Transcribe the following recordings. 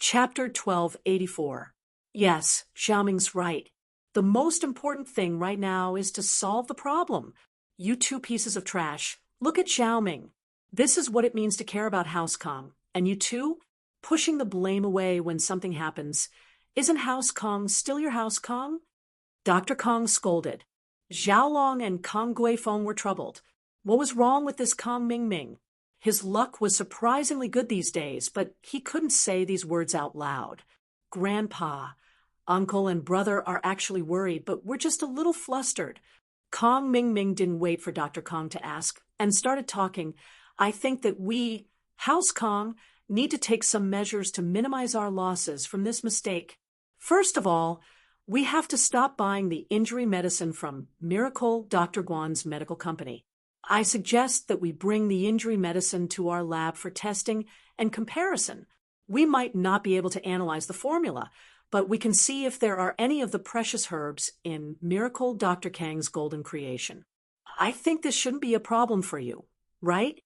Chapter 1284. Yes, Xiaoming's right. The most important thing right now is to solve the problem. You two pieces of trash. Look at Xiaoming. This is what it means to care about House Kong. And you two, pushing the blame away when something happens. Isn't House Kong still your House Kong? Dr. Kong scolded. Zhao Long and Kong Guifeng were troubled. What was wrong with this Kong Mingming? His luck was surprisingly good these days, but he couldn't say these words out loud. Grandpa, uncle, and brother are actually worried, but we're just a little flustered. Kong Mingming didn't wait for Dr. Kong to ask and started talking. I think that we, House Kong, need to take some measures to minimize our losses from this mistake. First of all, we have to stop buying the injury medicine from Miracle Dr. Guan's medical company. I suggest that we bring the injury medicine to our lab for testing and comparison. We might not be able to analyze the formula, but we can see if there are any of the precious herbs in Miracle Dr. Kang's golden creation. I think this shouldn't be a problem for you, right?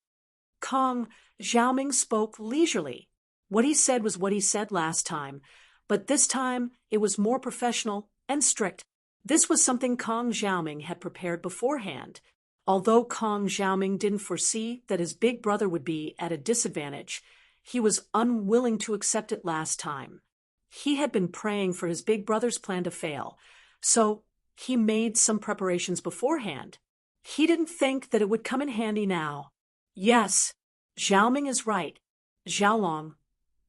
Xiaoming spoke leisurely. What he said was what he said last time, but this time it was more professional and strict. This was something Kong Xiaoming had prepared beforehand. Although Kong Xiaoming didn't foresee that his big brother would be at a disadvantage, he was unwilling to accept it last time. He had been praying for his big brother's plan to fail, so he made some preparations beforehand. He didn't think that it would come in handy now. Yes, Xiaoming is right. Xiaolong,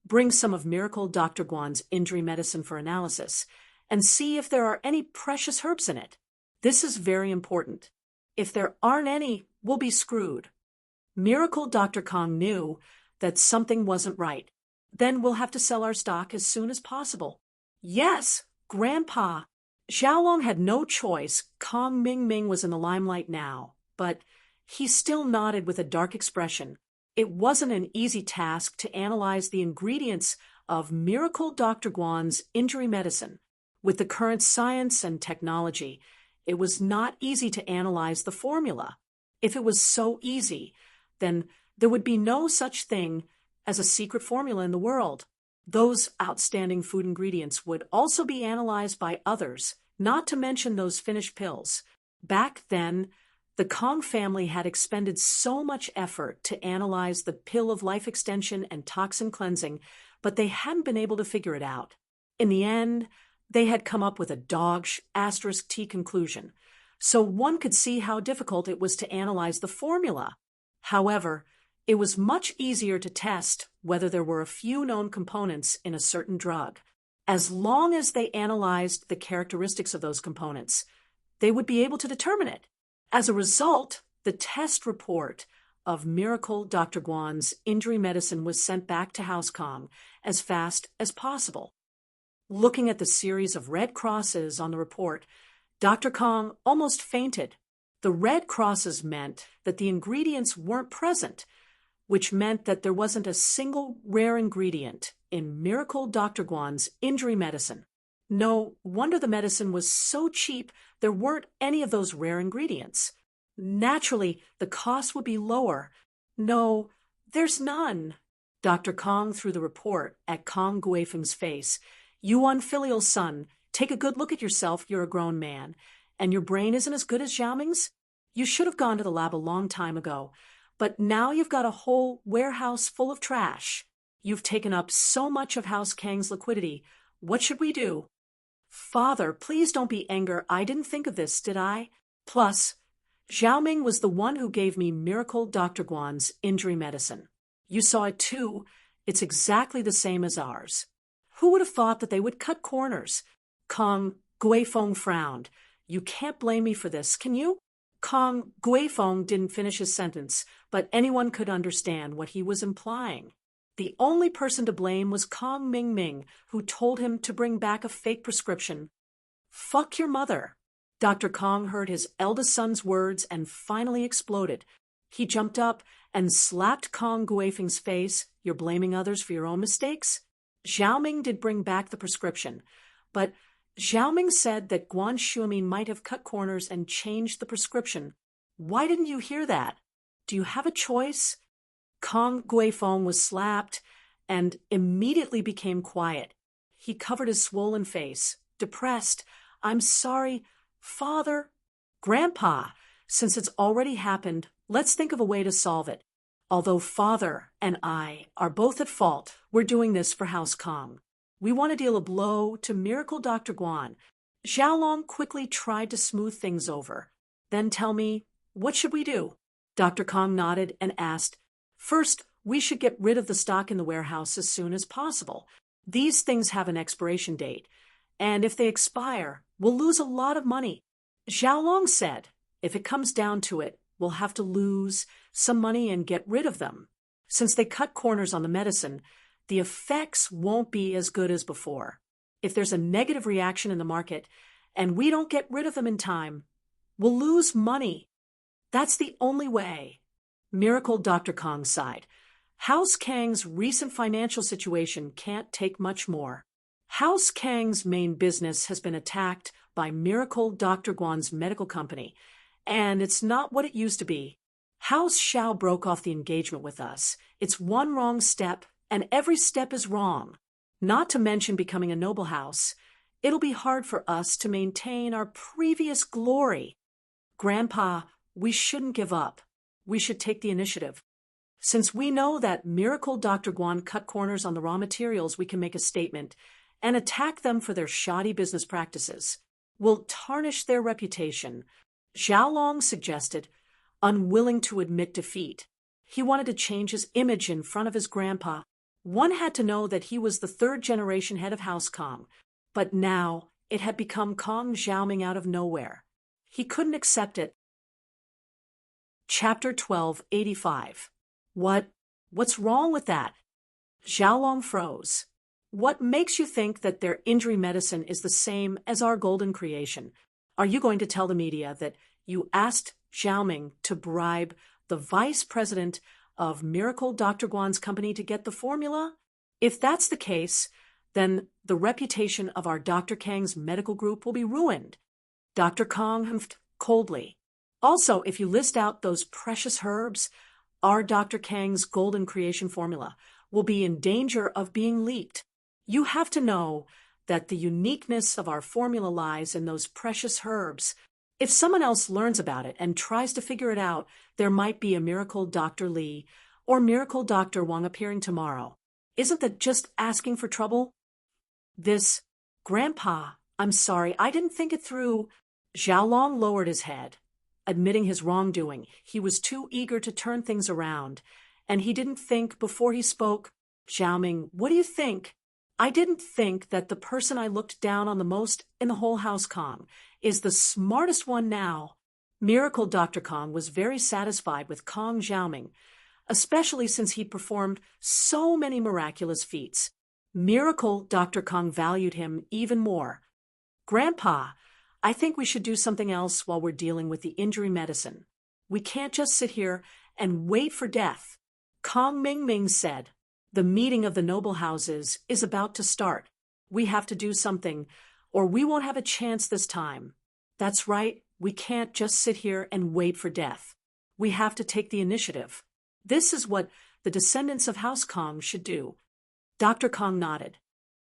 bring some of Miracle Dr. Guan's injury medicine for analysis and see if there are any precious herbs in it. This is very important. If there aren't any, we'll be screwed. Miracle Dr. Kong knew that something wasn't right. Then we'll have to sell our stock as soon as possible. Yes, Grandpa. Xiaolong had no choice. Kong Mingming was in the limelight now, but he still nodded with a dark expression. It wasn't an easy task to analyze the ingredients of Miracle Dr. Guan's injury medicine. With the current science and technology, it was not easy to analyze the formula. If it was so easy, then there would be no such thing as a secret formula in the world. Those outstanding food ingredients would also be analyzed by others, not to mention those finished pills. Back then, the Kong family had expended so much effort to analyze the pill of life extension and toxin cleansing, but they hadn't been able to figure it out. In the end, they had come up with a dog**T conclusion, so one could see how difficult it was to analyze the formula. However, it was much easier to test whether there were a few known components in a certain drug. As long as they analyzed the characteristics of those components, they would be able to determine it. As a result, the test report of Miracle Dr. Guan's injury medicine was sent back to House Kong as fast as possible. Looking at the series of red crosses on the report, Dr. Kong almost fainted. The red crosses meant that the ingredients weren't present, which meant that there wasn't a single rare ingredient in Miracle Dr. Guan's injury medicine. No wonder the medicine was so cheap there weren't any of those rare ingredients. Naturally, the cost would be lower. No, there's none. Dr. Kong threw the report at Kong Guifeng's face. You unfilial son, take a good look at yourself. You're a grown man, and your brain isn't as good as Xiaoming's. You should have gone to the lab a long time ago, but now you've got a whole warehouse full of trash. You've taken up so much of House Kang's liquidity. What should we do? Father, please don't be angry. I didn't think of this, did I? Plus, Xiaoming was the one who gave me Miracle Dr. Guan's injury medicine. You saw it too. It's exactly the same as ours. Who would have thought that they would cut corners? Kong Guifeng frowned. You can't blame me for this, can you? Kong Guifeng didn't finish his sentence, but anyone could understand what he was implying. The only person to blame was Kong Mingming, who told him to bring back a fake prescription. Fuck your mother. Dr. Kong heard his eldest son's words and finally exploded. He jumped up and slapped Kong Guifeng's face. You're blaming others for your own mistakes? Xiaoming did bring back the prescription, but Xiaoming said that Guan Shuimin might have cut corners and changed the prescription. Why didn't you hear that? Do you have a choice? Kong Guifeng was slapped, and immediately became quiet. He covered his swollen face, depressed. "I'm sorry, Father." "Grandpa, since it's already happened, let's think of a way to solve it. Although Father and I are both at fault, we're doing this for House Kong. We want to deal a blow to Miracle Dr. Guan." Xiaolong quickly tried to smooth things over. "Then tell me, what should we do?" Dr. Kong nodded and asked, "First, we should get rid of the stock in the warehouse as soon as possible. These things have an expiration date, and if they expire, we'll lose a lot of money." Xiaolong said, "If it comes down to it, we'll have to lose some money and get rid of them. Since they cut corners on the medicine, the effects won't be as good as before. If there's a negative reaction in the market and we don't get rid of them in time, we'll lose money. That's the only way." Miracle Dr. Kong sighed. House Kang's recent financial situation can't take much more. House Kang's main business has been attacked by Miracle Dr. Guan's medical company, and it's not what it used to be. House Xiao broke off the engagement with us. It's one wrong step, and every step is wrong. Not to mention becoming a noble house. It'll be hard for us to maintain our previous glory. Grandpa, we shouldn't give up. We should take the initiative. Since we know that Miracle Dr. Guan cut corners on the raw materials, we can make a statement and attack them for their shoddy business practices. We'll tarnish their reputation. Xiaolong suggested, unwilling to admit defeat. He wanted to change his image in front of his grandpa. One had to know that he was the third-generation head of House Kong, but now it had become Kong Xiaoming out of nowhere. He couldn't accept it. Chapter 1285. What's wrong with that? Xiaolong froze. What makes you think that their injury medicine is the same as our golden creation? Are you going to tell the media that you asked Xiaoming to bribe the vice president of Miracle Dr. Guan's company to get the formula? If that's the case, then the reputation of our Dr. Kang's medical group will be ruined. Dr. Kong humphed coldly. Also, if you list out those precious herbs, our Dr. Kang's golden creation formula will be in danger of being leaked. You have to know that the uniqueness of our formula lies in those precious herbs. If someone else learns about it and tries to figure it out, there might be a Miracle Dr. Li or Miracle Dr. Wang appearing tomorrow. Isn't that just asking for trouble? Grandpa, I'm sorry, I didn't think it through. Xiaolong lowered his head, admitting his wrongdoing. He was too eager to turn things around, and he didn't think before he spoke. Xiaoming, what do you think? I didn't think that the person I looked down on the most in the whole House Kong is the smartest one now. Miracle Dr. Kong was very satisfied with Kong Xiaoming, especially since he performed so many miraculous feats. Miracle Dr. Kong valued him even more. Grandpa, I think we should do something else while we're dealing with the injury medicine. We can't just sit here and wait for death. Kong Mingming said, the meeting of the noble houses is about to start. We have to do something, or we won't have a chance this time. That's right, we can't just sit here and wait for death. We have to take the initiative. This is what the descendants of House Kong should do. Dr. Kong nodded.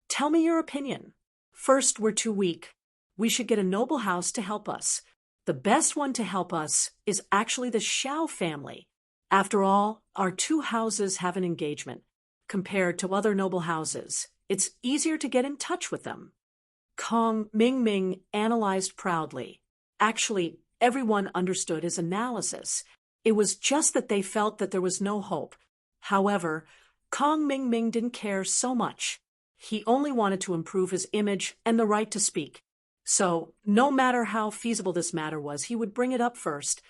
Tell me your opinion. First, we're too weak. We should get a noble house to help us. The best one to help us is actually the Xiao family. After all, our two houses have an engagement. Compared to other noble houses, it's easier to get in touch with them. Kong Mingming analyzed proudly. Actually, everyone understood his analysis. It was just that they felt that there was no hope. However, Kong Mingming didn't care so much. He only wanted to improve his image and the right to speak. So, no matter how feasible this matter was, he would bring it up first.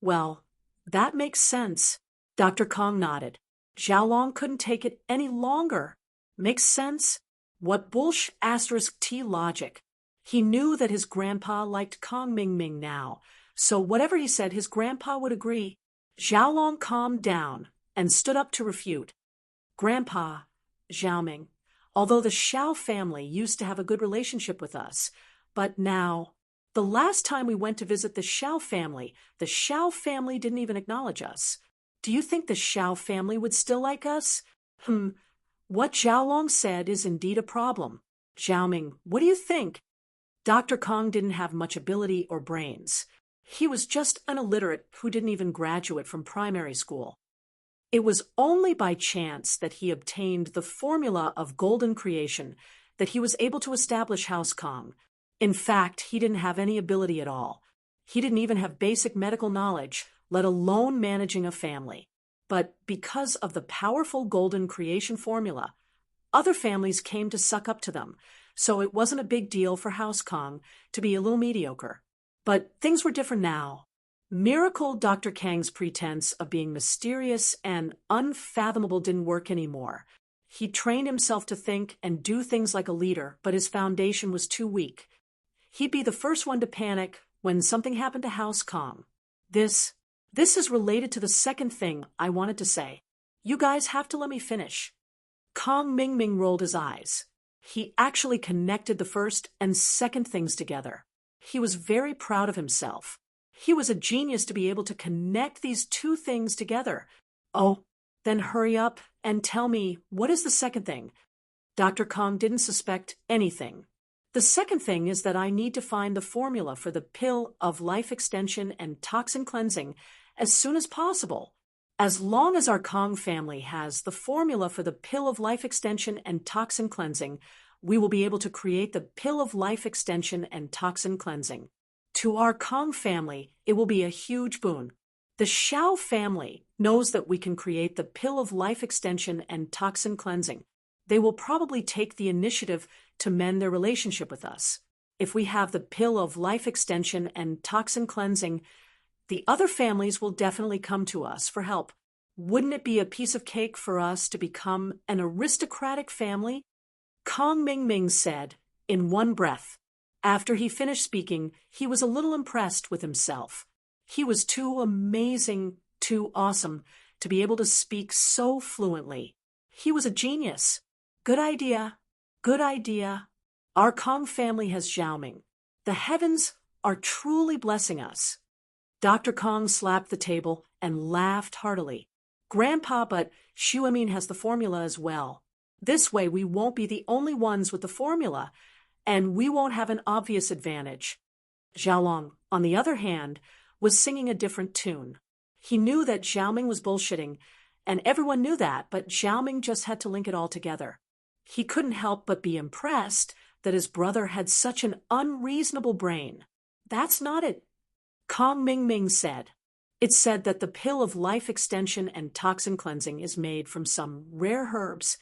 Well, that makes sense. Dr. Kong nodded. Xiaolong couldn't take it any longer. Makes sense? What **T logic? He knew that his grandpa liked Kong Mingming now, so whatever he said, his grandpa would agree. Xiaolong calmed down and stood up to refute. Grandpa, Xiaoming, although the Xiao family used to have a good relationship with us, but now, the last time we went to visit the Xiao family didn't even acknowledge us. Do you think the Xiao family would still like us? What Xiaolong said is indeed a problem. Xiaoming, what do you think? Dr. Kong didn't have much ability or brains. He was just an illiterate who didn't even graduate from primary school. It was only by chance that he obtained the formula of golden creation that he was able to establish House Kong. In fact, he didn't have any ability at all. He didn't even have basic medical knowledge, let alone managing a family. But because of the powerful golden creation formula, other families came to suck up to them, so it wasn't a big deal for House Kong to be a little mediocre. But things were different now. Miracle Dr. Kang's pretense of being mysterious and unfathomable didn't work anymore. He trained himself to think and do things like a leader, but his foundation was too weak. He'd be the first one to panic when something happened to House Kong. This is related to the second thing I wanted to say. You guys have to let me finish. Kong Mingming rolled his eyes. He actually connected the first and second things together. He was very proud of himself. He was a genius to be able to connect these two things together. Oh, then hurry up and tell me, what is the second thing? Dr. Kong didn't suspect anything. The second thing is that I need to find the formula for the pill of life extension and toxin cleansing as soon as possible. As long as our Kong family has the formula for the pill of life extension and toxin cleansing, we will be able to create the pill of life extension and toxin cleansing. To our Kong family, it will be a huge boon. The Xiao family knows that we can create the pill of life extension and toxin cleansing. They will probably take the initiative to mend their relationship with us. If we have the pill of life extension and toxin cleansing, the other families will definitely come to us for help. Wouldn't it be a piece of cake for us to become an aristocratic family? Kong Mingming said in one breath. After he finished speaking, he was a little impressed with himself. He was too amazing, too awesome to be able to speak so fluently. He was a genius. Good idea. Good idea. Our Kong family has Xiaoming. The heavens are truly blessing us. Dr. Kong slapped the table and laughed heartily. Grandpa, but Xuemin has the formula as well. This way we won't be the only ones with the formula, and we won't have an obvious advantage. Xiaolong, on the other hand, was singing a different tune. He knew that Xiaoming was bullshitting, and everyone knew that, but Xiaoming just had to link it all together. He couldn't help but be impressed that his brother had such an unreasonable brain. That's not it, Kong Mingming said. It's said that the pill of life extension and toxin cleansing is made from some rare herbs,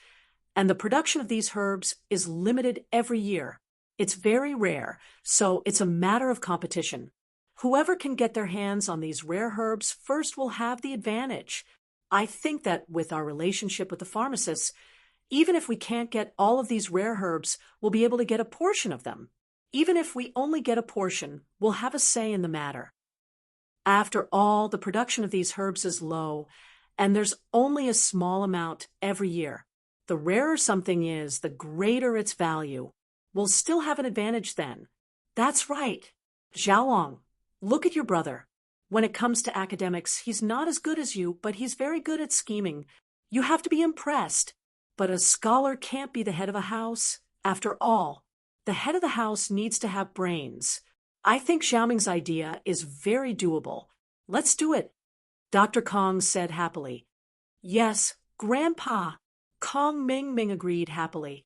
and the production of these herbs is limited every year. It's very rare, so it's a matter of competition. Whoever can get their hands on these rare herbs first will have the advantage. I think that with our relationship with the pharmacists, even if we can't get all of these rare herbs, we'll be able to get a portion of them. Even if we only get a portion, we'll have a say in the matter. After all, the production of these herbs is low, and there's only a small amount every year. The rarer something is, the greater its value. We'll still have an advantage then. That's right. Xiaolong, look at your brother. When it comes to academics, he's not as good as you, but he's very good at scheming. You have to be impressed. But a scholar can't be the head of a house. After all, the head of the house needs to have brains. I think Xiaoming's idea is very doable. Let's do it. Dr. Kong said happily. Yes, Grandpa. Kong Mingming agreed happily.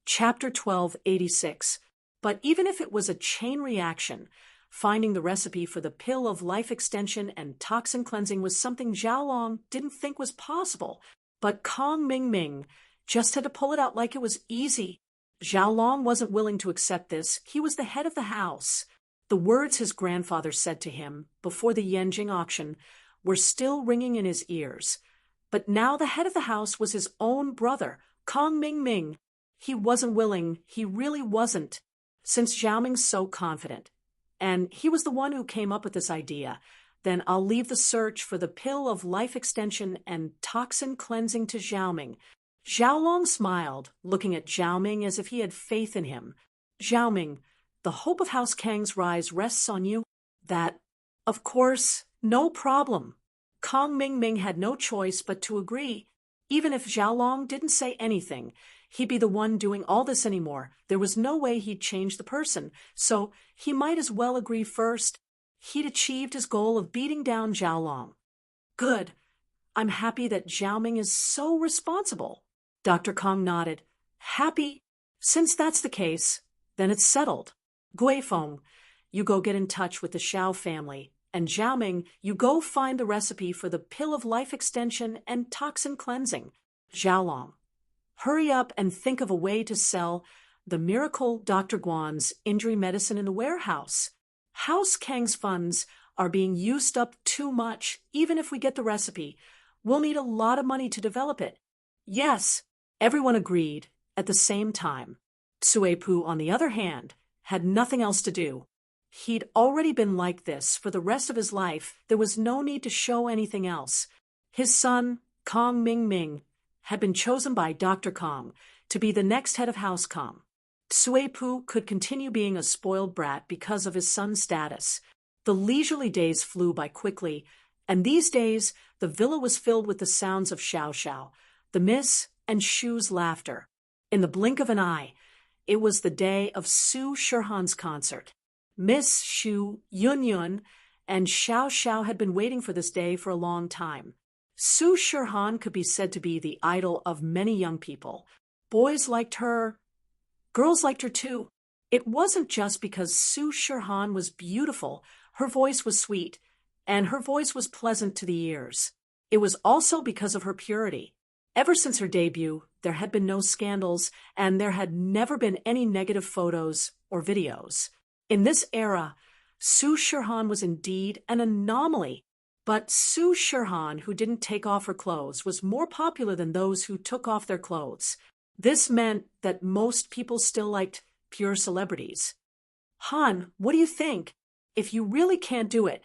Chapter 1286. But even if it was a chain reaction, finding the recipe for the pill of life extension and toxin cleansing was something Xiaolong didn't think was possible. But Kong Mingming just had to pull it out like it was easy. Xiaolong wasn't willing to accept this. He was the head of the house. The words his grandfather said to him before the Yanjing auction were still ringing in his ears. But now the head of the house was his own brother, Kong Mingming. He wasn't willing. He really wasn't. Since Xiaoming's so confident, and he was the one who came up with this idea, then I'll leave the search for the pill of life extension and toxin cleansing to Xiaoming. Xiaolong smiled, looking at Xiaoming as if he had faith in him. Xiaoming, the hope of House Kang's rise rests on you. That, of course, no problem. Kong Mingming had no choice but to agree. Even if Xiaolong didn't say anything, he'd be the one doing all this anymore. There was no way he'd change the person, so he might as well agree first. He'd achieved his goal of beating down Xiaolong. Good. I'm happy that Xiaoming is so responsible. Dr. Kong nodded. Happy? Since that's the case, then it's settled. Guifeng, you go get in touch with the Xiao family, and Xiaoming, you go find the recipe for the pill of life extension and toxin cleansing. Xiaolong, hurry up and think of a way to sell the miracle Dr. Guan's injury medicine in the warehouse. House Kang's funds are being used up too much, even if we get the recipe. We'll need a lot of money to develop it. Yes, everyone agreed at the same time. Sui Pu, on the other hand, had nothing else to do. He'd already been like this for the rest of his life. There was no need to show anything else. His son, Kong Ming, had been chosen by Dr. Kong to be the next head of House Kong. Sui Pu could continue being a spoiled brat because of his son's status. The leisurely days flew by quickly, and these days the villa was filled with the sounds of Xiao Xiao, the Miss, and Shu's laughter. In the blink of an eye, it was the day of Su Shihan's concert. Miss, Shu, Yun, and Xiao Xiao had been waiting for this day for a long time. Su Shihan could be said to be the idol of many young people. Boys liked her. Girls liked her too. It wasn't just because Su Shihan was beautiful. Her voice was sweet, and her voice was pleasant to the ears. It was also because of her purity. Ever since her debut, there had been no scandals, and there had never been any negative photos or videos. In this era, Su Shihan was indeed an anomaly. But Su Shihan, who didn't take off her clothes, was more popular than those who took off their clothes. This meant that most people still liked pure celebrities. Han, what do you think? If you really can't do it,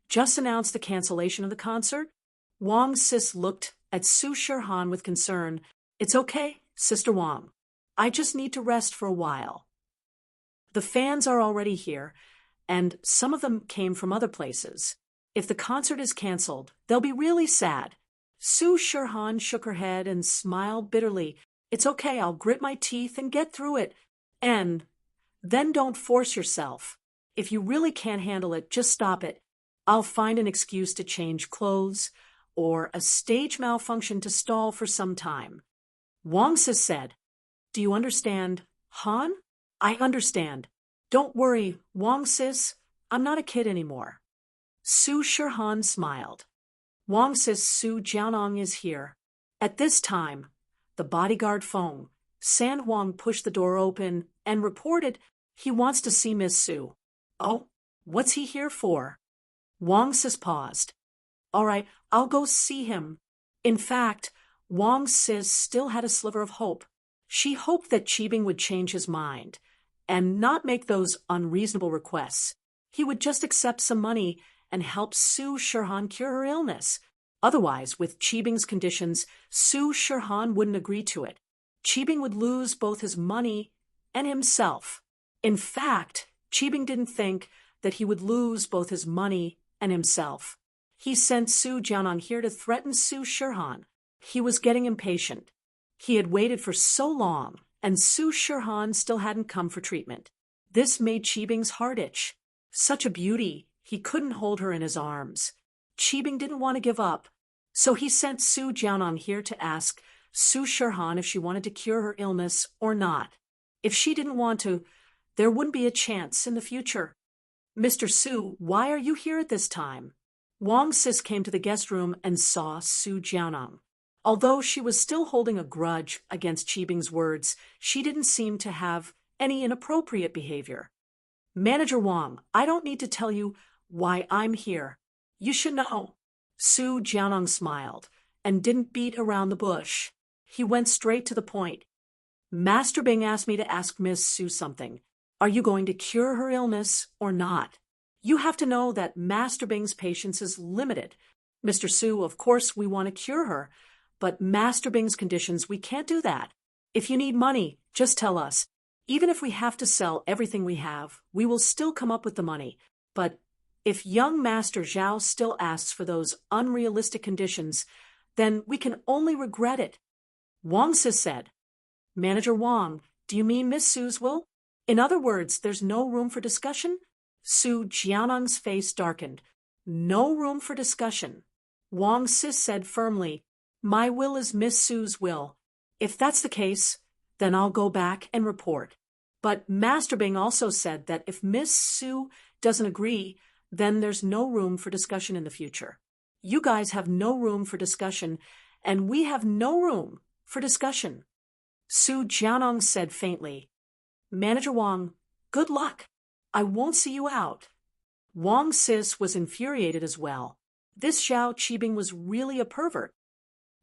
just announce the cancellation of the concert. Wang Sis looked at Su Shihan with concern. It's okay, Sister Wang. I just need to rest for a while. The fans are already here, and some of them came from other places. If the concert is canceled, they'll be really sad. Su Shihan shook her head and smiled bitterly. It's okay, I'll grit my teeth and get through it. And then don't force yourself. If you really can't handle it, just stop it. I'll find an excuse to change clothes or a stage malfunction to stall for some time. Wang Sis said, Do you understand, Han? I understand. Don't worry, Wang Sis, I'm not a kid anymore. Su Shihan smiled. Wang Sis, Su Jianong is here. At this time, the bodyguard Feng, San Huang pushed the door open and reported he wants to see Miss Su. Oh, what's he here for? Wang Sis paused. All right, I'll go see him. In fact, Wang Sis still had a sliver of hope. She hoped that Qibing would change his mind and not make those unreasonable requests. He would just accept some money and help Su Shihan cure her illness. Otherwise, with Qibing's conditions, Su Shihan wouldn't agree to it. Qibing would lose both his money and himself. In fact, Qibing didn't think that he would lose both his money and himself. He sent Su Jianong here to threaten Su Shihan. He was getting impatient. He had waited for so long, and Su Shihan still hadn't come for treatment. This made Qibing's heart itch. Such a beauty, he couldn't hold her in his arms. Qibing didn't want to give up, so he sent Su Jianong here to ask Su Shihan if she wanted to cure her illness or not. If she didn't want to, there wouldn't be a chance in the future. Mr. Su, why are you here at this time? Wang Sis came to the guest room and saw Su Jianong. Although she was still holding a grudge against Qibing's words, she didn't seem to have any inappropriate behavior. Manager Wang, I don't need to tell you why I'm here. You should know. Su Jianong smiled and didn't beat around the bush. He went straight to the point. Master Bing asked me to ask Miss Su something. Are you going to cure her illness or not? You have to know that Master Bing's patience is limited. Mr. Su, of course we want to cure her, but Master Bing's conditions, we can't do that. If you need money, just tell us. Even if we have to sell everything we have, we will still come up with the money. But if young Master Zhao still asks for those unrealistic conditions, then we can only regret it. Wang Sis said. Manager Wang, do you mean Miss Su's will? In other words, there's no room for discussion? Su Jianang's face darkened. No room for discussion. Wang Sis said firmly, my will is Miss Su's will. If that's the case, then I'll go back and report. But Master Bing also said that if Miss Su doesn't agree, then there's no room for discussion in the future. You guys have no room for discussion, and we have no room for discussion. Su Jianong said faintly, Manager Wang, good luck. I won't see you out. Wang Sis was infuriated as well. This Xiao Qibing was really a pervert.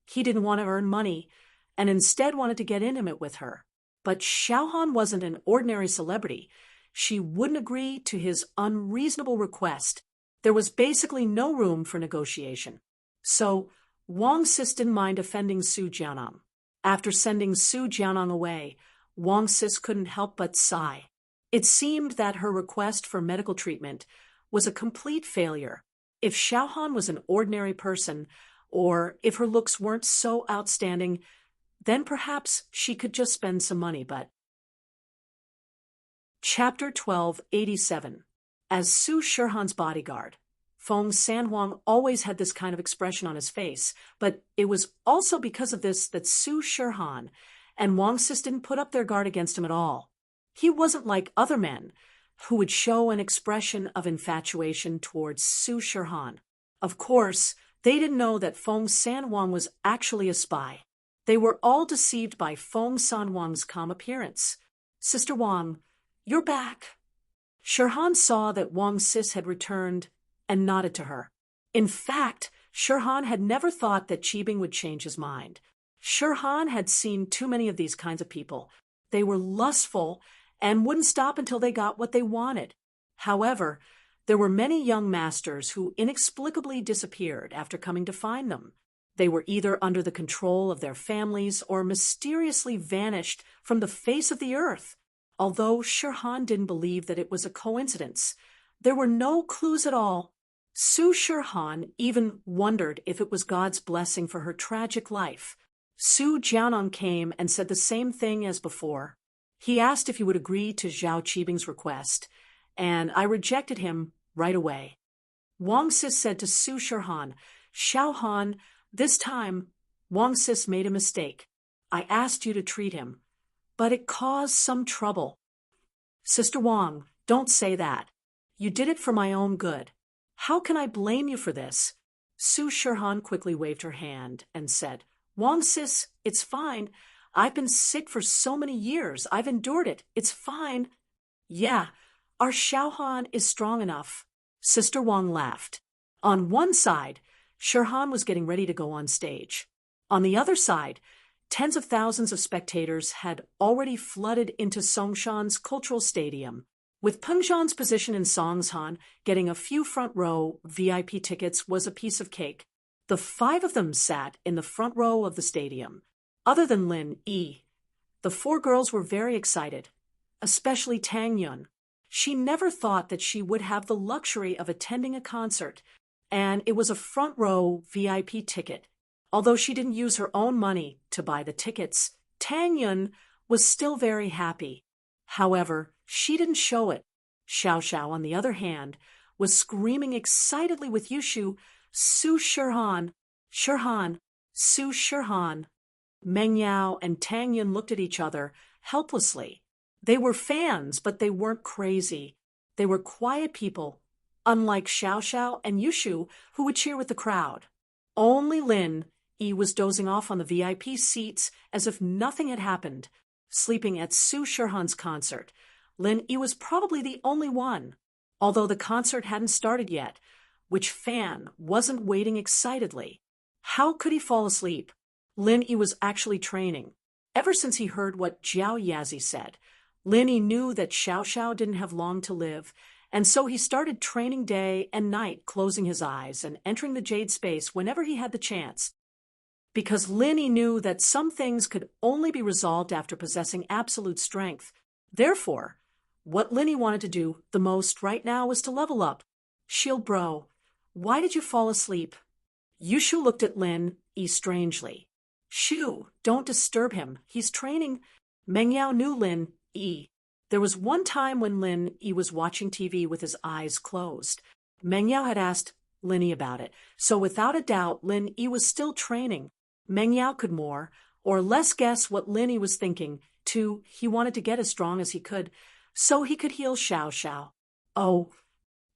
He didn't want to earn money, and instead wanted to get intimate with her. But Xiaohan wasn't an ordinary celebrity. She wouldn't agree to his unreasonable request. There was basically no room for negotiation. So Wang Sis didn't mind offending Su Jianong. After sending Su Jianong away, Wang Sis couldn't help but sigh. It seemed that her request for medical treatment was a complete failure. If Xiaohan was an ordinary person, or if her looks weren't so outstanding, then perhaps she could just spend some money, but... Chapter 1287. As Su Shihan's bodyguard, Feng Sanhuang always had this kind of expression on his face, but it was also because of this that Su Shihan and Wang Sis didn't put up their guard against him at all. He wasn't like other men, who would show an expression of infatuation towards Su Shihan. Of course, they didn't know that Feng Sanhuang was actually a spy. They were all deceived by Feng Sanhuang's calm appearance. Sister Wang, you're back. Shihan saw that Wang Sis had returned and nodded to her. In fact, Shihan had never thought that Qibing would change his mind. Shihan had seen too many of these kinds of people. They were lustful and wouldn't stop until they got what they wanted. However, there were many young masters who inexplicably disappeared after coming to find them. They were either under the control of their families or mysteriously vanished from the face of the earth. Although Shihan didn't believe that it was a coincidence, there were no clues at all. Su Shihan even wondered if it was God's blessing for her tragic life. Su Jianong came and said the same thing as before. He asked if he would agree to Xiao Qibing's request, and I rejected him right away. Wang Sis said to Su Shihan, Xiaohan, this time, Wang Sis made a mistake. I asked you to treat him, but it caused some trouble. Sister Wang, don't say that. You did it for my own good. How can I blame you for this? Su Shihan quickly waved her hand and said, Wang Sis, it's fine. I've been sick for so many years. I've endured it. It's fine. Yeah, our Xiaohan is strong enough. Sister Wang laughed. On one side, Shihan was getting ready to go on stage. On the other side, tens of thousands of spectators had already flooded into Songshan's cultural stadium. With Pengzhan's position in Songshan, getting a few front-row VIP tickets was a piece of cake. The 5 of them sat in the front row of the stadium. Other than Lin Yi, the 4 girls were very excited, especially Tang Yun. She never thought that she would have the luxury of attending a concert, and it was a front-row VIP ticket. Although she didn't use her own money to buy the tickets, Tang Yun was still very happy. However, she didn't show it. Xiao Xiao, on the other hand, was screaming excitedly with Yushu, Su Shihan, Shihan, Su Shihan. Meng Yao and Tang Yun looked at each other helplessly. They were fans, but they weren't crazy. They were quiet people, unlike Xiao Xiao and Yushu, who would cheer with the crowd. Only Lin Yi was dozing off on the VIP seats as if nothing had happened, sleeping at Su Shihan's concert. Lin Yi was probably the only one, although the concert hadn't started yet. Which fan wasn't waiting excitedly? How could he fall asleep? Lin Yi was actually training. Ever since he heard what Jiao Yazi said, Lin Yi knew that Xiao Xiao didn't have long to live, and so he started training day and night, closing his eyes and entering the jade space whenever he had the chance. Because Lin Yi knew that some things could only be resolved after possessing absolute strength. Therefore, what Lin Yi wanted to do the most right now was to level up. Shield bro, why did you fall asleep? Yushu looked at Lin Yi strangely. Shoo, don't disturb him. He's training. Meng Yao knew Lin Yi. There was one time when Lin Yi was watching TV with his eyes closed. Meng Yao had asked Lin Yi about it, so without a doubt Lin Yi was still training. Meng Yao could more or less guess what Lin Yi was thinking. Too, he wanted to get as strong as he could, so he could heal Xiao Xiao. Oh,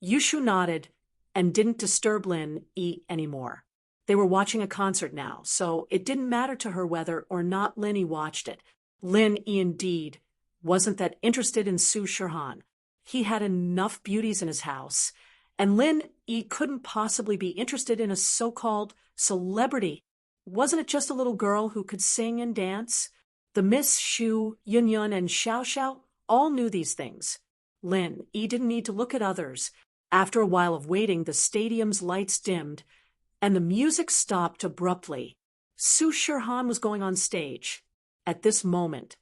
Yushu nodded and didn't disturb Lin Yi anymore. They were watching a concert now, so it didn't matter to her whether or not Lin Yi watched it. Lin Yi indeed wasn't that interested in Su Shirhan. He had enough beauties in his house, and Lin Yi couldn't possibly be interested in a so-called celebrity. Wasn't it just a little girl who could sing and dance? The Miss Shu, Yunyun, and Xiao Xiao all knew these things. Lin Yi didn't need to look at others. After a while of waiting, the stadium's lights dimmed, and the music stopped abruptly. Su Shirhan was going on stage. At this moment,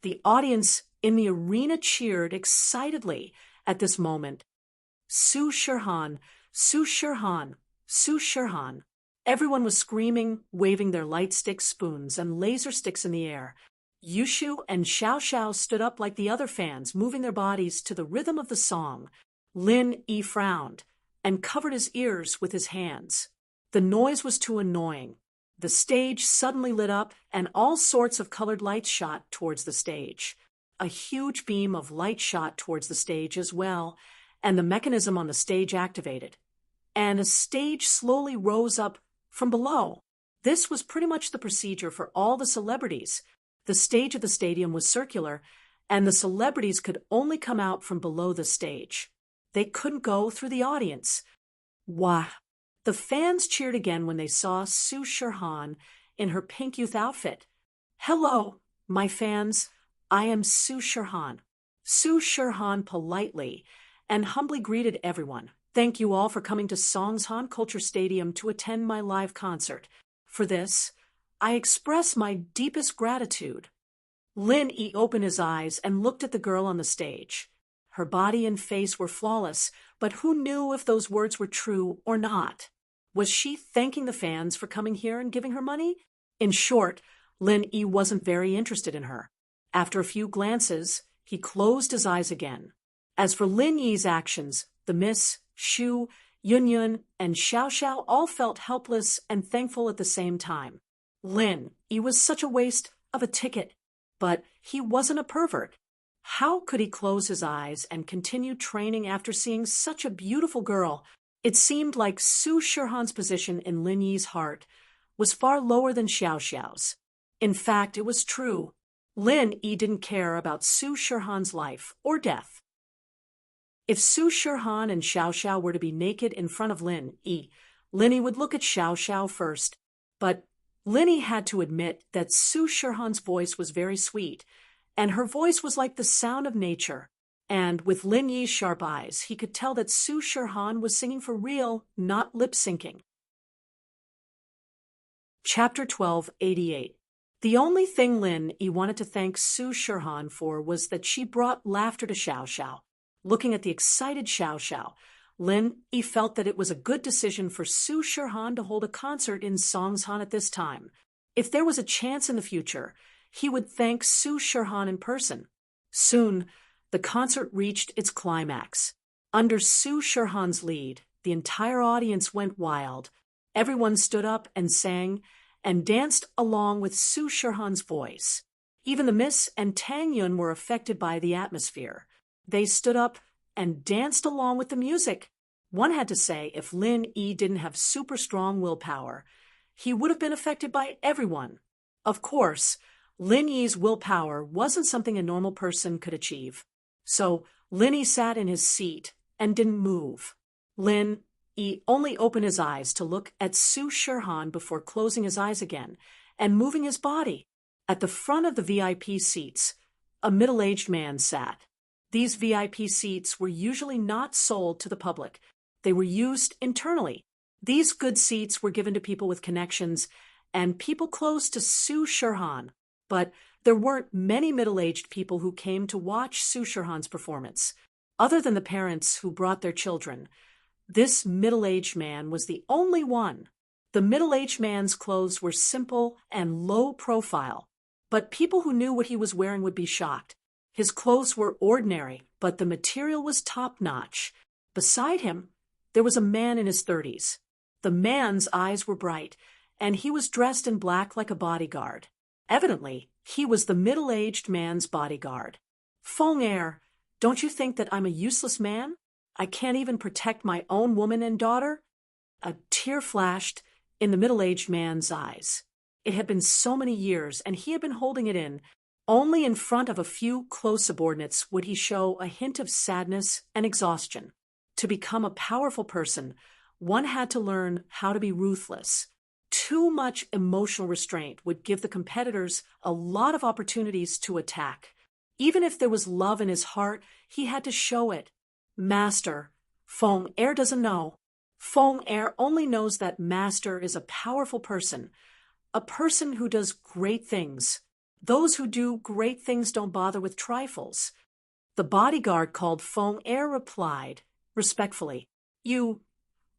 the audience in the arena cheered excitedly at this moment. Su Shirhan, Su Shirhan, Su Shirhan. Everyone was screaming, waving their light stick spoons and laser sticks in the air. Yushu and Xiao Xiao stood up like the other fans, moving their bodies to the rhythm of the song. Lin Yi frowned and covered his ears with his hands. The noise was too annoying. The stage suddenly lit up and all sorts of colored lights shot towards the stage. A huge beam of light shot towards the stage as well, and the mechanism on the stage activated. And a stage slowly rose up from below. This was pretty much the procedure for all the celebrities. The stage of the stadium was circular, and the celebrities could only come out from below the stage. They couldn't go through the audience. Wah! The fans cheered again when they saw Su Shirhan in her pink youth outfit. Hello, my fans. I am Su Shirhan. Su Shirhan politely and humbly greeted everyone. Thank you all for coming to Songshan Culture Stadium to attend my live concert. For this, I express my deepest gratitude. Lin Yi opened his eyes and looked at the girl on the stage. Her body and face were flawless, but who knew if those words were true or not? Was she thanking the fans for coming here and giving her money? In short, Lin Yi wasn't very interested in her. After a few glances, he closed his eyes again. As for Lin Yi's actions, the Miss, Shu, Yunyun, and Xiao Xiao all felt helpless and thankful at the same time. Lin Yi was such a waste of a ticket, but he wasn't a pervert. How could he close his eyes and continue training after seeing such a beautiful girl? It seemed like Su Shirhan's position in Lin Yi's heart was far lower than Xiao Xiao's. In fact, it was true. Lin Yi didn't care about Su Shirhan's life or death. If Su Shirhan and Xiao Xiao were to be naked in front of Lin Yi would look at Xiao Xiao first. But Lin Yi had to admit that Su Shirhan's voice was very sweet, and her voice was like the sound of nature. And with Lin Yi's sharp eyes, he could tell that Su Shirhan was singing for real, not lip-syncing. Chapter 1288. The only thing Lin Yi wanted to thank Su Shirhan for was that she brought laughter to Xiao Xiao. Looking at the excited Xiao Xiao, Lin Yi felt that it was a good decision for Su Shirhan to hold a concert in Songshan at this time. If there was a chance in the future, he would thank Su Shirhan in person. Soon, the concert reached its climax. Under Su Shirhan's lead, the entire audience went wild. Everyone stood up and sang and danced along with Su Shirhan's voice. Even the Miss and Tang Yun were affected by the atmosphere. They stood up and danced along with the music. One had to say if Lin Yi didn't have super strong willpower, he would have been affected by everyone. Of course, Lin Yi's willpower wasn't something a normal person could achieve. So Lin Yi sat in his seat and didn't move. Lin Yi only opened his eyes to look at Su Shirhan before closing his eyes again and moving his body. At the front of the VIP seats, a middle-aged man sat. These VIP seats were usually not sold to the public. They were used internally. These good seats were given to people with connections and people close to Su Shirhan. But there weren't many middle-aged people who came to watch Su Shirhan's performance. Other than the parents who brought their children, this middle-aged man was the only one. The middle-aged man's clothes were simple and low profile, but people who knew what he was wearing would be shocked. His clothes were ordinary, but the material was top-notch. Beside him, there was a man in his 30s. The man's eyes were bright, and he was dressed in black like a bodyguard. Evidently, he was the middle-aged man's bodyguard. Feng Er, don't you think that I'm a useless man? I can't even protect my own woman and daughter? A tear flashed in the middle-aged man's eyes. It had been so many years, and he had been holding it in. Only in front of a few close subordinates would he show a hint of sadness and exhaustion. To become a powerful person, one had to learn how to be ruthless. Too much emotional restraint would give the competitors a lot of opportunities to attack. Even if there was love in his heart, he had to show it. Master, Feng Er doesn't know. Feng Er only knows that Master is a powerful person, a person who does great things. Those who do great things don't bother with trifles. The bodyguard called Feng Er replied, respectfully,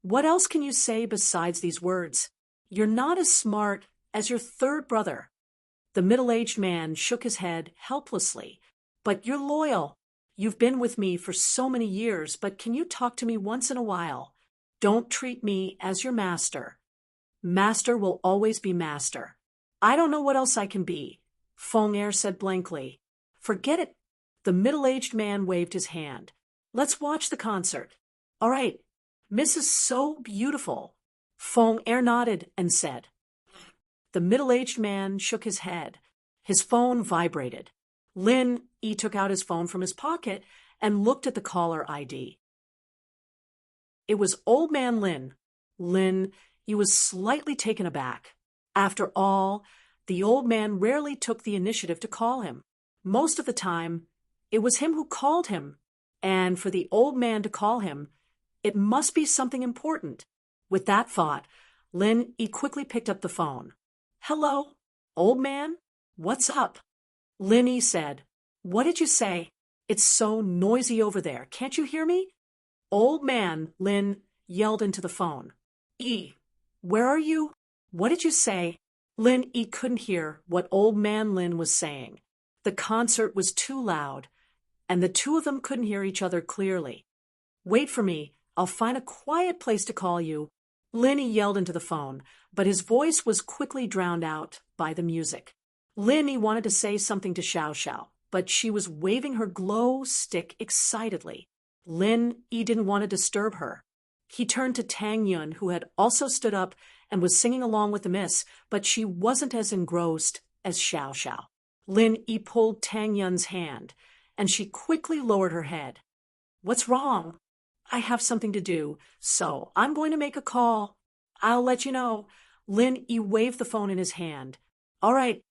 What else can you say besides these words? You're not as smart as your third brother. The middle-aged man shook his head helplessly. But you're loyal. You've been with me for so many years, but can you talk to me once in a while? Don't treat me as your master. Master will always be master. I don't know what else I can be, Feng Er said blankly. Forget it. The middle-aged man waved his hand. Let's watch the concert. All right. Miss is so beautiful. Feng Er nodded and said. The middle-aged man shook his head. His phone vibrated. Lin Yi took out his phone from his pocket and looked at the caller ID. It was Old Man Lin. Lin Yi was slightly taken aback. After all, the old man rarely took the initiative to call him. Most of the time, it was him who called him, and for the old man to call him, it must be something important. With that thought, Lin Yi quickly picked up the phone. Hello, old man? What's up? Lin Yi said. What did you say? It's so noisy over there. Can't you hear me? Old man, Lin yelled into the phone. E, where are you? What did you say? Lin Yi couldn't hear what Old Man Lin was saying. The concert was too loud, and the two of them couldn't hear each other clearly. Wait for me. I'll find a quiet place to call you. Lin Yi yelled into the phone, but his voice was quickly drowned out by the music. Lin Yi wanted to say something to Xiao Xiao, but she was waving her glow stick excitedly. Lin Yi didn't want to disturb her. He turned to Tang Yun, who had also stood up and was singing along with the miss, but she wasn't as engrossed as Xiao Xiao. Lin Yi pulled Tang Yun's hand, and she quickly lowered her head. What's wrong? I have something to do, so I'm going to make a call. I'll let you know. Lin Yi waved the phone in his hand. All right.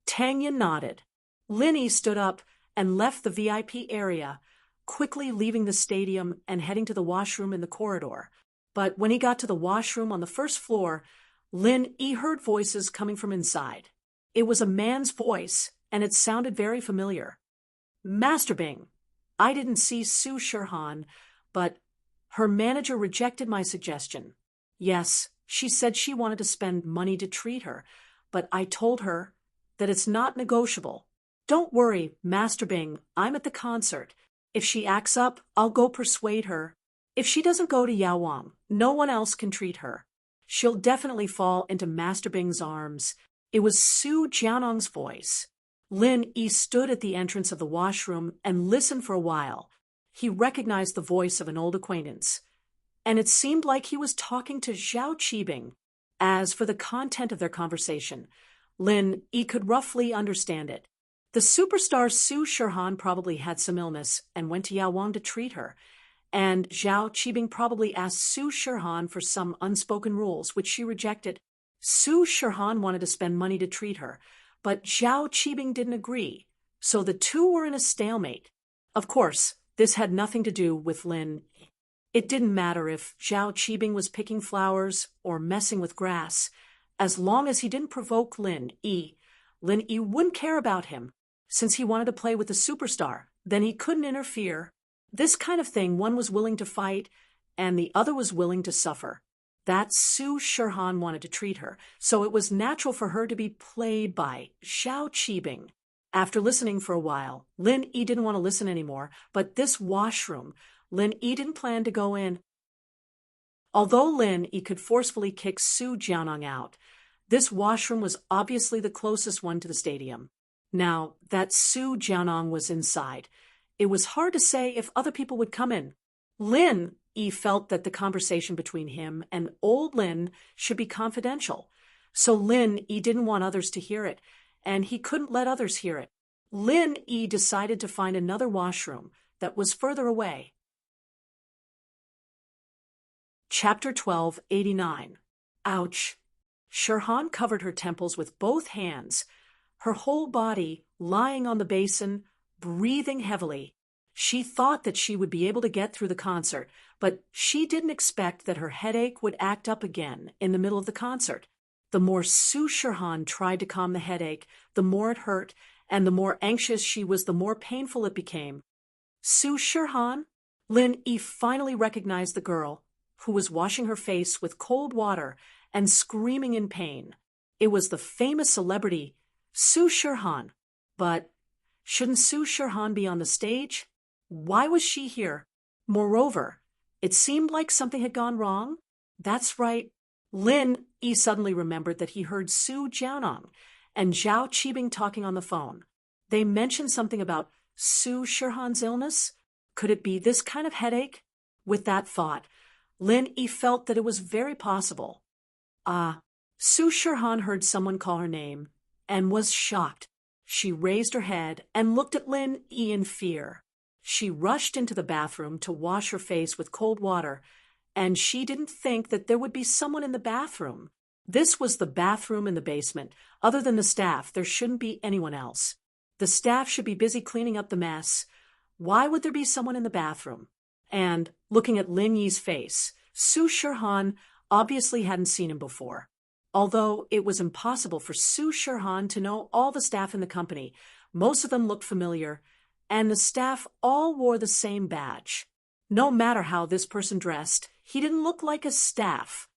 Tang Yun nodded. Lin Yi stood up and left the VIP area, quickly leaving the stadium and heading to the washroom in the corridor. But when he got to the washroom on the first floor, Lin Yi heard voices coming from inside. It was a man's voice, and it sounded very familiar. Master Bing, I didn't see Su Shirhan, but her manager rejected my suggestion. Yes, she said she wanted to spend money to treat her, but I told her that it's not negotiable. Don't worry, Master Bing, I'm at the concert. If she acts up, I'll go persuade her. If she doesn't go to Yawang, no one else can treat her. She'll definitely fall into Master Bing's arms. It was Su Jianong's voice. Lin Yi stood at the entrance of the washroom and listened for a while. He recognized the voice of an old acquaintance, and it seemed like he was talking to Zhao Qibing. As for the content of their conversation, Lin Yi could roughly understand it. The superstar Su Shirhan probably had some illness and went to Yawang to treat her, and Zhao Qibing probably asked Su Shirhan for some unspoken rules, which she rejected. Su Shirhan wanted to spend money to treat her, but Zhao Qibing didn't agree, so the two were in a stalemate. Of course, this had nothing to do with Lin. It didn't matter if Zhao Qibing was picking flowers or messing with grass. As long as he didn't provoke Lin Yi wouldn't care about him. Since he wanted to play with the superstar, then he couldn't interfere. This kind of thing one was willing to fight, and the other was willing to suffer. That Su Shirhan wanted to treat her, so it was natural for her to be played by Xiao Qibing. After listening for a while, Lin Yi didn't want to listen anymore, but this washroom, Lin Yi didn't plan to go in. Although Lin Yi could forcefully kick Su Jianong out, this washroom was obviously the closest one to the stadium. Now that Su Jianong was inside, it was hard to say if other people would come in. Lin Yi felt that the conversation between him and old Lin should be confidential, so Lin Yi didn't want others to hear it, and he couldn't let others hear it. Lin Yi decided to find another washroom that was further away. Chapter 1289. Ouch! Shirhan covered her temples with both hands, her whole body lying on the basin, breathing heavily. She thought that she would be able to get through the concert, but she didn't expect that her headache would act up again in the middle of the concert. The more Su Shirhan tried to calm the headache, the more it hurt, and the more anxious she was, the more painful it became. Su Shirhan? Lin Yi finally recognized the girl, who was washing her face with cold water and screaming in pain. It was the famous celebrity, Su Shirhan. But shouldn't Su Shirhan be on the stage? Why was she here? Moreover, it seemed like something had gone wrong. That's right. Lin Yi suddenly remembered that he heard Su Jianong and Zhao Qibing talking on the phone. They mentioned something about Su Shirhan's illness. Could it be this kind of headache? With that thought, Lin Yi felt that it was very possible. Su Shirhan heard someone call her name and was shocked. She raised her head and looked at Lin Yi in fear. She rushed into the bathroom to wash her face with cold water, and she didn't think that there would be someone in the bathroom. This was the bathroom in the basement. Other than the staff, there shouldn't be anyone else. The staff should be busy cleaning up the mess. Why would there be someone in the bathroom? And, looking at Lin Yi's face, Su Shirhan obviously hadn't seen him before. Although it was impossible for Su Shirhan to know all the staff in the company, most of them looked familiar, and the staff all wore the same badge. No matter how this person dressed, he didn't look like a staff.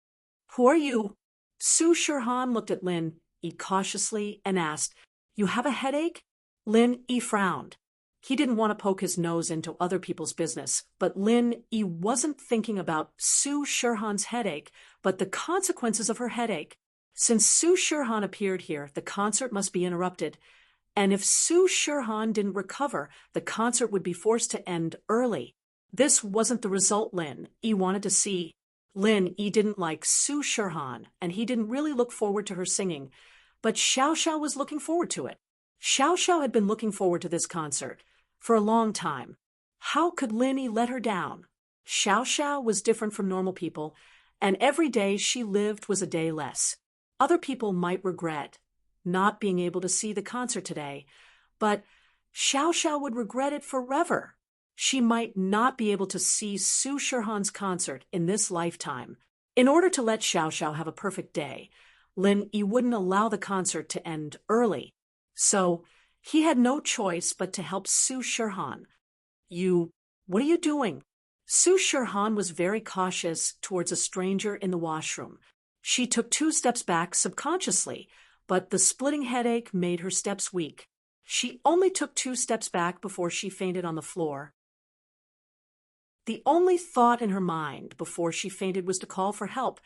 "Who are you?" Su Shirhan looked at Lin Yi cautiously and asked, "You have a headache?" Lin Yi frowned. He didn't want to poke his nose into other people's business, but Lin Yi wasn't thinking about Su Shirhan's headache, but the consequences of her headache. Since Su Shirhan appeared here, the concert must be interrupted, and if Su Shirhan didn't recover, the concert would be forced to end early. This wasn't the result Lin Yi wanted to see. Lin Yi didn't like Su Shirhan, and he didn't really look forward to her singing, but Xiao Xiao was looking forward to it. Xiao Xiao had been looking forward to this concert for a long time. How could Lin Yi let her down? Xiao Xiao was different from normal people, and every day she lived was a day less. Other people might regret not being able to see the concert today, but Xiao Xiao would regret it forever. She might not be able to see Su Shirhan's concert in this lifetime. In order to let Xiao Xiao have a perfect day, Lin Yi wouldn't allow the concert to end early. So he had no choice but to help Su Shirhan. What are you doing?" Su Shirhan was very cautious towards a stranger in the washroom. She took 2 steps back subconsciously, but the splitting headache made her steps weak. She only took 2 steps back before she fainted on the floor. The only thought in her mind before she fainted was to call for help,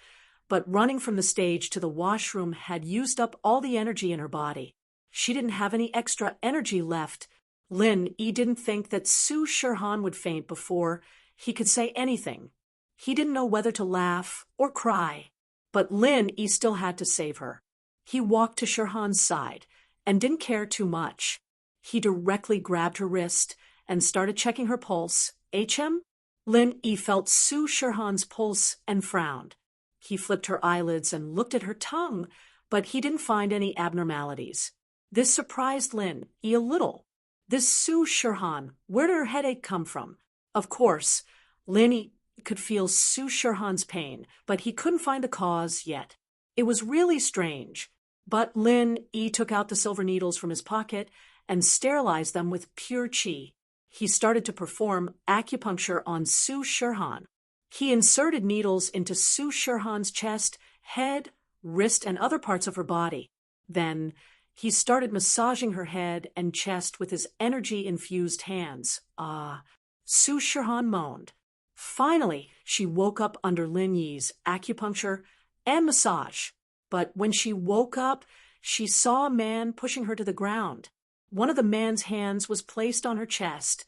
but running from the stage to the washroom had used up all the energy in her body. She didn't have any extra energy left. Lin Yi didn't think that Su Shirhan would faint before he could say anything. He didn't know whether to laugh or cry, but Lin Yi still had to save her. He walked to Shirhan's side and didn't care too much. He directly grabbed her wrist and started checking her pulse. "HM?" Lin Yi felt Su Shirhan's pulse and frowned. He flipped her eyelids and looked at her tongue, but he didn't find any abnormalities. This surprised Lin Yi a little. This Su Shirhan, where did her headache come from? Of course, Lin Yi could feel Su Shirhan's pain, but he couldn't find the cause yet. It was really strange. But Lin Yi took out the silver needles from his pocket and sterilized them with pure qi. He started to perform acupuncture on Su Shirhan. He inserted needles into Su Shirhan's chest, head, wrist, and other parts of her body. Then he started massaging her head and chest with his energy-infused hands. Ah, Su Shirhan moaned. Finally, she woke up under Lin Yi's acupuncture and massage. But when she woke up, she saw a man pushing her to the ground. One of the man's hands was placed on her chest.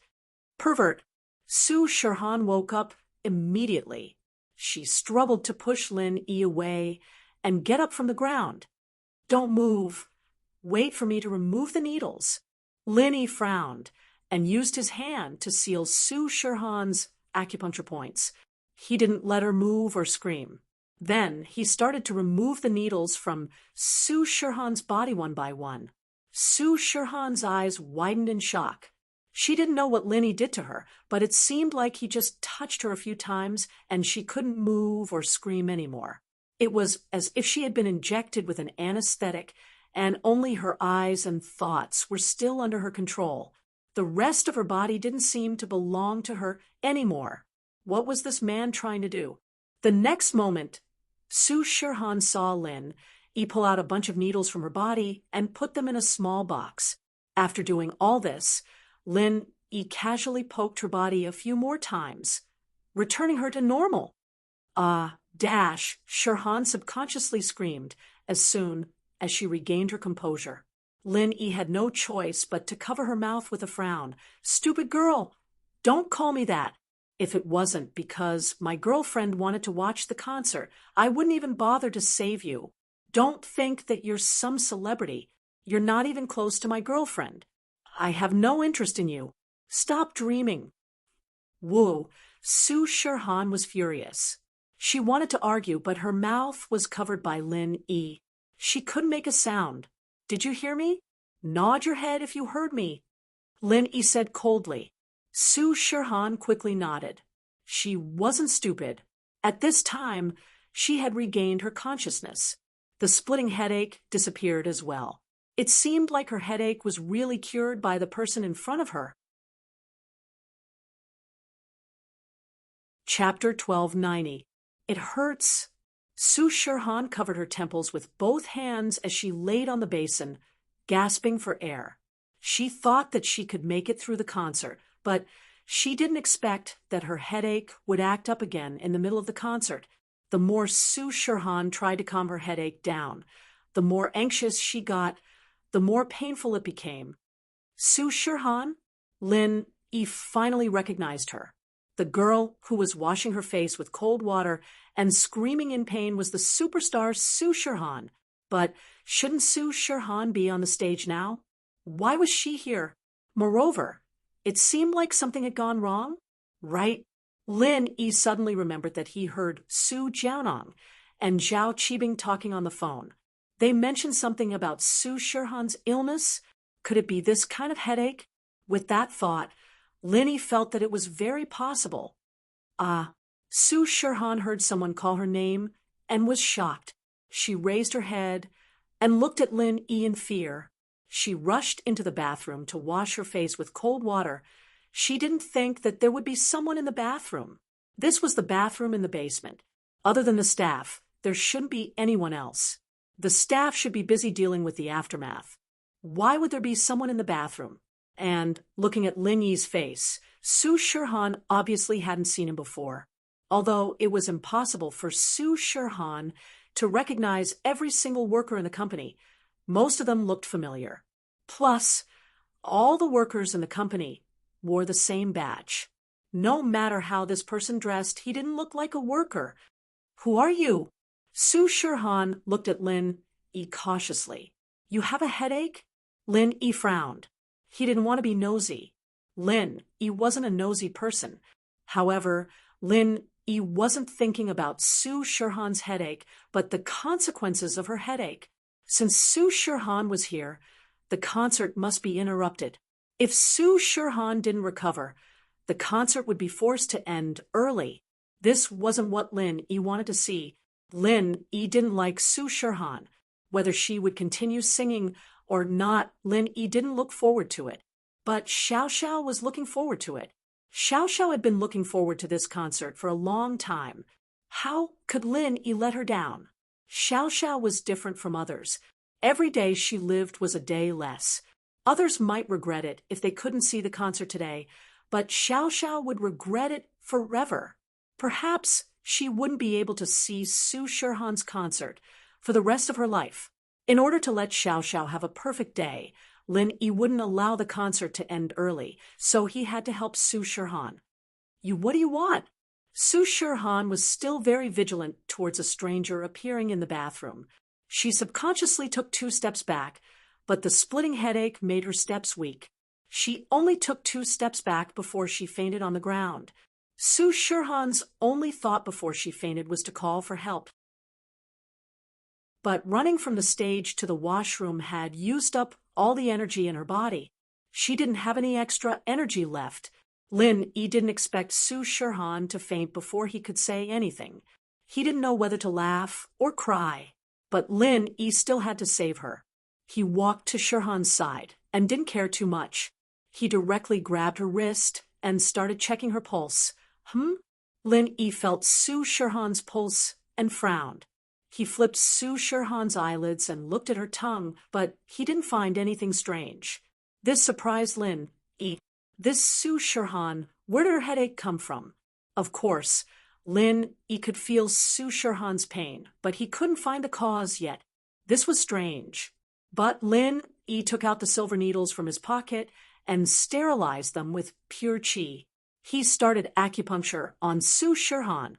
Pervert! Su Shirhan woke up immediately. She struggled to push Lin Yi away and get up from the ground. Don't move. Wait for me to remove the needles. Lin Yi frowned and used his hand to seal Su Shirhan's acupuncture points. He didn't let her move or scream. Then he started to remove the needles from Su Shirhan's body one by one. Su Shirhan's eyes widened in shock. She didn't know what Lin Yi did to her, but it seemed like he just touched her a few times and she couldn't move or scream anymore. It was as if she had been injected with an anesthetic and only her eyes and thoughts were still under her control. The rest of her body didn't seem to belong to her anymore. What was this man trying to do? The next moment, Su Shirhan saw Lin Yi pull out a bunch of needles from her body and put them in a small box. After doing all this, Lin Yi casually poked her body a few more times, returning her to normal. Shirhan subconsciously screamed as soon as she regained her composure. Lin Yi had no choice but to cover her mouth with a frown. Stupid girl! Don't call me that. If it wasn't because my girlfriend wanted to watch the concert, I wouldn't even bother to save you. Don't think that you're some celebrity. You're not even close to my girlfriend. I have no interest in you. Stop dreaming. Woo! Su Shirhan was furious. She wanted to argue, but her mouth was covered by Lin Yi. She couldn't make a sound. Did you hear me? Nod your head if you heard me. Lin Yi said coldly. Su Shirhan quickly nodded. She wasn't stupid. At this time, she had regained her consciousness. The splitting headache disappeared as well. It seemed like her headache was really cured by the person in front of her. Chapter 1290. It hurts. Su Shirhan covered her temples with both hands as she laid on the basin, gasping for air. She thought that she could make it through the concert, but she didn't expect that her headache would act up again in the middle of the concert. The more Su Shirhan tried to calm her headache down, the more anxious she got, the more painful it became. Su Shirhan? Lin Yi finally recognized her. The girl who was washing her face with cold water and screaming in pain was the superstar Su Shirhan. But shouldn't Su Shirhan be on the stage now? Why was she here? Moreover, it seemed like something had gone wrong, right? Lin Yi suddenly remembered that he heard Su Jianong and Zhao Qibing talking on the phone. They mentioned something about Su Shirhan's illness. Could it be this kind of headache? With that thought, Lin Yi felt that it was very possible. Su Shirhan heard someone call her name and was shocked. She raised her head and looked at Lin Yi in fear. She rushed into the bathroom to wash her face with cold water. She didn't think that there would be someone in the bathroom. This was the bathroom in the basement. Other than the staff, there shouldn't be anyone else. The staff should be busy dealing with the aftermath. Why would there be someone in the bathroom? And, looking at Lin Yi's face, Su Shirhan obviously hadn't seen him before. Although it was impossible for Su Shirhan to recognize every single worker in the company, most of them looked familiar. Plus, all the workers in the company wore the same badge. No matter how this person dressed, he didn't look like a worker. Who are you? Su Shirhan looked at Lin Yi cautiously. You have a headache? Lin Yi frowned. He didn't want to be nosy. Lin Yi wasn't a nosy person. However, Lin Yi wasn't thinking about Su Shirhan's headache, but the consequences of her headache. Since Su Shirhan was here, the concert must be interrupted. If Su Shirhan didn't recover, the concert would be forced to end early. This wasn't what Lin Yi wanted to see. Lin Yi didn't like Su Shirhan. Whether she would continue singing or not, Lin Yi didn't look forward to it. But Xiao Xiao was looking forward to it. Xiao Xiao had been looking forward to this concert for a long time. How could Lin Yi let her down? Xiao Xiao was different from others. Every day she lived was a day less. Others might regret it if they couldn't see the concert today, but Xiao Xiao would regret it forever. Perhaps she wouldn't be able to see Su Shirhan's concert for the rest of her life. In order to let Xiao Xiao have a perfect day, Lin Yi wouldn't allow the concert to end early, so he had to help Su Shirhan. What do you want? Su Shirhan was still very vigilant towards a stranger appearing in the bathroom. She subconsciously took 2 steps back, but the splitting headache made her steps weak. She only took 2 steps back before she fainted on the ground. Su Shirhan's only thought before she fainted was to call for help. But running from the stage to the washroom had used up all the energy in her body. She didn't have any extra energy left. Lin Yi didn't expect Su Shirhan to faint before he could say anything. He didn't know whether to laugh or cry, but Lin Yi still had to save her. He walked to Shirhan's side and didn't care too much. He directly grabbed her wrist and started checking her pulse. Lin Yi felt Su Shirhan's pulse and frowned. He flipped Su Shirhan's eyelids and looked at her tongue, but he didn't find anything strange. This surprised Lin Yi. This Su Shirhan, where did her headache come from? Of course, Lin Yi could feel Su Shirhan's pain, but he couldn't find the cause yet. This was strange. But Lin Yi took out the silver needles from his pocket and sterilized them with pure qi. He started acupuncture on Su Shirhan.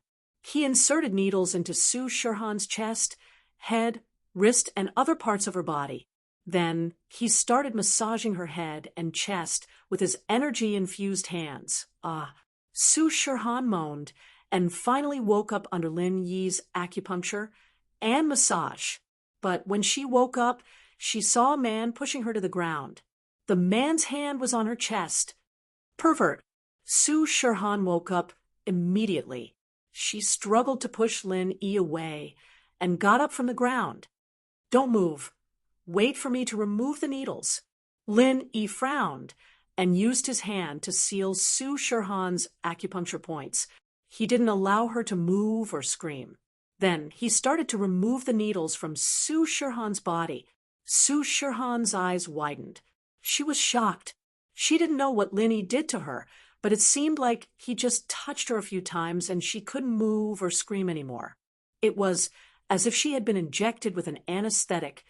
He inserted needles into Su Shirhan's chest, head, wrist, and other parts of her body. Then he started massaging her head and chest with his energy-infused hands. Su Shirhan moaned and finally woke up under Lin Yi's acupuncture and massage. But when she woke up, she saw a man pushing her to the ground. The man's hand was on her chest. Pervert! Su Shirhan woke up immediately. She struggled to push Lin Yi away and got up from the ground. Don't move. Wait for me to remove the needles. Lin Yi frowned and used his hand to seal Su Shirhan's acupuncture points. He didn't allow her to move or scream. Then he started to remove the needles from Su Shirhan's body. Su Shirhan's eyes widened. She was shocked. She didn't know what Lin Yi did to her, but it seemed like he just touched her a few times and she couldn't move or scream anymore. It was as if she had been injected with an anesthetic,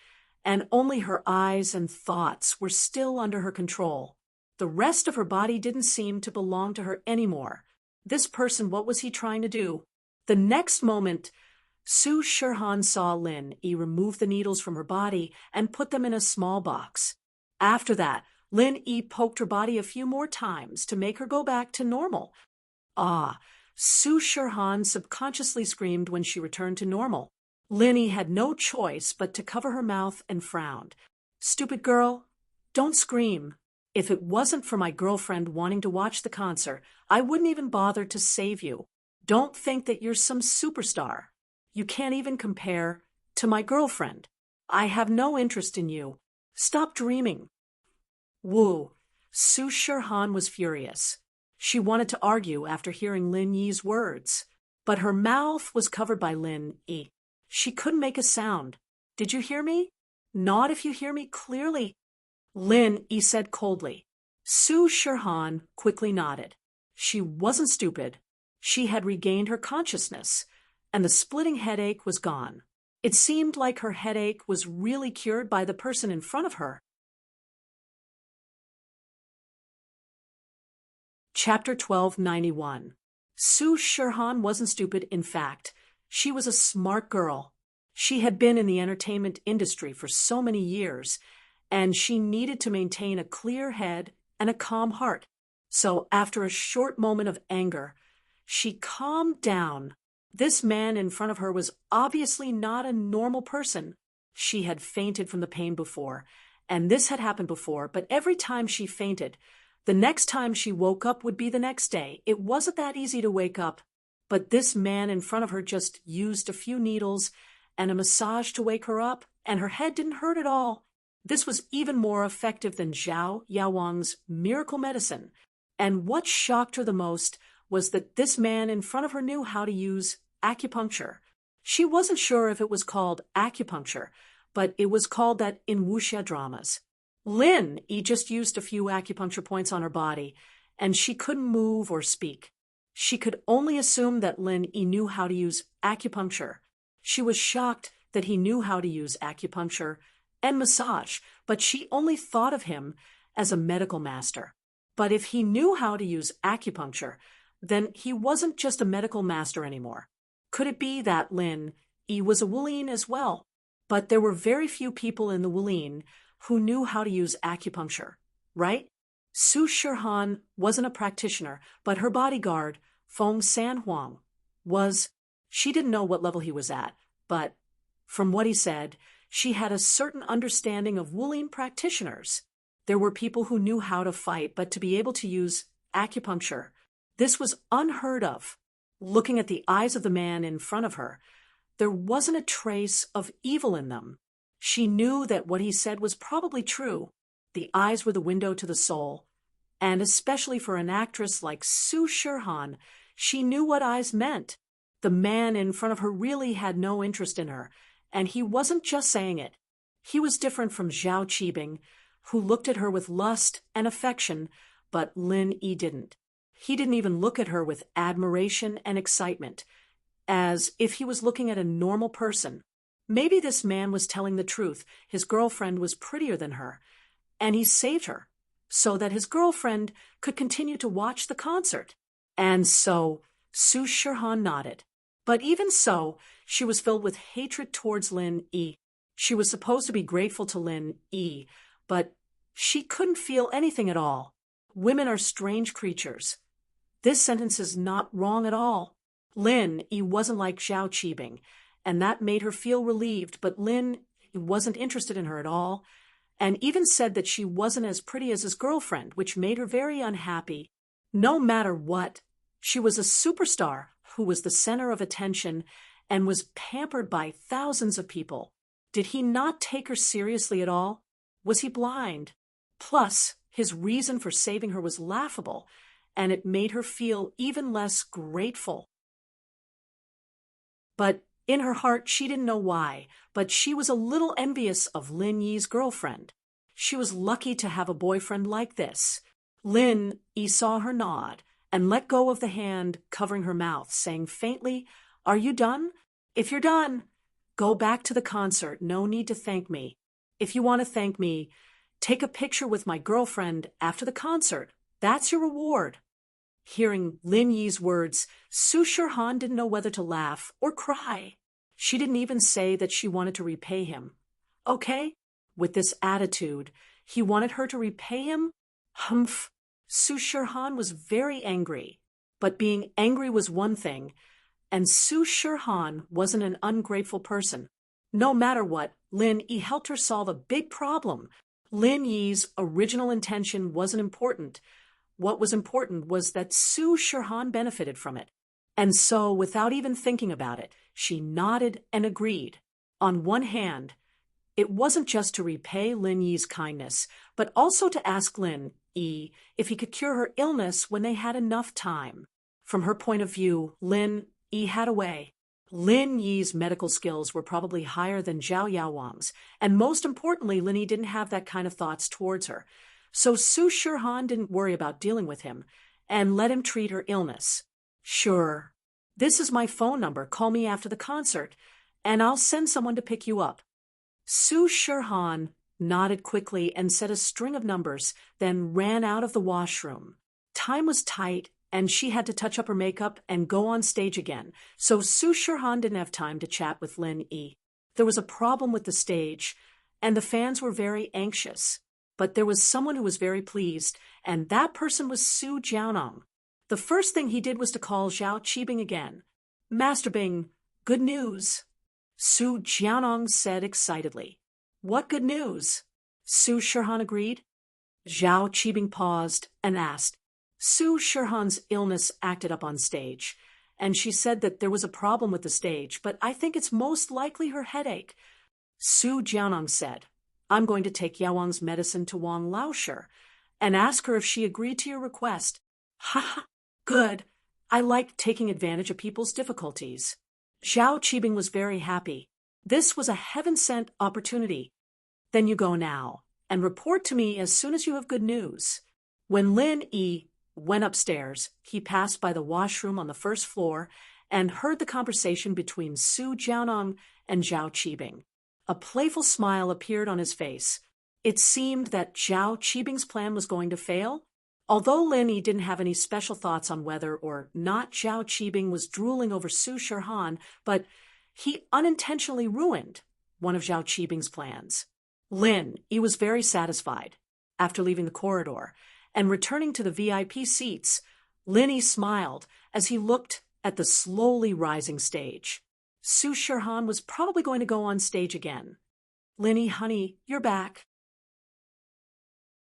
and only her eyes and thoughts were still under her control. The rest of her body didn't seem to belong to her anymore. This person, what was he trying to do? The next moment, Su Shirhan saw Lin Yi remove the needles from her body and put them in a small box. After that, Lin Yi poked her body a few more times to make her go back to normal. Su Shirhan subconsciously screamed when she returned to normal. Lin Yi had no choice but to cover her mouth and frowned. Stupid girl, don't scream. If it wasn't for my girlfriend wanting to watch the concert, I wouldn't even bother to save you. Don't think that you're some superstar. You can't even compare to my girlfriend. I have no interest in you. Stop dreaming. Woo! Su Shirhan was furious. She wanted to argue after hearing Lin Yi's words, but her mouth was covered by Lin Yi. She couldn't make a sound. Did you hear me? Nod if you hear me clearly. Lin Yi said coldly. Su Shirhan quickly nodded. She wasn't stupid. She had regained her consciousness, and the splitting headache was gone. It seemed like her headache was really cured by the person in front of her. Chapter 1291. Su Shirhan wasn't stupid, in fact. She was a smart girl. She had been in the entertainment industry for so many years, and she needed to maintain a clear head and a calm heart. So after a short moment of anger, she calmed down. This man in front of her was obviously not a normal person. She had fainted from the pain before, and this had happened before, but every time she fainted, the next time she woke up would be the next day. It wasn't that easy to wake up. But this man in front of her just used a few needles and a massage to wake her up, and her head didn't hurt at all. This was even more effective than Zhao Yaowang's miracle medicine. And what shocked her the most was that this man in front of her knew how to use acupuncture. She wasn't sure if it was called acupuncture, but it was called that in wuxia dramas. Lin Yi just used a few acupuncture points on her body, and she couldn't move or speak. She could only assume that Lin Yi knew how to use acupuncture. She was shocked that he knew how to use acupuncture and massage, but she only thought of him as a medical master. But if he knew how to use acupuncture, then he wasn't just a medical master anymore. Could it be that Lin Yi was a Wulian as well? But there were very few people in the Wulian who knew how to use acupuncture, right? Su Shirhan wasn't a practitioner, but her bodyguard, Feng Sanhuang, was. She didn't know what level he was at, but from what he said, she had a certain understanding of Wulian practitioners. There were people who knew how to fight, but to be able to use acupuncture, this was unheard of. Looking at the eyes of the man in front of her, there wasn't a trace of evil in them. She knew that what he said was probably true. The eyes were the window to the soul. And especially for an actress like Su Shirhan, she knew what eyes meant. The man in front of her really had no interest in her, and he wasn't just saying it. He was different from Zhao Qibing, who looked at her with lust and affection, but Lin Yi didn't. He didn't even look at her with admiration and excitement, as if he was looking at a normal person. Maybe this man was telling the truth. His girlfriend was prettier than her, and he saved her so that his girlfriend could continue to watch the concert. And so Su Shirhan nodded. But even so, she was filled with hatred towards Lin Yi. She was supposed to be grateful to Lin Yi, but she couldn't feel anything at all. Women are strange creatures. This sentence is not wrong at all. Lin Yi wasn't like Zhao Qibing, and that made her feel relieved, but Lin Yi wasn't interested in her at all, and even said that she wasn't as pretty as his girlfriend, which made her very unhappy. No matter what, she was a superstar who was the center of attention and was pampered by thousands of people. Did he not take her seriously at all? Was he blind? Plus, his reason for saving her was laughable, and it made her feel even less grateful. But in her heart, she didn't know why, but she was a little envious of Lin Yi's girlfriend. She was lucky to have a boyfriend like this. Lin Yi saw her nod and let go of the hand covering her mouth, saying faintly, "Are you done? If you're done, go back to the concert. No need to thank me. If you want to thank me, take a picture with my girlfriend after the concert. That's your reward." Hearing Lin Yi's words, Su Shirhan didn't know whether to laugh or cry. She didn't even say that she wanted to repay him. Okay? With this attitude, he wanted her to repay him? Humph! Su Shirhan was very angry. But being angry was one thing, and Su Shirhan wasn't an ungrateful person. No matter what, Lin Yi helped her solve a big problem. Lin Yi's original intention wasn't important. What was important was that Su Shirhan benefited from it. And so, without even thinking about it, she nodded and agreed. On one hand, it wasn't just to repay Lin Yi's kindness, but also to ask Lin Yi if he could cure her illness when they had enough time. From her point of view, Lin Yi had a way. Lin Yi's medical skills were probably higher than Zhao Yaowang's, and most importantly, Lin Yi didn't have that kind of thoughts towards her. So Su Shirhan didn't worry about dealing with him and let him treat her illness. "Sure. This is my phone number. Call me after the concert, and I'll send someone to pick you up." Su Shirhan nodded quickly and said a string of numbers, then ran out of the washroom. Time was tight, and she had to touch up her makeup and go on stage again, so Su Shirhan didn't have time to chat with Lin Yi. There was a problem with the stage, and the fans were very anxious. But there was someone who was very pleased, and that person was Su Jianong. The first thing he did was to call Zhao Qibing again. "Master Bing, good news." Su Jianong said excitedly. "What good news?" Su Shirhan agreed. Zhao Qibing paused and asked. Su Shirhan's illness acted up on stage, and she said that there was a problem with the stage, but I think it's most likely her headache. Su Jianong said, "I'm going to take Yaowang's medicine to Wang Laosher and ask her if she agreed to your request. Ha ha, good. I like taking advantage of people's difficulties. Zhao Qibing was very happy. This was a heaven-sent opportunity. Then you go now, and report to me as soon as you have good news. When Lin Yi went upstairs, he passed by the washroom on the first floor and heard the conversation between Su Jianong and Zhao Qibing. A playful smile appeared on his face. It seemed that Zhao Qibing's plan was going to fail. Although Lin Yi didn't have any special thoughts on whether or not Zhao Qibing was drooling over Su Shirhan, but he unintentionally ruined one of Zhao Qibing's plans. Lin Yi was very satisfied. After leaving the corridor and returning to the VIP seats, Lin Yi smiled as he looked at the slowly rising stage. Su Shirhan was probably going to go on stage again. Lin Yi, honey, you're back.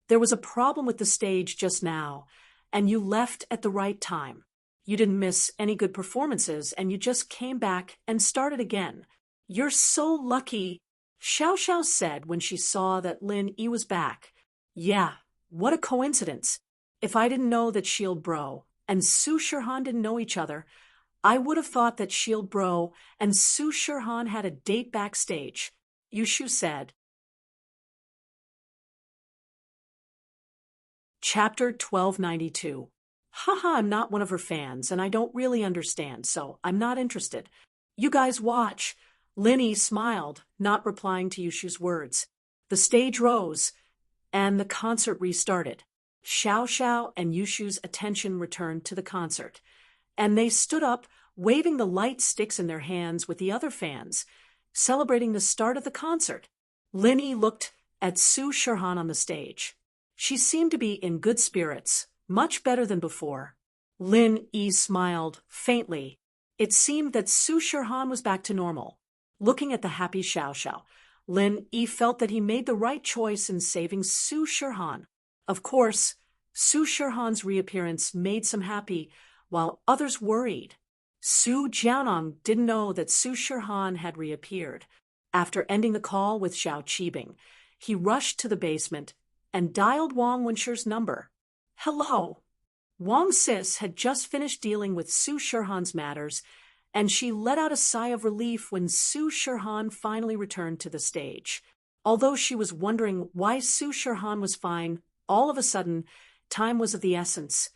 There was a problem with the stage just now, and you left at the right time. You didn't miss any good performances, and you just came back and started again. You're so lucky, Xiao Xiao said when she saw that Lin Yi was back. Yeah, what a coincidence. If I didn't know that Shield Bro and Su Shirhan didn't know each other, I would have thought that Shield Bro and Su Shirhan had a date backstage, Yushu said. Chapter 1292. Haha, I'm not one of her fans, and I don't really understand, so I'm not interested. You guys watch. Lin Yi smiled, not replying to Yushu's words. The stage rose, and the concert restarted. Xiao Xiao and Yushu's attention returned to the concert, and they stood up, waving the light sticks in their hands with the other fans, celebrating the start of the concert. Lin Yi looked at Su Shirhan on the stage. She seemed to be in good spirits, much better than before. Lin Yi smiled faintly. It seemed that Su Shirhan was back to normal. Looking at the happy Xiao Xiao, Lin Yi felt that he made the right choice in saving Su Shirhan. Of course, Su Shirhan's reappearance made some happy, while others worried. Su Jianong didn't know that Su Shirhan had reappeared. After ending the call with Zhao Qibing, he rushed to the basement and dialed Wang Wenshi's number. Hello. Wang Sis had just finished dealing with Su Shirhan's matters, and she let out a sigh of relief when Su Shirhan finally returned to the stage. Although she was wondering why Su Shirhan was fine, all of a sudden, time was of the essence,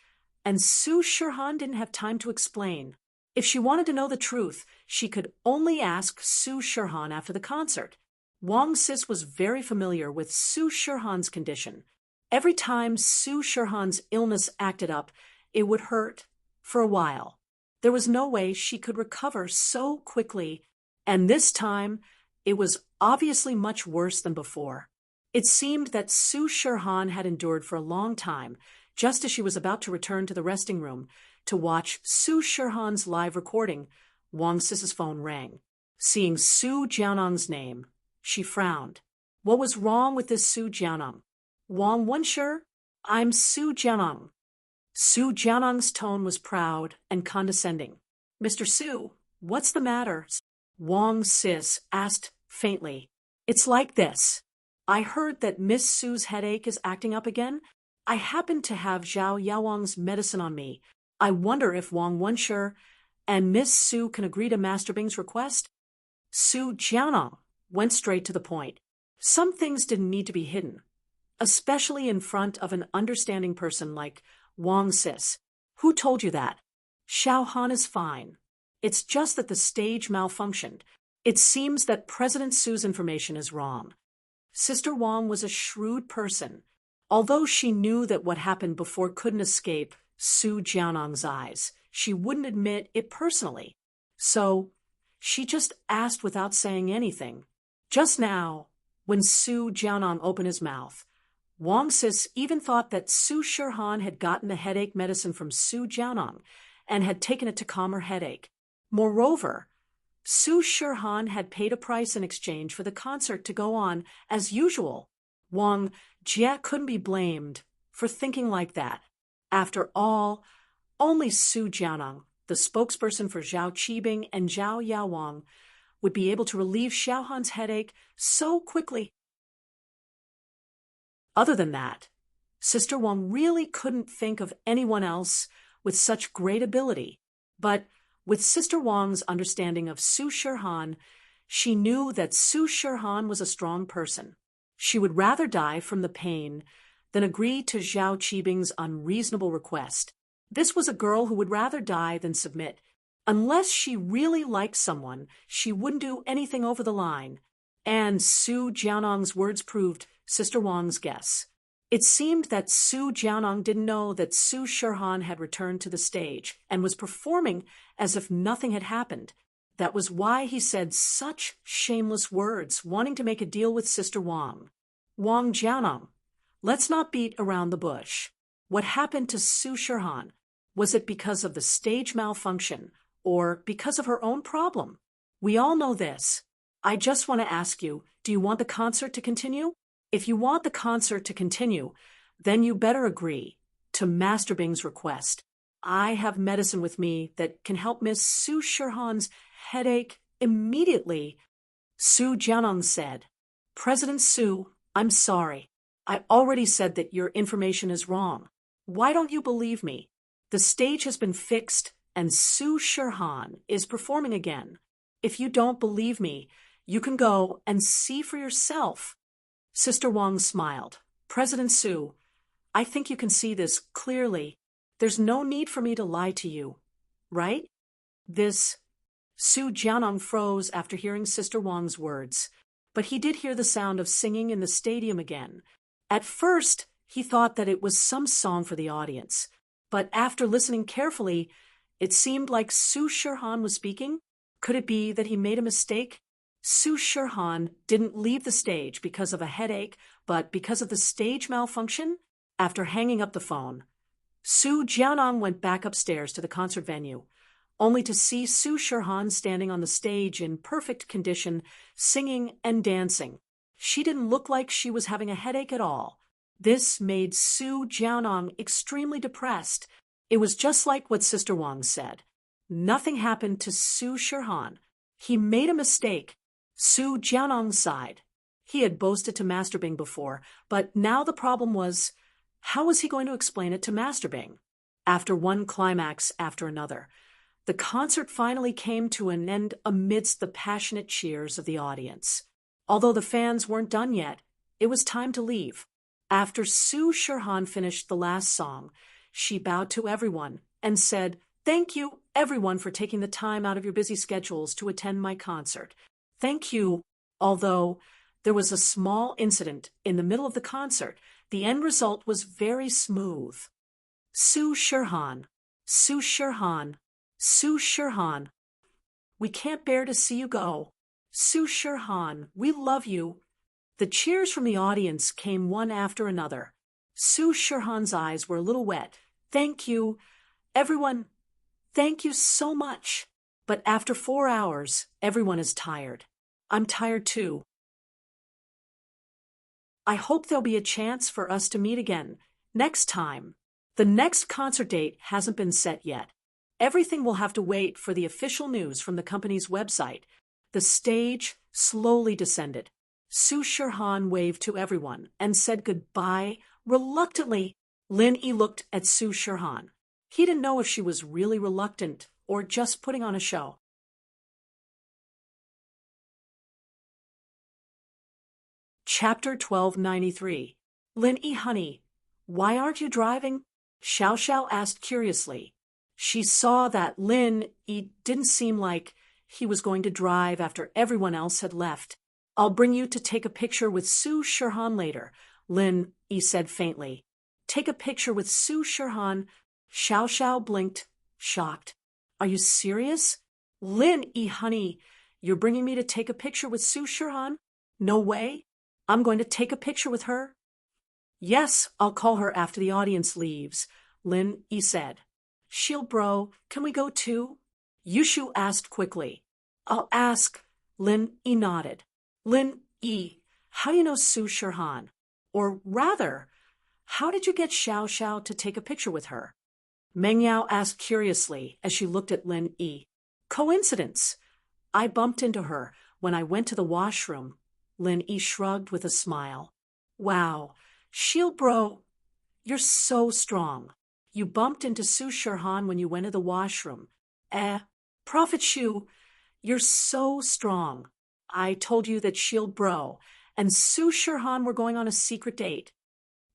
and Su Shirhan didn't have time to explain. If she wanted to know the truth, she could only ask Su Shirhan after the concert. Wang Sis was very familiar with Su Shirhan's condition. Every time Su Shirhan's illness acted up, it would hurt for a while. There was no way she could recover so quickly, and this time it was obviously much worse than before. It seemed that Su Shirhan had endured for a long time, just as she was about to return to the resting room to watch Su Shirhan's live recording. Wang Sis's phone rang. Seeing Su Jianong's name, she frowned. What was wrong with this Su Jianong? Wang Wenshi? I'm Su Jianong. Su Jianong's tone was proud and condescending. Mr. Su, what's the matter? Wang Sis asked faintly. It's like this. I heard that Miss Su's headache is acting up again. I happen to have Zhao Yaowang's medicine on me. I wonder if Wang Wenshi and Miss Su can agree to Master Bing's request? Su Jianong went straight to the point. Some things didn't need to be hidden, especially in front of an understanding person like Wang Sis. Who told you that? Xiao Han is fine. It's just that the stage malfunctioned. It seems that President Su's information is wrong. Sister Wang was a shrewd person. Although she knew that what happened before couldn't escape Su Jianong's eyes, she wouldn't admit it personally. So, she just asked without saying anything. Just now, when Su Jianong opened his mouth, Wang Sis even thought that Su Shirhan had gotten the headache medicine from Su Jianong and had taken it to calm her headache. Moreover, Su Shirhan had paid a price in exchange for the concert to go on as usual. Wang Jie couldn't be blamed for thinking like that. After all, only Su Jianong, the spokesperson for Zhao Qibing and Zhao Yaowang, would be able to relieve Xiao Han's headache so quickly. Other than that, Sister Wang really couldn't think of anyone else with such great ability. But with Sister Wang's understanding of Su Shirhan, she knew that Su Shirhan was a strong person. She would rather die from the pain than agree to Zhao Qibing's unreasonable request. This was a girl who would rather die than submit. Unless she really liked someone, she wouldn't do anything over the line. And Su Jianong's words proved Sister Wang's guess. It seemed that Su Jianong didn't know that Su Shirhan had returned to the stage and was performing as if nothing had happened. That was why he said such shameless words, wanting to make a deal with Sister Wang. Wang Jianong, let's not beat around the bush. What happened to Su Shirhan? Was it because of the stage malfunction or because of her own problem? We all know this. I just want to ask you, do you want the concert to continue? If you want the concert to continue, then you better agree to Master Bing's request. I have medicine with me that can help Miss Su Shirhan's headache immediately. Su Jianong said, President Su, I'm sorry. I already said that your information is wrong. Why don't you believe me? The stage has been fixed and Su Shirhan is performing again. If you don't believe me, you can go and see for yourself. Sister Wang smiled. President Su, I think you can see this clearly. There's no need for me to lie to you, right? Su Jianong froze after hearing Sister Wang's words, but he did hear the sound of singing in the stadium again. At first, he thought that it was some song for the audience, but after listening carefully, it seemed like Su Shirhan was speaking. Could it be that he made a mistake? Su Shirhan didn't leave the stage because of a headache, but because of the stage malfunction. After hanging up the phone, Su Jianong went back upstairs to the concert venue, only to see Su Shirhan standing on the stage in perfect condition, singing and dancing. She didn't look like she was having a headache at all. This made Su Jianong extremely depressed. It was just like what Sister Wang said. Nothing happened to Su Shirhan. He made a mistake. Su Jianong sighed. He had boasted to Master Bing before, but now the problem was, how was he going to explain it to Master Bing? After one climax after another, the concert finally came to an end amidst the passionate cheers of the audience. Although the fans weren't done yet, it was time to leave. After Su Shirhan finished the last song, she bowed to everyone and said, Thank you, everyone, for taking the time out of your busy schedules to attend my concert. Thank you. Although there was a small incident in the middle of the concert, the end result was very smooth. Su Shirhan, Su Shirhan, Su Shirhan. We can't bear to see you go. Su Shirhan, we love you. The cheers from the audience came one after another. Su Shirhan's eyes were a little wet. Thank you, everyone. Thank you so much. But after 4 hours, everyone is tired. I'm tired too. I hope there'll be a chance for us to meet again next time. The next concert date hasn't been set yet. Everything will have to wait for the official news from the company's website. The stage slowly descended. Su Shirhan waved to everyone and said goodbye reluctantly. Lin Yi looked at Su Shirhan. He didn't know if she was really reluctant or just putting on a show. Chapter 1293. Lin Yi, honey, why aren't you driving? Xiao Xiao asked curiously. She saw that Lin Yi didn't seem like he was going to drive after everyone else had left. I'll bring you to take a picture with Su Shirhan later, Lin Yi said faintly. Take a picture with Su Shirhan? Xiao Xiao blinked, shocked. Are you serious? Lin Yi, honey, you're bringing me to take a picture with Su Shirhan? No way. I'm going to take a picture with her. Yes, I'll call her after the audience leaves, Lin Yi said. Shield bro, can we go too? Yushu asked quickly. I'll ask. Lin Yi nodded. Lin Yi, how do you know Su Shirhan? Or rather, how did you get Xiao Xiao to take a picture with her? Meng Yao asked curiously as she looked at Lin Yi. Coincidence. I bumped into her when I went to the washroom. Lin Yi shrugged with a smile. Wow, Shield bro, You're so strong. You bumped into Su Shirhan when you went to the washroom. Prophet Shu, you're so strong. I told you that Shield Bro and Su Shirhan were going on a secret date.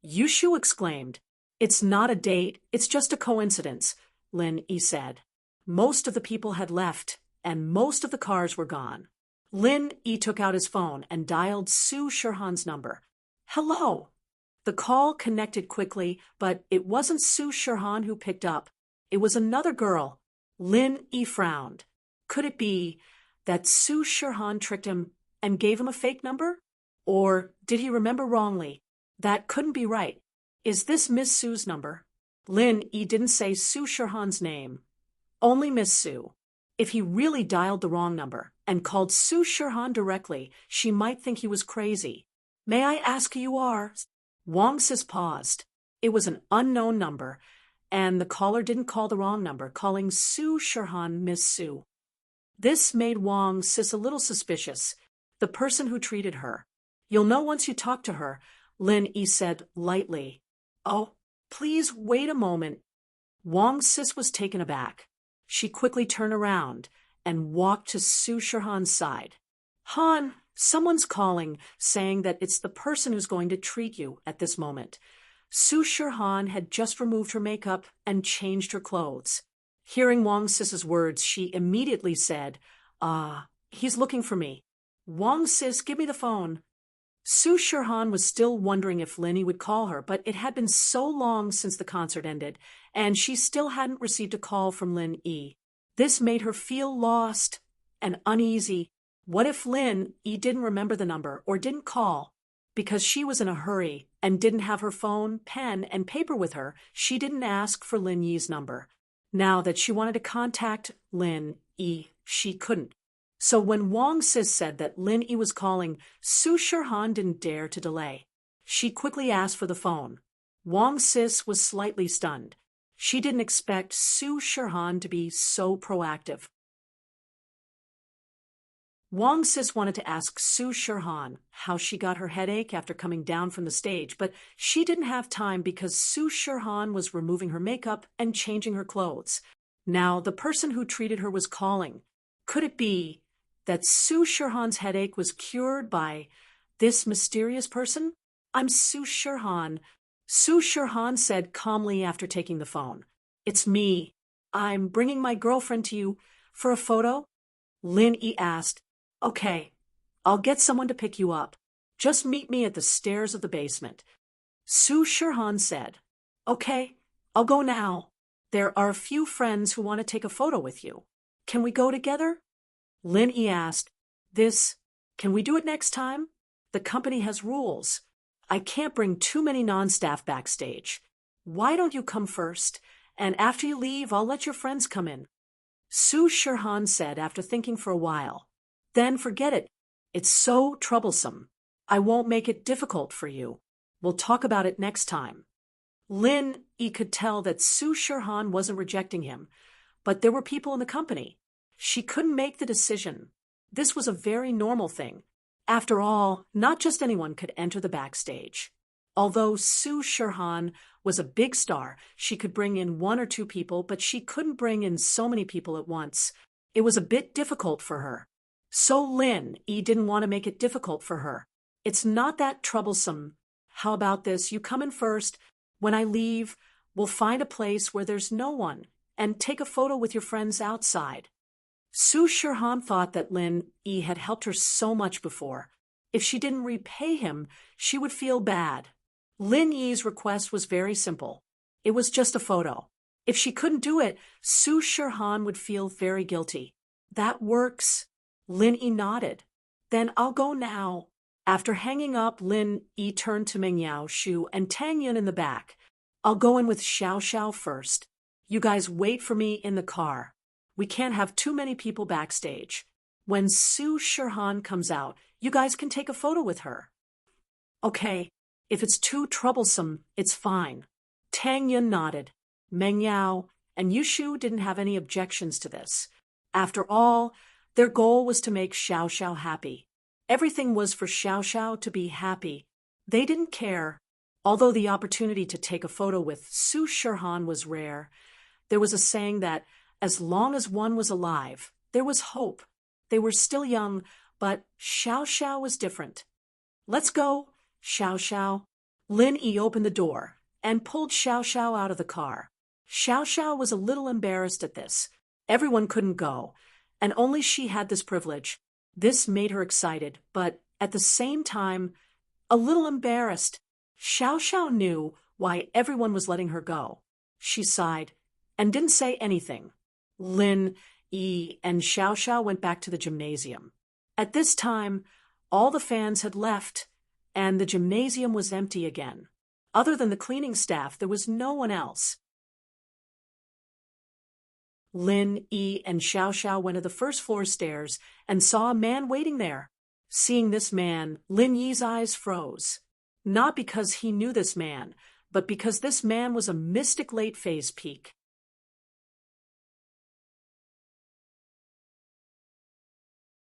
Yushu exclaimed. It's not a date, it's just a coincidence, Lin Yi said. Most of the people had left, and most of the cars were gone. Lin Yi took out his phone and dialed Su Shirhan's number. Hello. The call connected quickly, but it wasn't Su Shirhan who picked up. It was another girl. Lin Yi frowned. Could it be that Su Shirhan tricked him and gave him a fake number? Or did he remember wrongly? That couldn't be right. Is this Miss Su's number? Lin Yi didn't say Su Shirhan's name. Only Miss Su. If he really dialed the wrong number and called Su Shirhan directly, she might think he was crazy. May I ask who you are? Wang Sis paused. It was an unknown number, and the caller didn't call the wrong number, calling Su Shirhan Miss Su. This made Wang Sis a little suspicious. The person who treated her. You'll know once you talk to her, Lin Yi said lightly. Oh, please wait a moment. Wang Sis was taken aback. She quickly turned around and walked to Su Shirhan's side. Han, someone's calling, saying that it's the person who's going to treat you at this moment. Su Shirhan had just removed her makeup and changed her clothes. Hearing Wang Sis's words, she immediately said, he's looking for me. Wang Sis, give me the phone. Su Shirhan was still wondering if Lin Yi would call her, but it had been so long since the concert ended, and she still hadn't received a call from Lin Yi. This made her feel lost and uneasy. What if Lin Yi didn't remember the number or didn't call? Because she was in a hurry and didn't have her phone, pen, and paper with her, she didn't ask for Lin Yi's number. Now that she wanted to contact Lin Yi, she couldn't. So when Wang Sis said that Lin Yi was calling, Su Shirhan didn't dare to delay. She quickly asked for the phone. Wang Sis was slightly stunned. She didn't expect Su Shirhan to be so proactive. Wang Sis wanted to ask Su Shirhan how she got her headache after coming down from the stage, but she didn't have time because Su Shirhan was removing her makeup and changing her clothes. Now the person who treated her was calling. Could it be that Su Shirhan's headache was cured by this mysterious person? I'm Su Shirhan. Su Shirhan said calmly after taking the phone. It's me. I'm bringing my girlfriend to you for a photo. Lin Yi asked. Okay, I'll get someone to pick you up. Just meet me at the stairs of the basement. Su Shirhan said. Okay, I'll go now. There are a few friends who want to take a photo with you. Can we go together? Lin Yi asked. Can we do it next time? The company has rules. I can't bring too many non-staff backstage. Why don't you come first? And after you leave, I'll let your friends come in. Su Shirhan said after thinking for a while. Then forget it. It's so troublesome. I won't make it difficult for you. We'll talk about it next time. Lin Yi could tell that Su Shirhan wasn't rejecting him, but there were people in the company. She couldn't make the decision. This was a very normal thing. After all, not just anyone could enter the backstage. Although Su Shirhan was a big star, she could bring in one or two people, but she couldn't bring in so many people at once. It was a bit difficult for her. So Lin Yi didn't want to make it difficult for her. It's not that troublesome. How about this? You come in first. When I leave, we'll find a place where there's no one and take a photo with your friends outside. Su Shirhan thought that Lin Yi had helped her so much before. If she didn't repay him, she would feel bad. Lin Yi's request was very simple. It was just a photo. If she couldn't do it, Su Shirhan would feel very guilty. That works. Lin Yi nodded. Then I'll go now. After hanging up, Lin Yi turned to Mengyao, Shu, and Tang Yun in the back. I'll go in with Xiao Xiao first. You guys wait for me in the car. We can't have too many people backstage. When Su Shirhan comes out, you guys can take a photo with her. Okay, if it's too troublesome, it's fine. Tang Yun nodded. Mengyao and Yushu didn't have any objections to this. After all, their goal was to make Xiao Xiao happy. Everything was for Xiao Xiao to be happy. They didn't care. Although the opportunity to take a photo with Su Shirhan was rare, there was a saying that as long as one was alive, there was hope. They were still young, but Xiao Xiao was different. "Let's go, Xiao Xiao." Lin Yi opened the door and pulled Xiao Xiao out of the car. Xiao Xiao was a little embarrassed at this. Everyone couldn't go, and only she had this privilege. This made her excited, but at the same time, a little embarrassed. Xiao Xiao knew why everyone was letting her go. She sighed and didn't say anything. Lin Yi and Xiao Xiao went back to the gymnasium. At this time, all the fans had left, and the gymnasium was empty again. Other than the cleaning staff, there was no one else. Lin Yi and Xiao Xiao went to the first floor stairs and saw a man waiting there. Seeing this man, Lin Yi's eyes froze. Not because he knew this man, but because this man was a mystic late phase peak.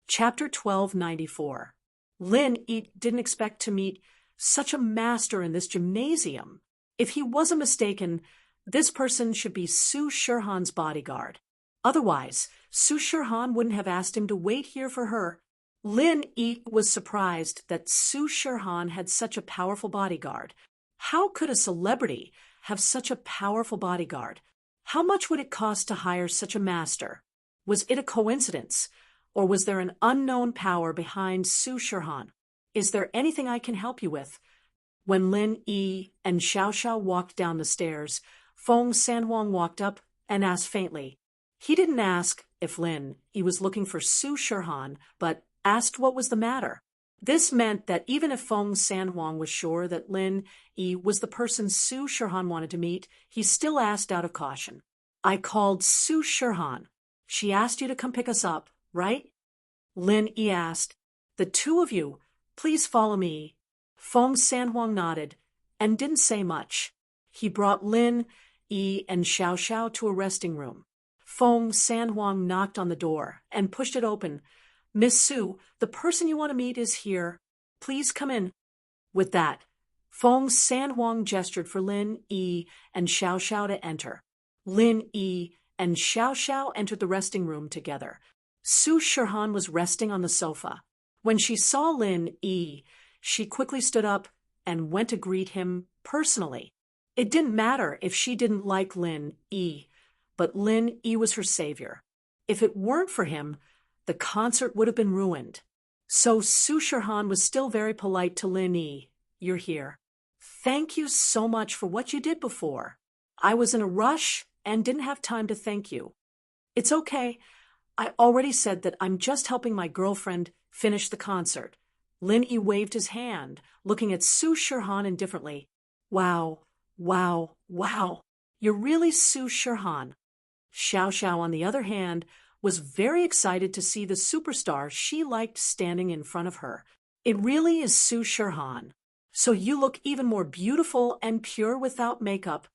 Chapter 1294. Lin Yi didn't expect to meet such a master in this gymnasium. If he wasn't mistaken, this person should be Su Shirhan's bodyguard. Otherwise, Su Shirhan wouldn't have asked him to wait here for her. Lin Yi was surprised that Su Shirhan had such a powerful bodyguard. How could a celebrity have such a powerful bodyguard? How much would it cost to hire such a master? Was it a coincidence? Or was there an unknown power behind Su Shirhan? Is there anything I can help you with? When Lin Yi and Xiao Xiao walked down the stairs, Feng Sanhuang walked up and asked faintly. He didn't ask if Lin Yi was looking for Su Shirhan, but asked what was the matter. This meant that even if Feng Sanhuang was sure that Lin Yi was the person Su Shirhan wanted to meet, he still asked out of caution. "I called Su Shirhan. She asked you to come pick us up, right?" Lin Yi asked. "The two of you, please follow me." Feng Sanhuang nodded and didn't say much. He brought Lin Yi and Xiao Xiao to a resting room. Feng Sanhuang knocked on the door and pushed it open. "Miss Su, the person you want to meet is here. Please come in." With that, Feng Sanhuang gestured for Lin Yi and Xiao Xiao to enter. Lin Yi and Xiao Xiao entered the resting room together. Su Shirhan was resting on the sofa. When she saw Lin Yi, she quickly stood up and went to greet him personally. It didn't matter if she didn't like Lin Yi, but Lin Yi was her savior. If it weren't for him, the concert would have been ruined. So Su Shirhan was still very polite to Lin Yi. "You're here. Thank you so much for what you did before. I was in a rush and didn't have time to thank you." "It's okay. I already said that I'm just helping my girlfriend finish the concert." Lin Yi waved his hand, looking at Su Shirhan indifferently. "Wow, wow, wow. You're really Su Shirhan." Xiao Xiao, on the other hand, was very excited to see the superstar she liked standing in front of her. "It really is Su Shirhan. So you look even more beautiful and pure without makeup."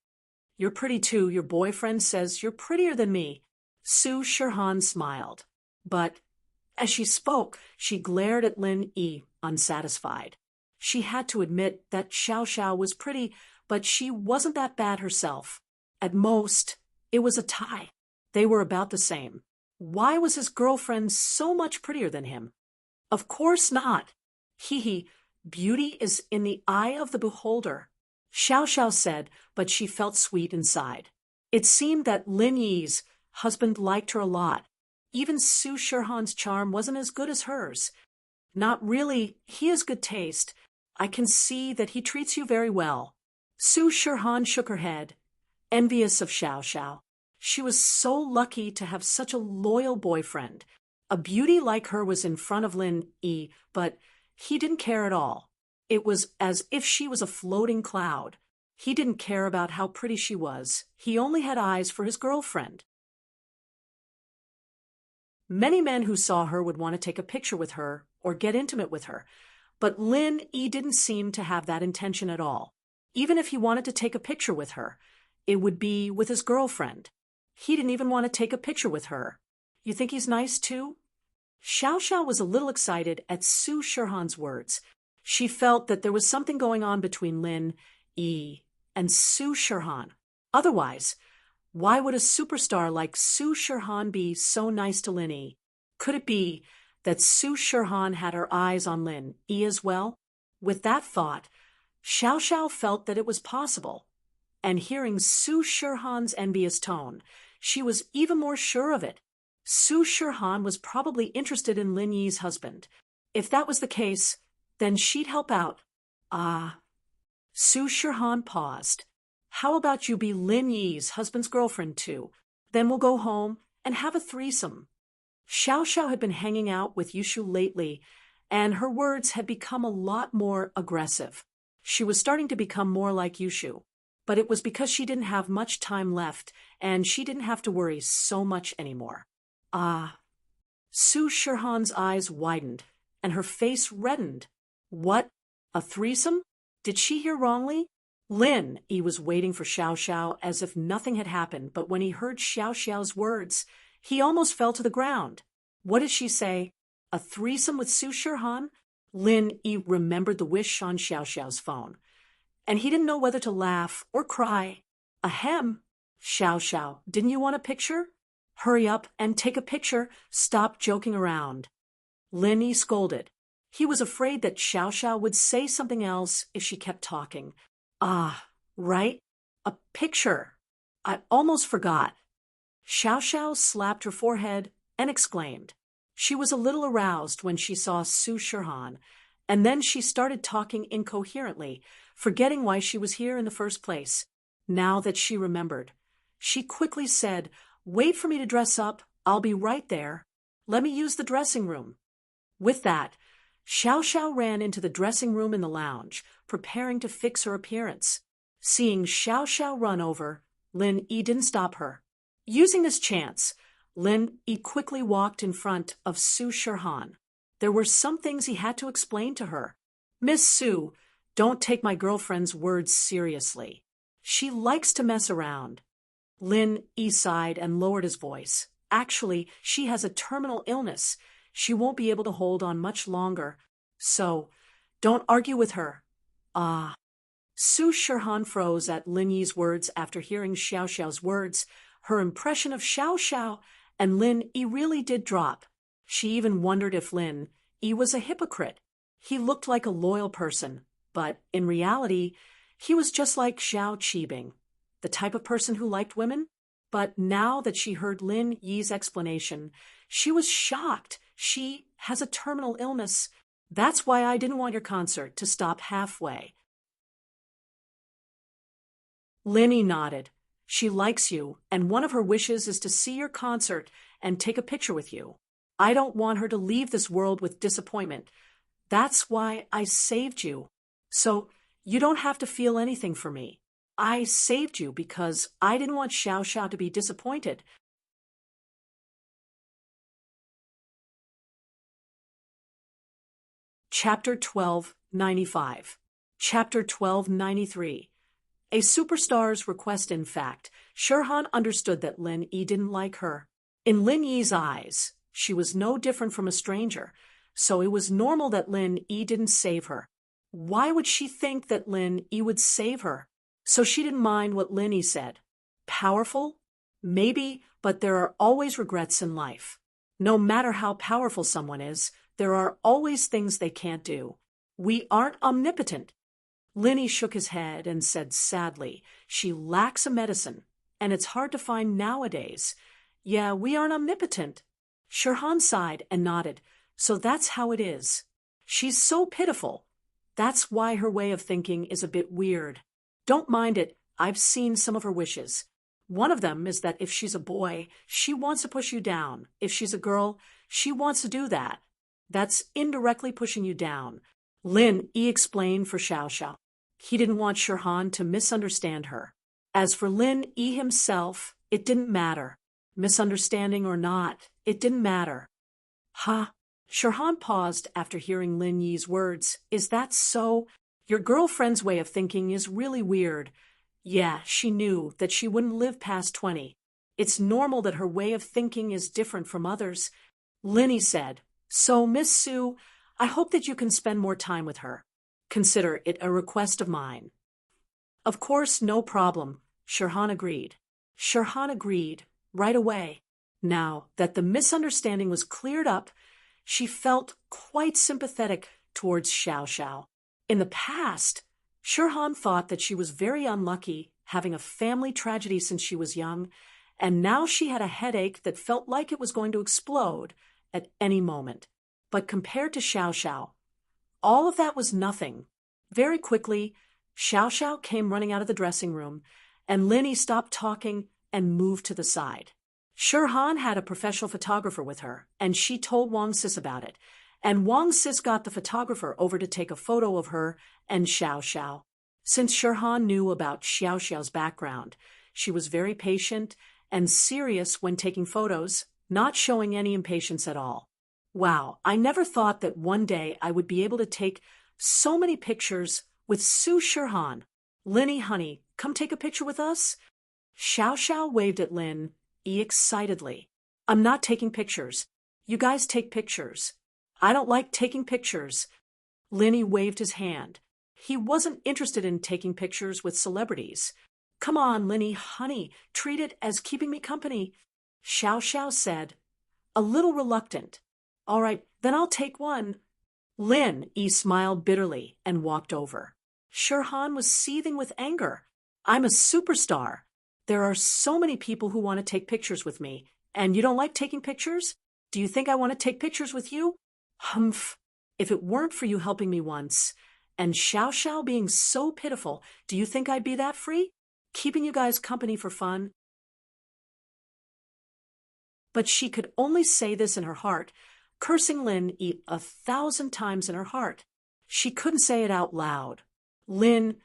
"You're pretty too. Your boyfriend says you're prettier than me." Su Shirhan smiled. But as she spoke, she glared at Lin Yi, unsatisfied. She had to admit that Xiao Xiao was pretty, but she wasn't that bad herself. At most, it was a tie. They were about the same. Why was his girlfriend so much prettier than him? Of course not. Hee, beauty is in the eye of the beholder, Xiao Xiao said, but she felt sweet inside. It seemed that Lin Yi's husband liked her a lot. Even Su Shirhan's charm wasn't as good as hers. "Not really. He has good taste. I can see that he treats you very well." Su Shirhan shook her head, envious of Xiao Xiao. She was so lucky to have such a loyal boyfriend. A beauty like her was in front of Lin Yi, but he didn't care at all. It was as if she was a floating cloud. He didn't care about how pretty she was. He only had eyes for his girlfriend. Many men who saw her would want to take a picture with her or get intimate with her, but Lin Yi didn't seem to have that intention at all. Even if he wanted to take a picture with her, it would be with his girlfriend. He didn't even want to take a picture with her. "You think he's nice too?" Xiao Xiao was a little excited at Su Shirhan's words. She felt that there was something going on between Lin Yi, and Su Shirhan. Otherwise, why would a superstar like Su Shirhan be so nice to Lin Yi? Could it be that Su Shirhan had her eyes on Lin Yi as well? With that thought, Xiao Xiao felt that it was possible. And hearing Su Shirhan's envious tone, she was even more sure of it. Su Shirhan was probably interested in Lin Yi's husband. If that was the case, then she'd help out. Ah. Su Shirhan paused. How about you be Lin Yi's husband's girlfriend too? Then we'll go home and have a threesome. Xiao Xiao had been hanging out with Yushu lately, and her words had become a lot more aggressive. She was starting to become more like Yushu, but it was because she didn't have much time left, and she didn't have to worry so much anymore. Ah. Su Shirhan's eyes widened, and her face reddened. What? A threesome? Did she hear wrongly? Lin Yi was waiting for Xiao Xiao as if nothing had happened, but when he heard Xiao Xiao's words, he almost fell to the ground. What did she say? A threesome with Su Shirhan? Lin Yi remembered the wish on Xiao Xiao's phone, and he didn't know whether to laugh or cry. Ahem. Xiao Xiao, didn't you want a picture? Hurry up and take a picture. Stop joking around. Lin Yi scolded. He was afraid that Xiao Xiao would say something else if she kept talking. Ah, right? A picture. I almost forgot. Xiao Xiao slapped her forehead and exclaimed. She was a little aroused when she saw Su Shirhan, and then she started talking incoherently, forgetting why she was here in the first place. Now that she remembered, she quickly said, "Wait for me to dress up. I'll be right there. Let me use the dressing room." With that, Xiao Xiao ran into the dressing room in the lounge, preparing to fix her appearance. Seeing Xiao Xiao run over, Lin Yi didn't stop her. Using this chance, Lin Yi quickly walked in front of Su Shirhan. There were some things he had to explain to her. "Miss Su, don't take my girlfriend's words seriously. She likes to mess around." Lin Yi sighed and lowered his voice. "Actually, she has a terminal illness. She won't be able to hold on much longer. So, don't argue with her." Ah. Su Shirhan froze at Lin Yi's words after hearing Xiao Xiao's words. Her impression of Xiao Xiao and Lin Yi really did drop. She even wondered if Lin Yi was a hypocrite. He looked like a loyal person, but in reality, he was just like Xiao Qibing, the type of person who liked women. But now that she heard Lin Yi's explanation, she was shocked. She has a terminal illness. That's why I didn't want your concert to stop halfway. Lin Yi nodded. She likes you, and one of her wishes is to see your concert and take a picture with you. I don't want her to leave this world with disappointment. That's why I saved you. So you don't have to feel anything for me. I saved you because I didn't want Xiao Xiao to be disappointed. Chapter 1295. Chapter 1293. A superstar's request. In fact, Shirhan understood that Lin Yi didn't like her. In Lin Yi's eyes, she was no different from a stranger, so it was normal that Lin Yi didn't save her. Why would she think that Lin Yi would save her? So she didn't mind what Lin Yi said. Powerful? Maybe, but there are always regrets in life. No matter how powerful someone is, there are always things they can't do. We aren't omnipotent. Lin Yi shook his head and said sadly, "She lacks a medicine, and it's hard to find nowadays. Yeah, we aren't omnipotent." Shirhan sighed and nodded. "So that's how it is. She's so pitiful. That's why her way of thinking is a bit weird. Don't mind it. I've seen some of her wishes. One of them is that if she's a boy, she wants to push you down. If she's a girl, she wants to do that. That's indirectly pushing you down." Lin Yi explained for Xiao Xiao. He didn't want Shirhan to misunderstand her. As for Lin Yi himself, it didn't matter. Misunderstanding or not, it didn't matter. "Huh?" Shirhan paused after hearing Lin Yi's words. "Is that so? Your girlfriend's way of thinking is really weird." Yeah, she knew that she wouldn't live past 20. It's normal that her way of thinking is different from others. Lin Yi said, "So, Miss Su, I hope that you can spend more time with her. Consider it a request of mine." Of course, no problem, Shirhan agreed. Shirhan agreed, right away. Now that the misunderstanding was cleared up, she felt quite sympathetic towards Xiao Xiao. In the past, Shirhan thought that she was very unlucky, having a family tragedy since she was young, and now she had a headache that felt like it was going to explode at any moment. But compared to Xiao Xiao, all of that was nothing. Very quickly, Xiao Xiao came running out of the dressing room, and Linny stopped talking and moved to the side. Shirhan had a professional photographer with her, and she told Wang Sis about it, and Wang Sis got the photographer over to take a photo of her and Xiao Xiao. Since Shirhan knew about Xiao Xiao's background, she was very patient and serious when taking photos, not showing any impatience at all. Wow, I never thought that one day I would be able to take so many pictures with Su Shirhan. Linny, honey, come take a picture with us? Xiao Xiao waved at Lin excitedly. I'm not taking pictures. You guys take pictures. I don't like taking pictures. Linny waved his hand. He wasn't interested in taking pictures with celebrities. Come on, Linny, honey, treat it as keeping me company, Xiao Xiao said, a little reluctant. All right, then I'll take one. Lin smiled bitterly and walked over. Shirhan was seething with anger. I'm a superstar. There are so many people who want to take pictures with me, and you don't like taking pictures? Do you think I want to take pictures with you? Humph. If it weren't for you helping me once, and Xiao Xiao being so pitiful, do you think I'd be that free? Keeping you guys company for fun? But she could only say this in her heart, cursing Lin 1,000 times in her heart. She couldn't say it out loud. Lin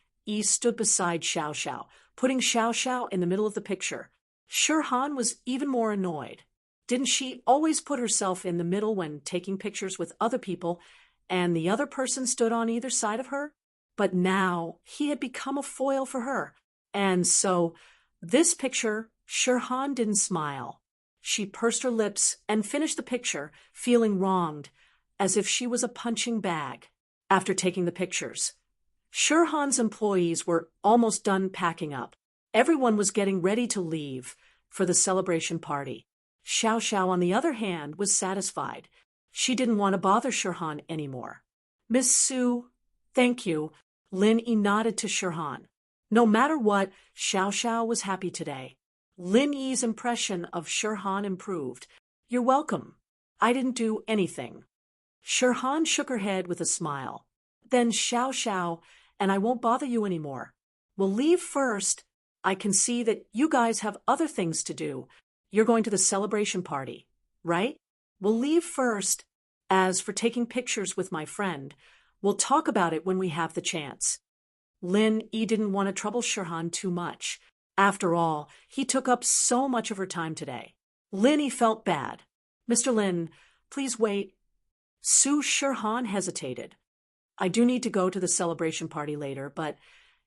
stood beside Xiao Xiao, putting Xiao Xiao in the middle of the picture. Shirhan was even more annoyed. Didn't she always put herself in the middle when taking pictures with other people, and the other person stood on either side of her? But now he had become a foil for her, and so this picture, Shirhan didn't smile. She pursed her lips and finished the picture, feeling wronged, as if she was a punching bag. After taking the pictures, Shirhan's employees were almost done packing up. Everyone was getting ready to leave for the celebration party. Xiao Xiao, on the other hand, was satisfied. She didn't want to bother Shirhan anymore. Miss Su, thank you, Lin nodded to Shirhan. No matter what, Xiao Xiao was happy today. Lin Yi's impression of Shirhan improved. You're welcome. I didn't do anything. Shirhan shook her head with a smile. Then Xiao Xiao, and I won't bother you anymore. We'll leave first. I can see that you guys have other things to do. You're going to the celebration party, right? We'll leave first. As for taking pictures with my friend, we'll talk about it when we have the chance. Lin Yi didn't want to trouble Shirhan too much. After all, he took up so much of her time today. Lin Yi felt bad. Mr. Lin, please wait. Su Shirhan hesitated. I do need to go to the celebration party later, but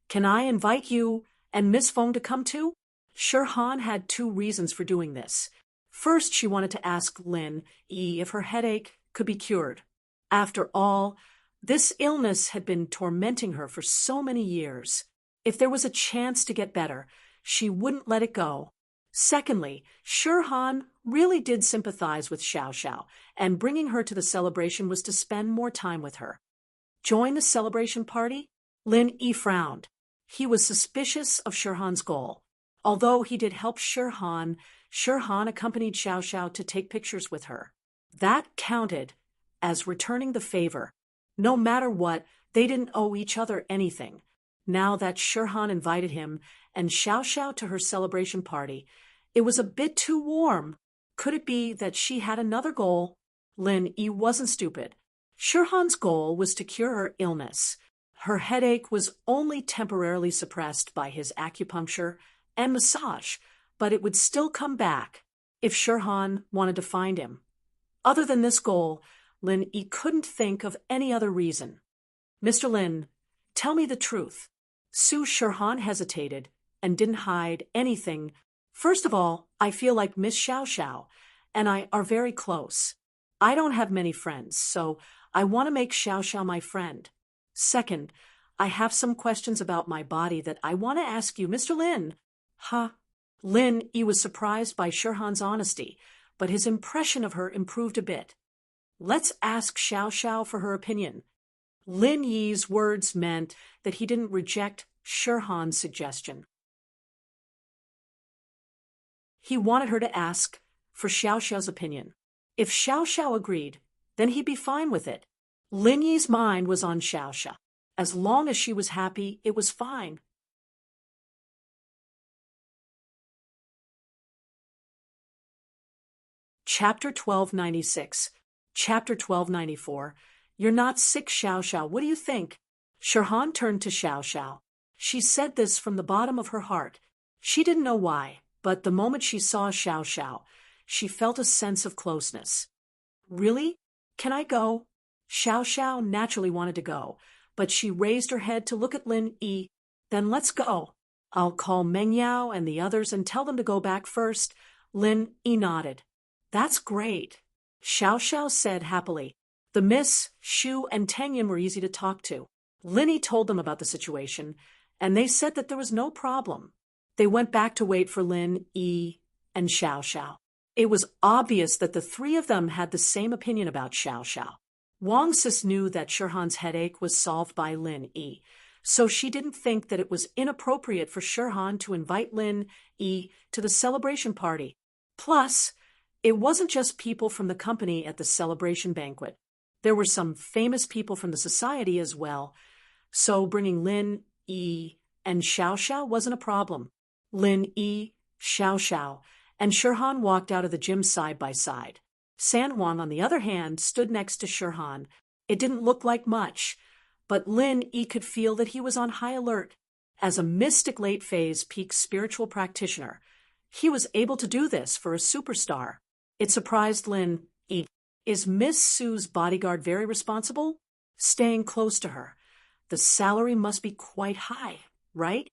can I invite you and Miss Feng to come too? Shirhan had two reasons for doing this. First, she wanted to ask Lin Yi if her headache could be cured. After all, this illness had been tormenting her for so many years. If there was a chance to get better, she wouldn't let it go. Secondly, Shirhan really did sympathize with Xiao Xiao, and bringing her to the celebration was to spend more time with her. Join the celebration party? Lin Yi frowned. He was suspicious of Shirhan's goal. Although he did help Shirhan accompanied Xiao Xiao to take pictures with her. That counted as returning the favor. No matter what, they didn't owe each other anything. Now that Shirhan invited him and Xiao Xiao to her celebration party, it was a bit too warm. Could it be that she had another goal? Lin Yi wasn't stupid. Shirhan's goal was to cure her illness. Her headache was only temporarily suppressed by his acupuncture and massage, but it would still come back if Shirhan wanted to find him. Other than this goal, Lin Yi couldn't think of any other reason. Mr. Lin, tell me the truth. Su Shirhan hesitated and didn't hide anything. First of all, I feel like Miss Xiao Xiao and I are very close. I don't have many friends, so I want to make Xiao Xiao my friend. Second, I have some questions about my body that I want to ask you, Mr. Lin. Huh? Lin Yi was surprised by Shirhan's honesty, but his impression of her improved a bit. Let's ask Xiao Xiao for her opinion. Lin Yi's words meant that he didn't reject Shirhan's suggestion. He wanted her to ask for Xiao Xiao's opinion. If Xiao Xiao agreed, then he'd be fine with it. Lin Yi's mind was on Xiao Xiao. As long as she was happy, it was fine. Chapter 1296. Chapter 1294. You're not sick, Xiao Xiao. What do you think? Shirhan turned to Xiao Xiao. She said this from the bottom of her heart. She didn't know why, but the moment she saw Xiao Xiao, she felt a sense of closeness. Really? Can I go? Xiao Xiao naturally wanted to go, but she raised her head to look at Lin Yi. Then let's go. I'll call Meng Yao and the others and tell them to go back first. Lin Yi nodded. That's great, Xiao Xiao said happily. The Miss, Shu, and Tengyan were easy to talk to. Lin Yi told them about the situation, and they said that there was no problem. They went back to wait for Lin Yi and Xiao Xiao. It was obvious that the three of them had the same opinion about Xiao Xiao. Wang Sis knew that Shirhan's headache was solved by Lin Yi, so she didn't think that it was inappropriate for Shirhan to invite Lin Yi to the celebration party. Plus, it wasn't just people from the company at the celebration banquet. There were some famous people from the society as well, so bringing Lin Yi and Xiao Xiao wasn't a problem. Lin Yi, Xiao Xiao, and Shirhan walked out of the gym side by side. San Huang, on the other hand, stood next to Shirhan. It didn't look like much, but Lin Yi could feel that he was on high alert. As a mystic late-phase peak spiritual practitioner, he was able to do this for a superstar. It surprised Lin Yi. Is Miss Su's bodyguard very responsible? Staying close to her. The salary must be quite high, right?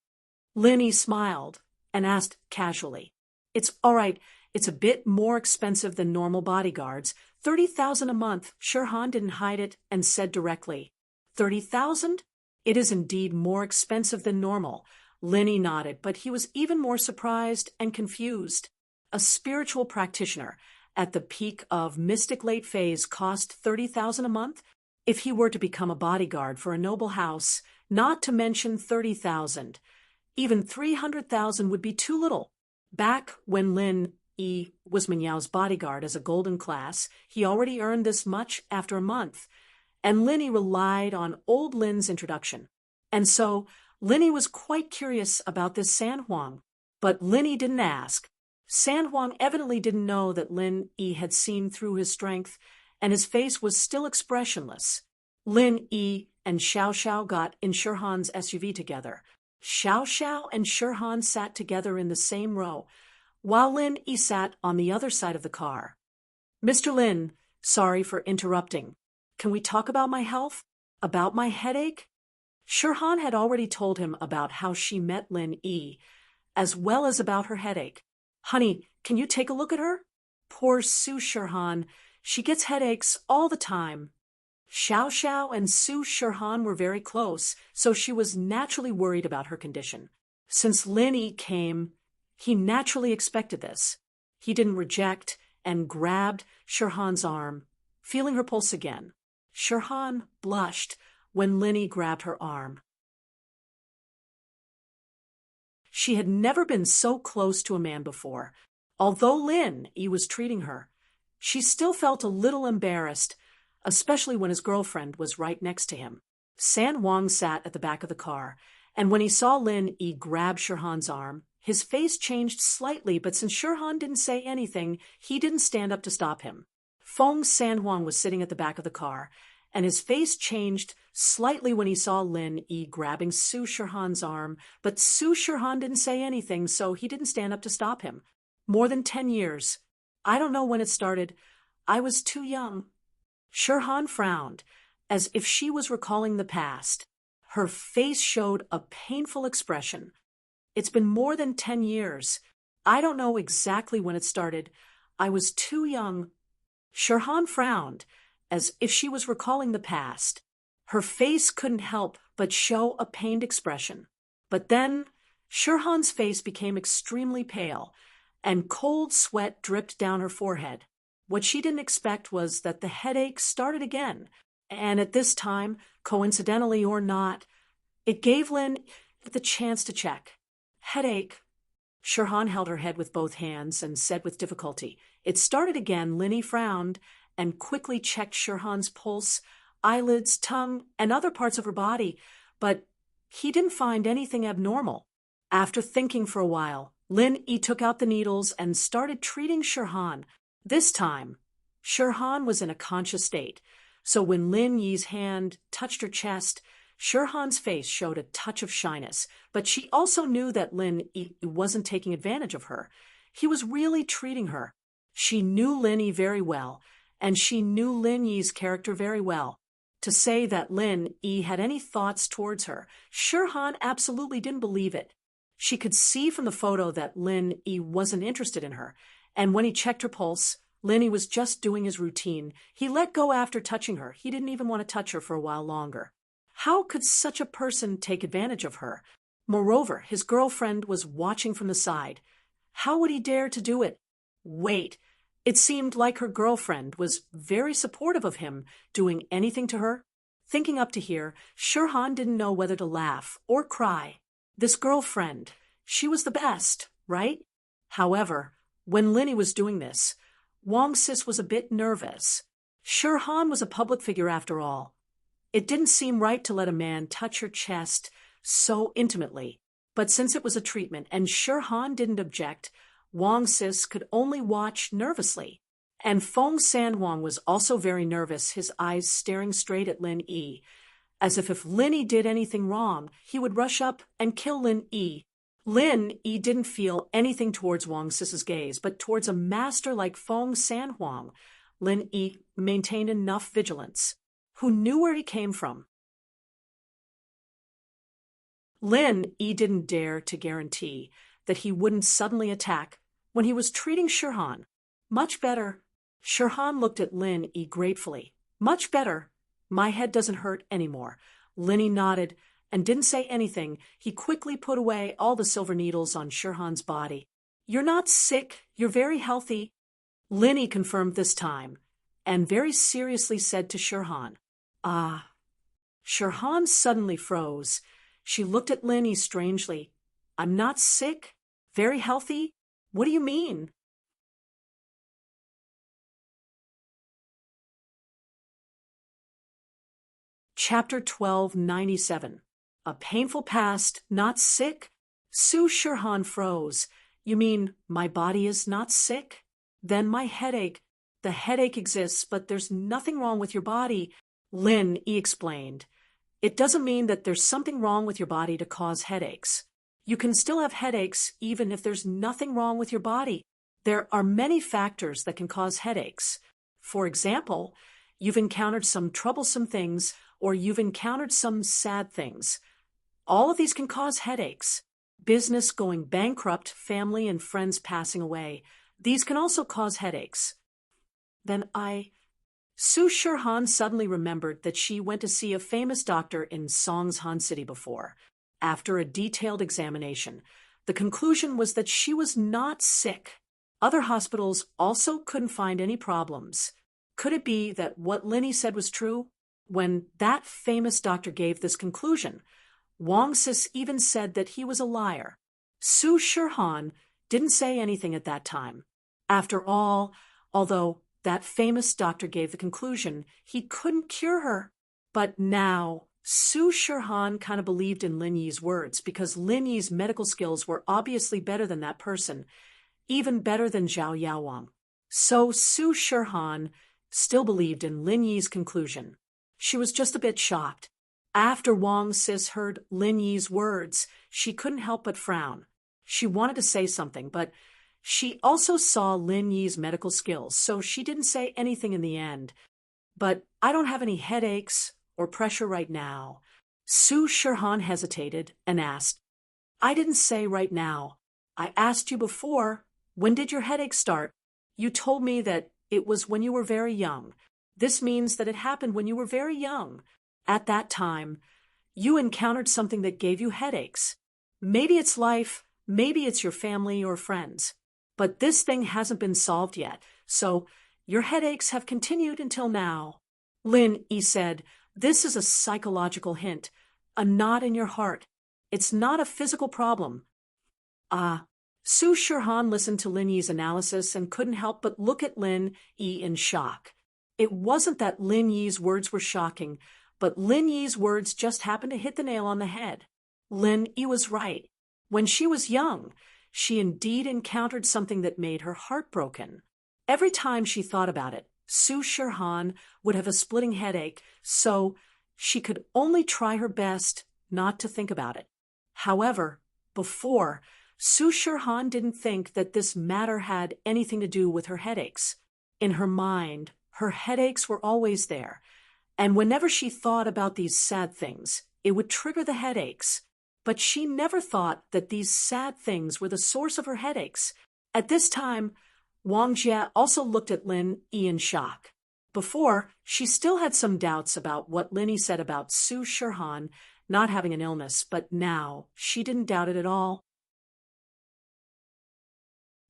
Lin Yi smiled and asked casually. It's all right. It's a bit more expensive than normal bodyguards. 30,000 a month. Shirhan didn't hide it and said directly. 30,000? It is indeed more expensive than normal. Lin Yi nodded, but he was even more surprised and confused. A spiritual practitioner at the peak of mystic late phase cost 30,000 a month? If he were to become a bodyguard for a noble house, not to mention 30,000, even 300,000 would be too little. Back when Lin Yi was Minyao's bodyguard as a golden class, he already earned this much after a month, and Lin Yi relied on old Lin's introduction. And so Lin Yi was quite curious about this San Huang, but Lin Yi didn't ask. San Huang evidently didn't know that Lin Yi had seen through his strength, and his face was still expressionless. Lin Yi and Xiao Xiao got in Shirhan's SUV together. Xiao Xiao and Shirhan sat together in the same row, while Lin Yi sat on the other side of the car. Mr. Lin, sorry for interrupting. Can we talk about my health? About my headache? Shirhan had already told him about how she met Lin Yi, as well as about her headache. Honey, can you take a look at her? Poor Su Shirhan. She gets headaches all the time. Xiao Xiao and Su Shirhan were very close, so she was naturally worried about her condition. Since Lin Yi came, he naturally expected this. He didn't reject and grabbed Shirhan's arm, feeling her pulse again. Shirhan blushed when Lin Yi grabbed her arm. She had never been so close to a man before. Although Lin Yi was treating her, she still felt a little embarrassed, especially when his girlfriend was right next to him. San Huang sat at the back of the car, and when he saw Lin Yi grab Shirhan's arm, his face changed slightly, but since Shirhan didn't say anything, he didn't stand up to stop him. Feng San Huang was sitting at the back of the car, and his face changed slightly when he saw Lin Yi grabbing Su Shirhan's arm, but Su Shirhan didn't say anything, so he didn't stand up to stop him. More than 10 years. I don't know when it started. I was too young. Shirhan frowned, as if she was recalling the past. Her face showed a painful expression. It's been more than 10 years. I don't know exactly when it started. I was too young. Shirhan frowned, as if she was recalling the past. Her face couldn't help but show a pained expression. But then, Shirhan's face became extremely pale, and cold sweat dripped down her forehead. What she didn't expect was that the headache started again, and at this time, coincidentally or not, it gave Lin the chance to check. Headache. Shirhan held her head with both hands and said with difficulty. It started again. Linny frowned and quickly checked Shirhan's pulse, eyelids, tongue, and other parts of her body, but he didn't find anything abnormal. After thinking for a while, Lin Yi took out the needles and started treating Shirhan. This time, Shirhan was in a conscious state, so when Lin Yi's hand touched her chest, Shirhan's face showed a touch of shyness, but she also knew that Lin Yi wasn't taking advantage of her. He was really treating her. She knew Lin Yi very well, and she knew Lin Yi's character very well. To say that Lin Yi had any thoughts towards her, Shirhan absolutely didn't believe it. She could see from the photo that Lin Yi wasn't interested in her, and when he checked her pulse, Lin Yi was just doing his routine. He let go after touching her. He didn't even want to touch her for a while longer. How could such a person take advantage of her? Moreover, his girlfriend was watching from the side. How would he dare to do it? Wait, it seemed like her girlfriend was very supportive of him doing anything to her. Thinking up to here, Shirhan didn't know whether to laugh or cry. This girlfriend, she was the best, right? However, when Lin Yi was doing this, Wang Sis was a bit nervous. Shirhan was a public figure after all. It didn't seem right to let a man touch her chest so intimately, but since it was a treatment and Shirhan didn't object, Wang Sis could only watch nervously. And Feng Sanhuang was also very nervous, his eyes staring straight at Lin Yi, as if Lin Yi did anything wrong, he would rush up and kill Lin Yi. Lin Yi didn't feel anything towards Wang Sis's gaze, but towards a master like Feng Sanhuang, Lin Yi maintained enough vigilance. Who knew where he came from? Lin Yi didn't dare to guarantee that he wouldn't suddenly attack when he was treating Shirhan. Much better. Shirhan looked at Lin Yi gratefully. Much better. My head doesn't hurt anymore. Lin Yi nodded and didn't say anything. He quickly put away all the silver needles on Shirhan's body. You're not sick. You're very healthy. Lin Yi confirmed this time and very seriously said to Shirhan, Ah. Shirhan suddenly froze. She looked at Lin Yi strangely. I'm not sick? Very healthy? What do you mean? Chapter 1297. A painful past, not sick? Su Shirhan froze. You mean my body is not sick? Then my headache. The headache exists, but there's nothing wrong with your body. Lin Yi explained. It doesn't mean that there's something wrong with your body to cause headaches. You can still have headaches even if there's nothing wrong with your body. There are many factors that can cause headaches. For example, you've encountered some troublesome things or you've encountered some sad things. All of these can cause headaches. Business going bankrupt, family and friends passing away. These can also cause headaches. Su Shirhan suddenly remembered that she went to see a famous doctor in Songshan City before. After a detailed examination, the conclusion was that she was not sick. Other hospitals also couldn't find any problems. Could it be that what Lin Yi said was true? When that famous doctor gave this conclusion, Wang Sis even said that he was a liar. Su Shirhan didn't say anything at that time. After all, although that famous doctor gave the conclusion, he couldn't cure her. But now, Su Shirhan kind of believed in Lin Yi's words because Lin Yi's medical skills were obviously better than that person, even better than Zhao Yaowang. So Su Shirhan still believed in Lin Yi's conclusion. She was just a bit shocked. After Wang Sis heard Lin Yi's words, she couldn't help but frown. She wanted to say something, but she also saw Lin Yi's medical skills, so she didn't say anything in the end. But I don't have any headaches or pressure right now. Su Shirhan hesitated and asked, I didn't say right now. I asked you before, when did your headache start? You told me that it was when you were very young. This means that it happened when you were very young. At that time, You encountered something that gave you headaches. Maybe it's life, maybe it's your family or friends. But this thing hasn't been solved yet, so your headaches have continued until now. Lin Yi said, this is a psychological hint, a knot in your heart. It's not a physical problem. Su Shirhan listened to Lin Yi's analysis and couldn't help but look at Lin Yi in shock. It wasn't that Lin Yi's words were shocking, but Lin Yi's words just happened to hit the nail on the head. Lin Yi was right. When she was young, she indeed encountered something that made her heart broken. Every time she thought about it, Su Shirhan would have a splitting headache, so she could only try her best not to think about it. However, before, Su Shirhan didn't think that this matter had anything to do with her headaches. In her mind, her headaches were always there, and whenever she thought about these sad things, it would trigger the headaches. But she never thought that these sad things were the source of her headaches. At this time, Wang Jie also looked at Lin Yi in shock. Before, she still had some doubts about what Lin Yi said about Su Shirhan not having an illness, but now she didn't doubt it at all.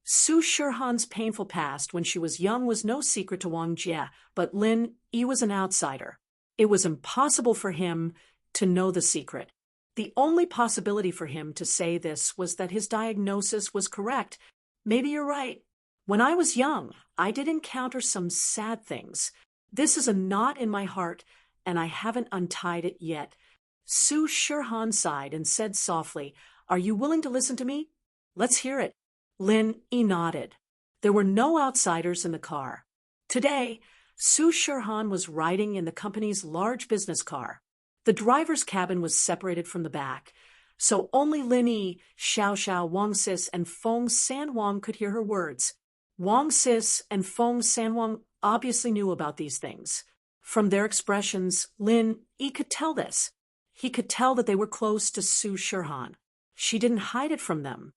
Su Shirhan's painful past when she was young was no secret to Wang Jie, but Lin Yi was an outsider. It was impossible for him to know the secret. The only possibility for him to say this was that his diagnosis was correct. Maybe you're right. When I was young, I did encounter some sad things. This is a knot in my heart, and I haven't untied it yet. Su Shirhan sighed and said softly, "Are you willing to listen to me? Let's hear it." Lin Yi nodded. There were no outsiders in the car. Today, Su Shirhan was riding in the company's large business car. The driver's cabin was separated from the back, so only Lin Yi, Xiao Xiao, Wang Sis, and Feng Sanwang could hear her words. Wang Sis and Feng Sanwang obviously knew about these things. From their expressions, Lin Yi could tell this. He could tell that they were close to Su Shirhan. She didn't hide it from them.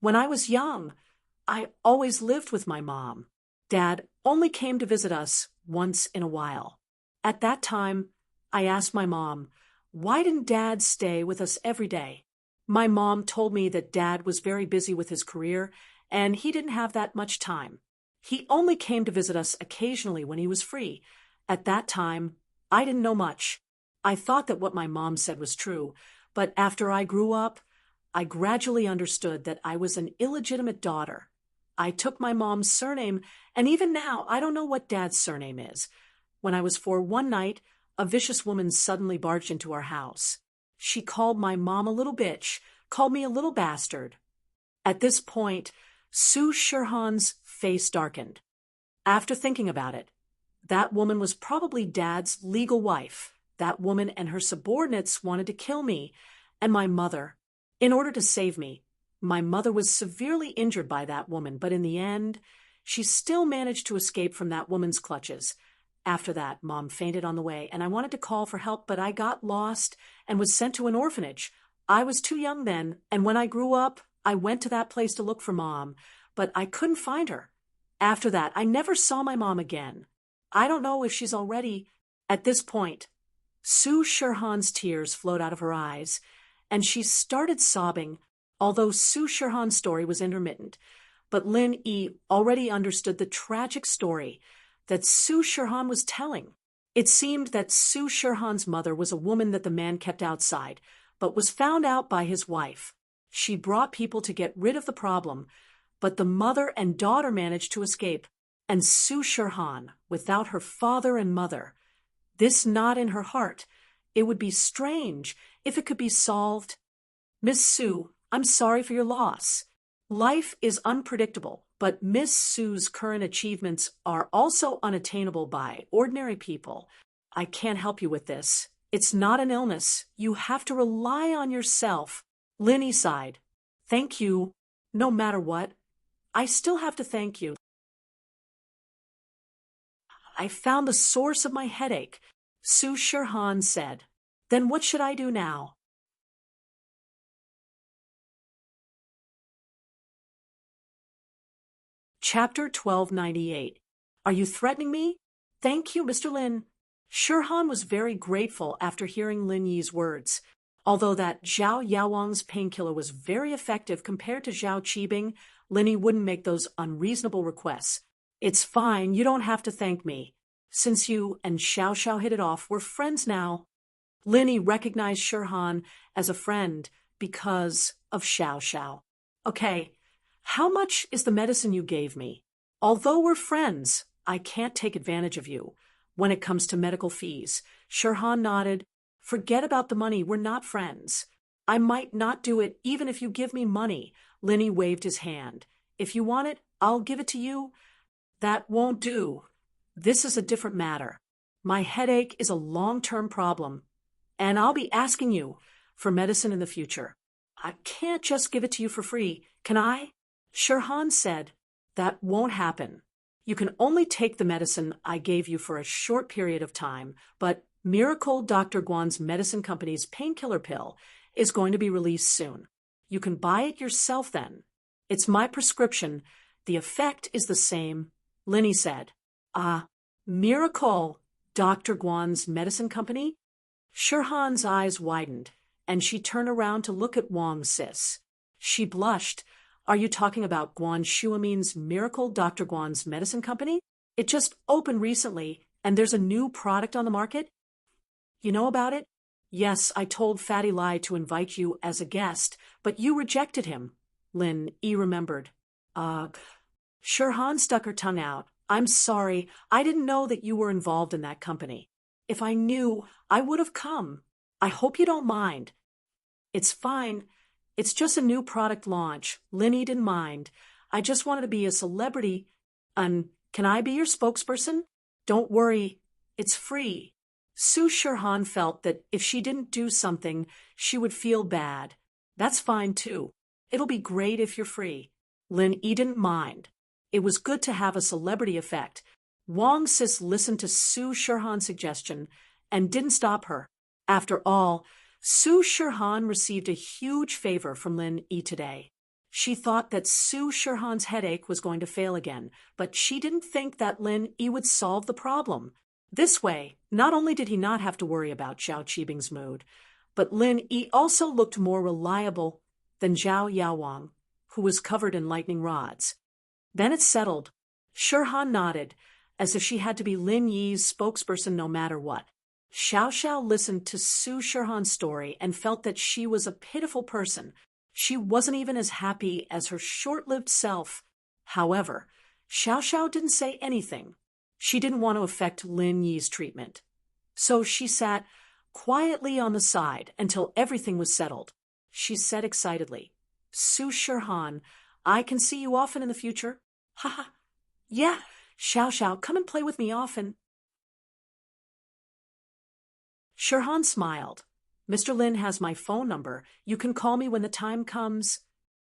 When I was young, I always lived with my mom. Dad only came to visit us once in a while. At that time, I asked my mom, why didn't Dad stay with us every day? My mom told me that Dad was very busy with his career and he didn't have that much time. He only came to visit us occasionally when he was free. At that time, I didn't know much. I thought that what my mom said was true, but after I grew up, I gradually understood that I was an illegitimate daughter. I took my mom's surname, and even now, I don't know what Dad's surname is. When I was 4 one night, a vicious woman suddenly barged into our house. She called my mom a little bitch, called me a little bastard. At this point, Su Shirhan's face darkened. After thinking about it, that woman was probably Dad's legal wife. That woman and her subordinates wanted to kill me and my mother. In order to save me, my mother was severely injured by that woman, but in the end, she still managed to escape from that woman's clutches. After that, Mom fainted on the way, and I wanted to call for help, but I got lost and was sent to an orphanage. I was too young then, and when I grew up, I went to that place to look for Mom, but I couldn't find her. After that, I never saw my mom again. I don't know if she's already... At this point, Su Shirhan's tears flowed out of her eyes, and she started sobbing, although Su Shirhan's story was intermittent. But Lin Yi already understood the tragic story that Su Shirhan was telling. It seemed that Su Shirhan's mother was a woman that the man kept outside, but was found out by his wife. She brought people to get rid of the problem, but the mother and daughter managed to escape. And Su Shirhan, without her father and mother, this knot in her heart, it would be strange if it could be solved. Miss Su, I'm sorry for your loss. Life is unpredictable, but Miss Su's current achievements are also unattainable by ordinary people. I can't help you with this. It's not an illness. You have to rely on yourself. Lin Yi sighed. Thank you. No matter what, I still have to thank you. I found the source of my headache, Su Shirhan said. Then what should I do now? Chapter 1298. Are you threatening me? Thank you, Mr. Lin. Shirhan was very grateful after hearing Lin Yi's words. Although that Zhao Yaowang's painkiller was very effective compared to Zhao Qibing, Lin Yi wouldn't make those unreasonable requests. It's fine, you don't have to thank me. Since you and Xiao Xiao hit it off, we're friends now. Lin Yi recognized Shirhan as a friend because of Xiao Xiao. Okay, how much is the medicine you gave me? Although we're friends, I can't take advantage of you. When it comes to medical fees, Shirhan nodded. Forget about the money, we're not friends. I might not do it even if you give me money. Lin Yi waved his hand. If you want it, I'll give it to you. That won't do. This is a different matter. My headache is a long-term problem, and I'll be asking you for medicine in the future. I can't just give it to you for free, can I? Shirhan said. That won't happen. You can only take the medicine I gave you for a short period of time, but Miracle Dr. Guan's medicine company's painkiller pill is going to be released soon. You can buy it yourself then. It's my prescription. The effect is the same, Lin Yi said. Miracle Dr. Guan's medicine company? Shirhan's eyes widened, and she turned around to look at Wang Sis. She blushed. Are you talking about Guan Shuamin's Miracle Dr. Guan's medicine company? It just opened recently, and there's a new product on the market? You know about it? Yes, I told Fatty Lai to invite you as a guest, but you rejected him. Lin Yi remembered. Shirhan stuck her tongue out. I'm sorry, I didn't know that you were involved in that company. If I knew, I would have come. I hope you don't mind. It's fine. It's just a new product launch. Lin Yi didn't mind. I just wanted to be a celebrity. Can I be your spokesperson? Don't worry, it's free. Su Shirhan felt that if she didn't do something, she would feel bad. That's fine too. It'll be great if you're free. Lin Yi didn't mind. It was good to have a celebrity effect. Wang Sis listened to Su Shirhan's suggestion and didn't stop her. After all, Su Shirhan received a huge favor from Lin Yi today. She thought that Su Shirhan's headache was going to fail again, but she didn't think that Lin Yi would solve the problem. This way, not only did he not have to worry about Zhao Qibing's mood, but Lin Yi also looked more reliable than Zhao Yaowang, who was covered in lightning rods. Then it settled. Shirhan nodded, as if she had to be Lin Yi's spokesperson no matter what. Xiao Xiao listened to Su Shirhan's story and felt that she was a pitiful person. She wasn't even as happy as her short-lived self. However, Xiao Xiao didn't say anything. She didn't want to affect Lin Yi's treatment. So she sat quietly on the side until everything was settled. She said excitedly, Su Shirhan, I can see you often in the future. Ha ha. Yeah, Xiao Xiao, come and play with me often. Shirhan smiled. Mr. Lin has my phone number. You can call me when the time comes.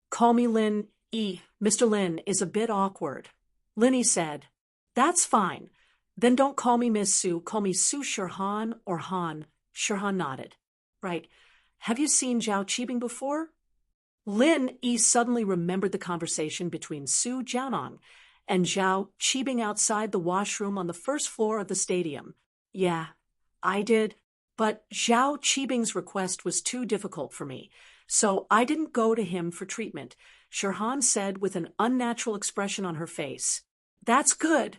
Call me Lin Yi. Mr. Lin is a bit awkward. Lin Yi said, That's fine. Then don't call me Miss Su. Call me Su Shirhan or Han. Shirhan nodded. Right. Have you seen Zhao Qibing before? Lin Yi suddenly remembered the conversation between Su Jianong and Zhao Qibing outside the washroom on the first floor of the stadium. Yeah, I did. But Zhao Qibing's request was too difficult for me, so I didn't go to him for treatment, Shirhan said with an unnatural expression on her face. That's good.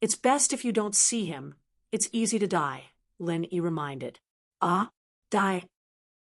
It's best if you don't see him. It's easy to die, Lin Yi reminded. Die.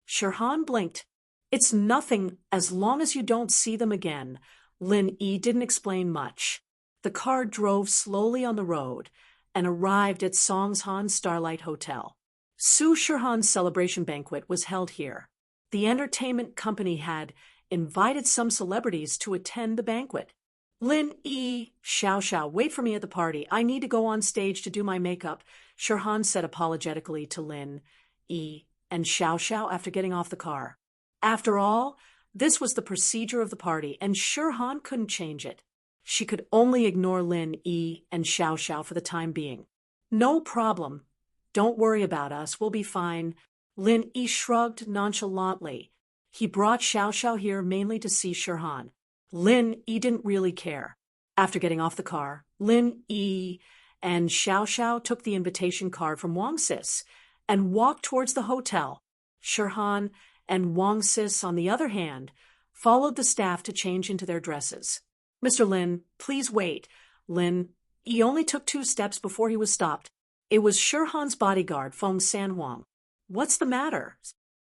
Shirhan blinked. It's nothing as long as you don't see them again. Lin Yi didn't explain much. The car drove slowly on the road and arrived at Songshan Starlight Hotel. Su Shirhan's celebration banquet was held here. The entertainment company had invited some celebrities to attend the banquet. Lin Yi, Xiao Xiao, wait for me at the party. I need to go on stage to do my makeup, Shirhan said apologetically to Lin Yi and Xiao Xiao after getting off the car. After all, this was the procedure of the party, and Shirhan couldn't change it. She could only ignore Lin Yi and Xiao Xiao for the time being. No problem. Don't worry about us, we'll be fine. Lin Yi shrugged nonchalantly. He brought Xiao Xiao here mainly to see Shirhan. Lin Yi didn't really care. After getting off the car, Lin Yi and Xiao Xiao took the invitation card from Wang Sis and walked towards the hotel. Shirhan and Wang Sis, on the other hand, followed the staff to change into their dresses. "Mr. Lin, please wait." Lin, he only took 2 steps before he was stopped. It was Shirhan's bodyguard, Feng Sanhuang. "What's the matter?"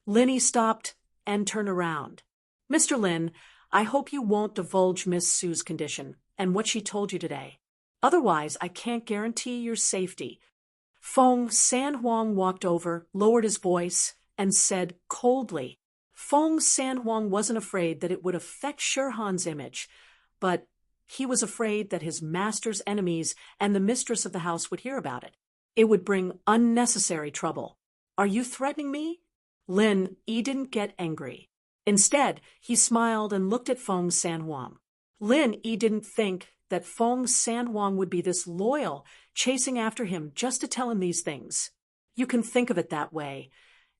Lin stopped and turned around. "Mr. Lin, I hope you won't divulge Miss Su's condition and what she told you today. Otherwise, I can't guarantee your safety." Feng Sanhuang walked over, lowered his voice, and said coldly. Feng Sanhuang wasn't afraid that it would affect Shirhan's image, but he was afraid that his master's enemies and the mistress of the house would hear about it. It would bring unnecessary trouble. "Are you threatening me?" Lin Yi didn't get angry. Instead, he smiled and looked at Feng Sanhuang. Lin Yi didn't think that Feng Sanhuang would be this loyal, chasing after him just to tell him these things. "You can think of it that way.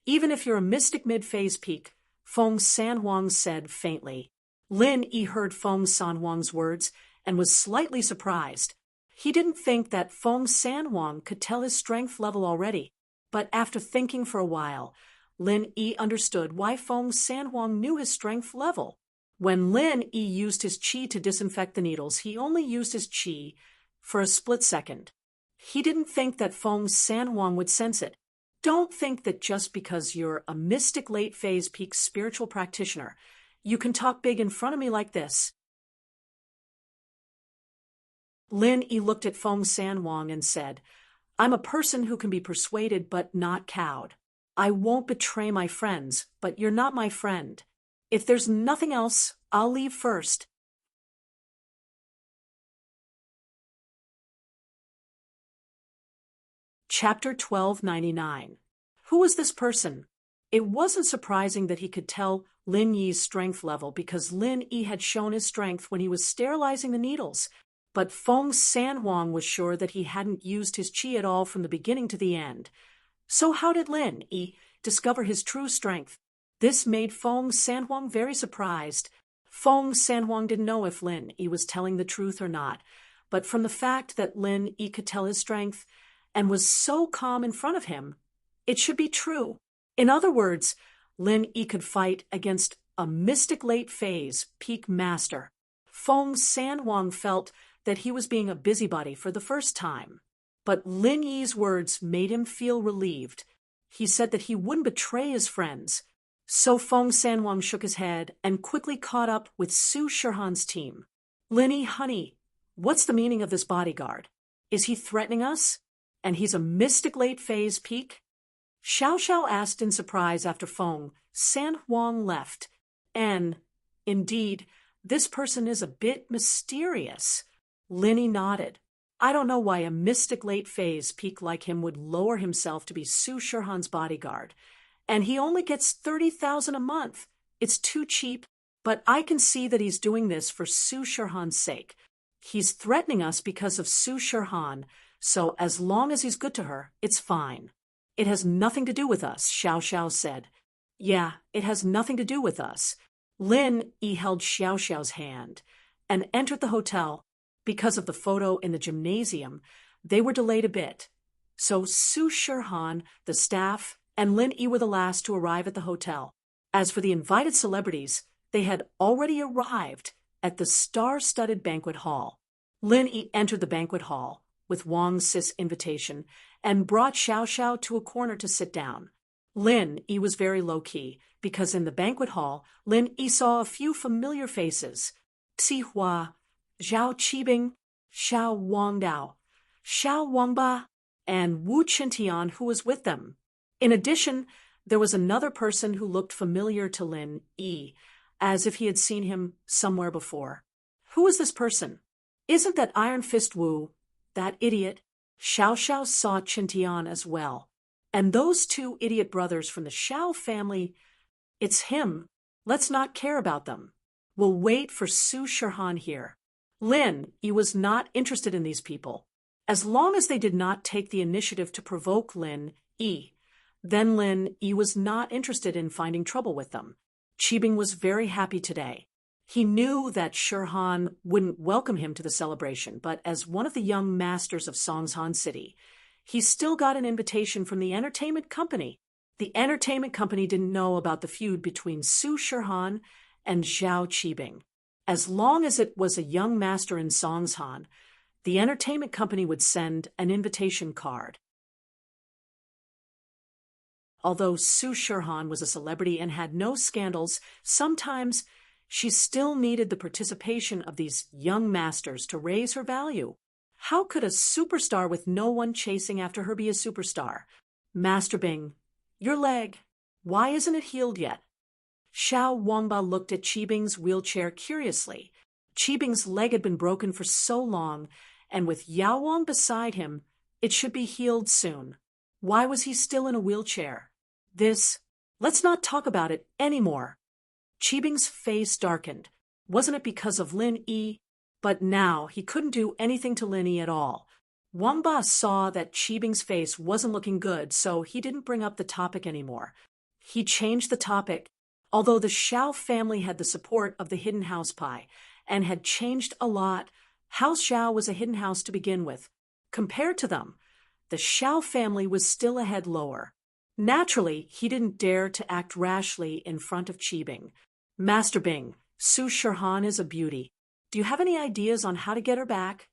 Even if you're a mystic mid-phase peak," Feng Sanhuang said faintly. Lin Yi heard Feng Sanhuang's words and was slightly surprised. He didn't think that Feng Sanhuang could tell his strength level already, but after thinking for a while, Lin Yi understood why Feng Sanhuang knew his strength level. When Lin Yi used his qi to disinfect the needles, he only used his qi for a split second. He didn't think that Feng Sanhuang would sense it. Don't think that just because you're a mystic late-phase peak spiritual practitioner, you can talk big in front of me like this. Lin Yi looked at Feng Sanhuang and said, "I'm a person who can be persuaded but not cowed. I won't betray my friends, but you're not my friend. If there's nothing else, I'll leave first." Chapter 1299. Who was this person? It wasn't surprising that he could tell Lin Yi's strength level because Lin Yi had shown his strength when he was sterilizing the needles, but Feng Sanhuang was sure that he hadn't used his qi at all from the beginning to the end. So how did Lin Yi discover his true strength? This made Feng Sanhuang very surprised. Feng Sanhuang didn't know if Lin Yi was telling the truth or not, but from the fact that Lin Yi could tell his strength and was so calm in front of him, it should be true. In other words, Lin Yi could fight against a mystic late phase peak master. Feng Sanhuang felt that he was being a busybody for the first time. But Lin Yi's words made him feel relieved. He said that he wouldn't betray his friends. So Feng Sanhuang shook his head and quickly caught up with Su Shirhan's team. "Lin Yi, honey, what's the meaning of this bodyguard? Is he threatening us? And he's a mystic late phase peak?" Xiao Xiao asked in surprise after Feng Sanhuang left. And, indeed, this person is a bit mysterious. Lin Yi nodded. "I don't know why a mystic late phase peak like him would lower himself to be Su Shirhan's bodyguard. And he only gets 30,000 a month. It's too cheap, but I can see that he's doing this for Su Shirhan's sake. He's threatening us because of Su Shirhan, so as long as he's good to her, it's fine." "It has nothing to do with us," Xiao Xiao said. "Yeah, it has nothing to do with us." Lin Yi held Xiao Xiao's hand and entered the hotel. Because of the photo in the gymnasium, they were delayed a bit. So Su Shirhan, the staff, and Lin Yi were the last to arrive at the hotel. As for the invited celebrities, they had already arrived at the star-studded banquet hall. Lin Yi entered the banquet hall with Wang Sis' invitation and brought Xiao Xiao to a corner to sit down. Lin Yi was very low-key because in the banquet hall, Lin Yi saw a few familiar faces: Xi Hua, Zhao Qibing, Xiao Wangdao, Xiao Wangba, and Wu Qintian, who was with them. In addition, there was another person who looked familiar to Lin Yi, as if he had seen him somewhere before. Who was this person? Isn't that Iron Fist Wu, that idiot? Xiao Xiao saw Qintian as well. And those 2 idiot brothers from the Xiao family, it's him. Let's not care about them. We'll wait for Su Shirhan here. Lin Yi was not interested in these people. As long as they did not take the initiative to provoke Lin Yi, then Lin Yi was not interested in finding trouble with them. Qibing was very happy today. He knew that Shirhan wouldn't welcome him to the celebration, but as one of the young masters of Songshan City, he still got an invitation from the entertainment company. The entertainment company didn't know about the feud between Su Shirhan and Zhao Qibing. As long as it was a young master in Songshan, the entertainment company would send an invitation card. Although Su Shirhan was a celebrity and had no scandals, sometimes she still needed the participation of these young masters to raise her value. How could a superstar with no one chasing after her be a superstar? Master Bing, your leg, why isn't it healed yet? Xiao Wangba looked at Qibing's wheelchair curiously. Qibing's leg had been broken for so long, and with Yao Wang beside him, it should be healed soon. Why was he still in a wheelchair? Let's not talk about it anymore. Qibing's face darkened. Wasn't it because of Lin Yi? But now he couldn't do anything to Lin Yi at all. Wang Ba saw that Qibing's face wasn't looking good, so he didn't bring up the topic anymore. He changed the topic. Although the Xiao family had the support of the hidden house pie and had changed a lot, House Xiao was a hidden house to begin with. Compared to them, the Xiao family was still a head lower. Naturally, he didn't dare to act rashly in front of Qibing. Master Bing, Su Shirhan is a beauty. Do you have any ideas on how to get her back?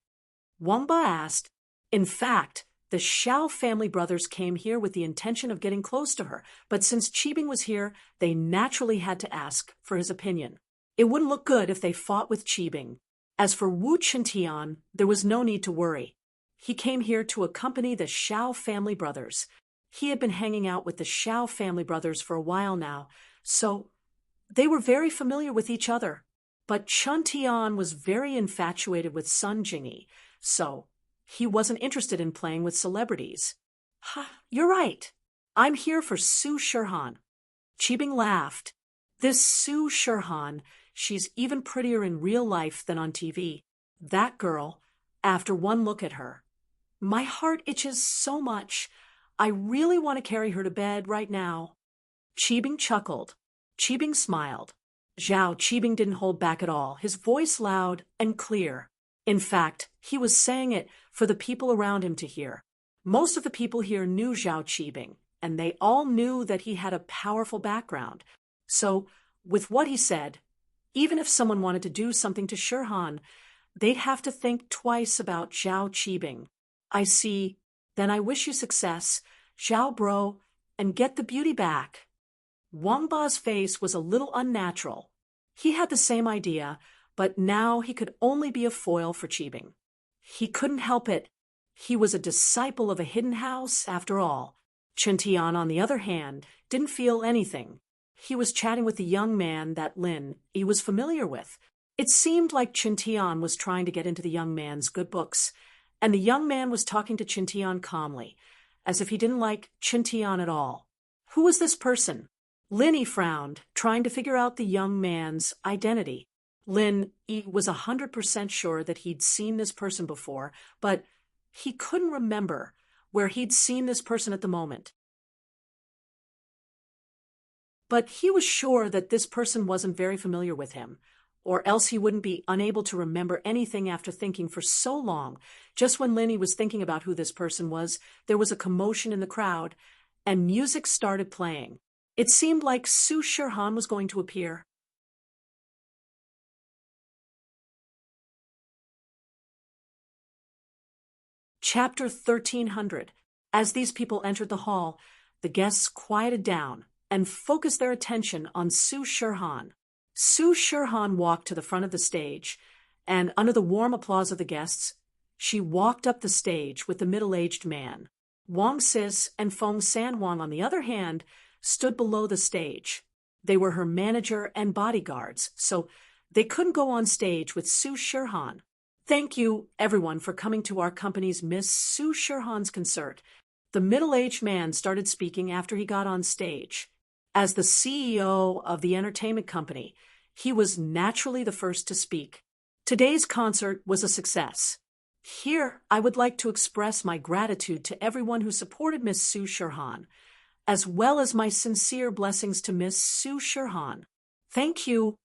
Wang Ba asked. In fact, the Xiao family brothers came here with the intention of getting close to her, but since Qibing was here, they naturally had to ask for his opinion. It wouldn't look good if they fought with Qibing. As for Wu Chintian, there was no need to worry. He came here to accompany the Xiao family brothers. He had been hanging out with the Xiao family brothers for a while now, so they were very familiar with each other. But Chun Tian was very infatuated with Sun Jingyi, so he wasn't interested in playing with celebrities. You're right. I'm here for Su Shirhan. Qibing laughed. This Su Shirhan, she's even prettier in real life than on TV. That girl, after one look at her. My heart itches so much. I really want to carry her to bed right now. Qibing chuckled. Qibing smiled. Zhao Qibing didn't hold back at all, his voice loud and clear. In fact, he was saying it for the people around him to hear. Most of the people here knew Zhao Qibing, and they all knew that he had a powerful background. So, with what he said, even if someone wanted to do something to Shirhan, they'd have to think twice about Zhao Qibing. I see. Then I wish you success, Zhao bro, and get the beauty back. Wang Ba's face was a little unnatural. He had the same idea, but now he could only be a foil for Qibing. He couldn't help it. He was a disciple of a hidden house, after all. Chen Tian, on the other hand, didn't feel anything. He was chatting with the young man that Lin Yi was familiar with. It seemed like Chen Tian was trying to get into the young man's good books, and the young man was talking to Chen Tian calmly, as if he didn't like Chen Tian at all. Who was this person? Lin Yi frowned, trying to figure out the young man's identity. Lin Yi was 100% sure that he'd seen this person before, but he couldn't remember where he'd seen this person at the moment. But he was sure that this person wasn't very familiar with him, or else he wouldn't be unable to remember anything after thinking for so long. Just when Lin Yi was thinking about who this person was, there was a commotion in the crowd, and music started playing. It seemed like Su Shirhan was going to appear. Chapter 1300. As these people entered the hall, the guests quieted down and focused their attention on Su Shirhan. Su Shirhan walked to the front of the stage, and under the warm applause of the guests, she walked up the stage with the middle-aged man. Wang Sis and Feng Sanhuang, on the other hand, stood below the stage. They were her manager and bodyguards, so they couldn't go on stage with Su Shirhan. Thank you, everyone, for coming to our company's Miss Su Shirhan's concert. The middle-aged man started speaking after he got on stage. As the CEO of the entertainment company, he was naturally the first to speak. Today's concert was a success. Here, I would like to express my gratitude to everyone who supported Miss Su Shirhan, as well as my sincere blessings to Miss Su Shirhan. Thank you.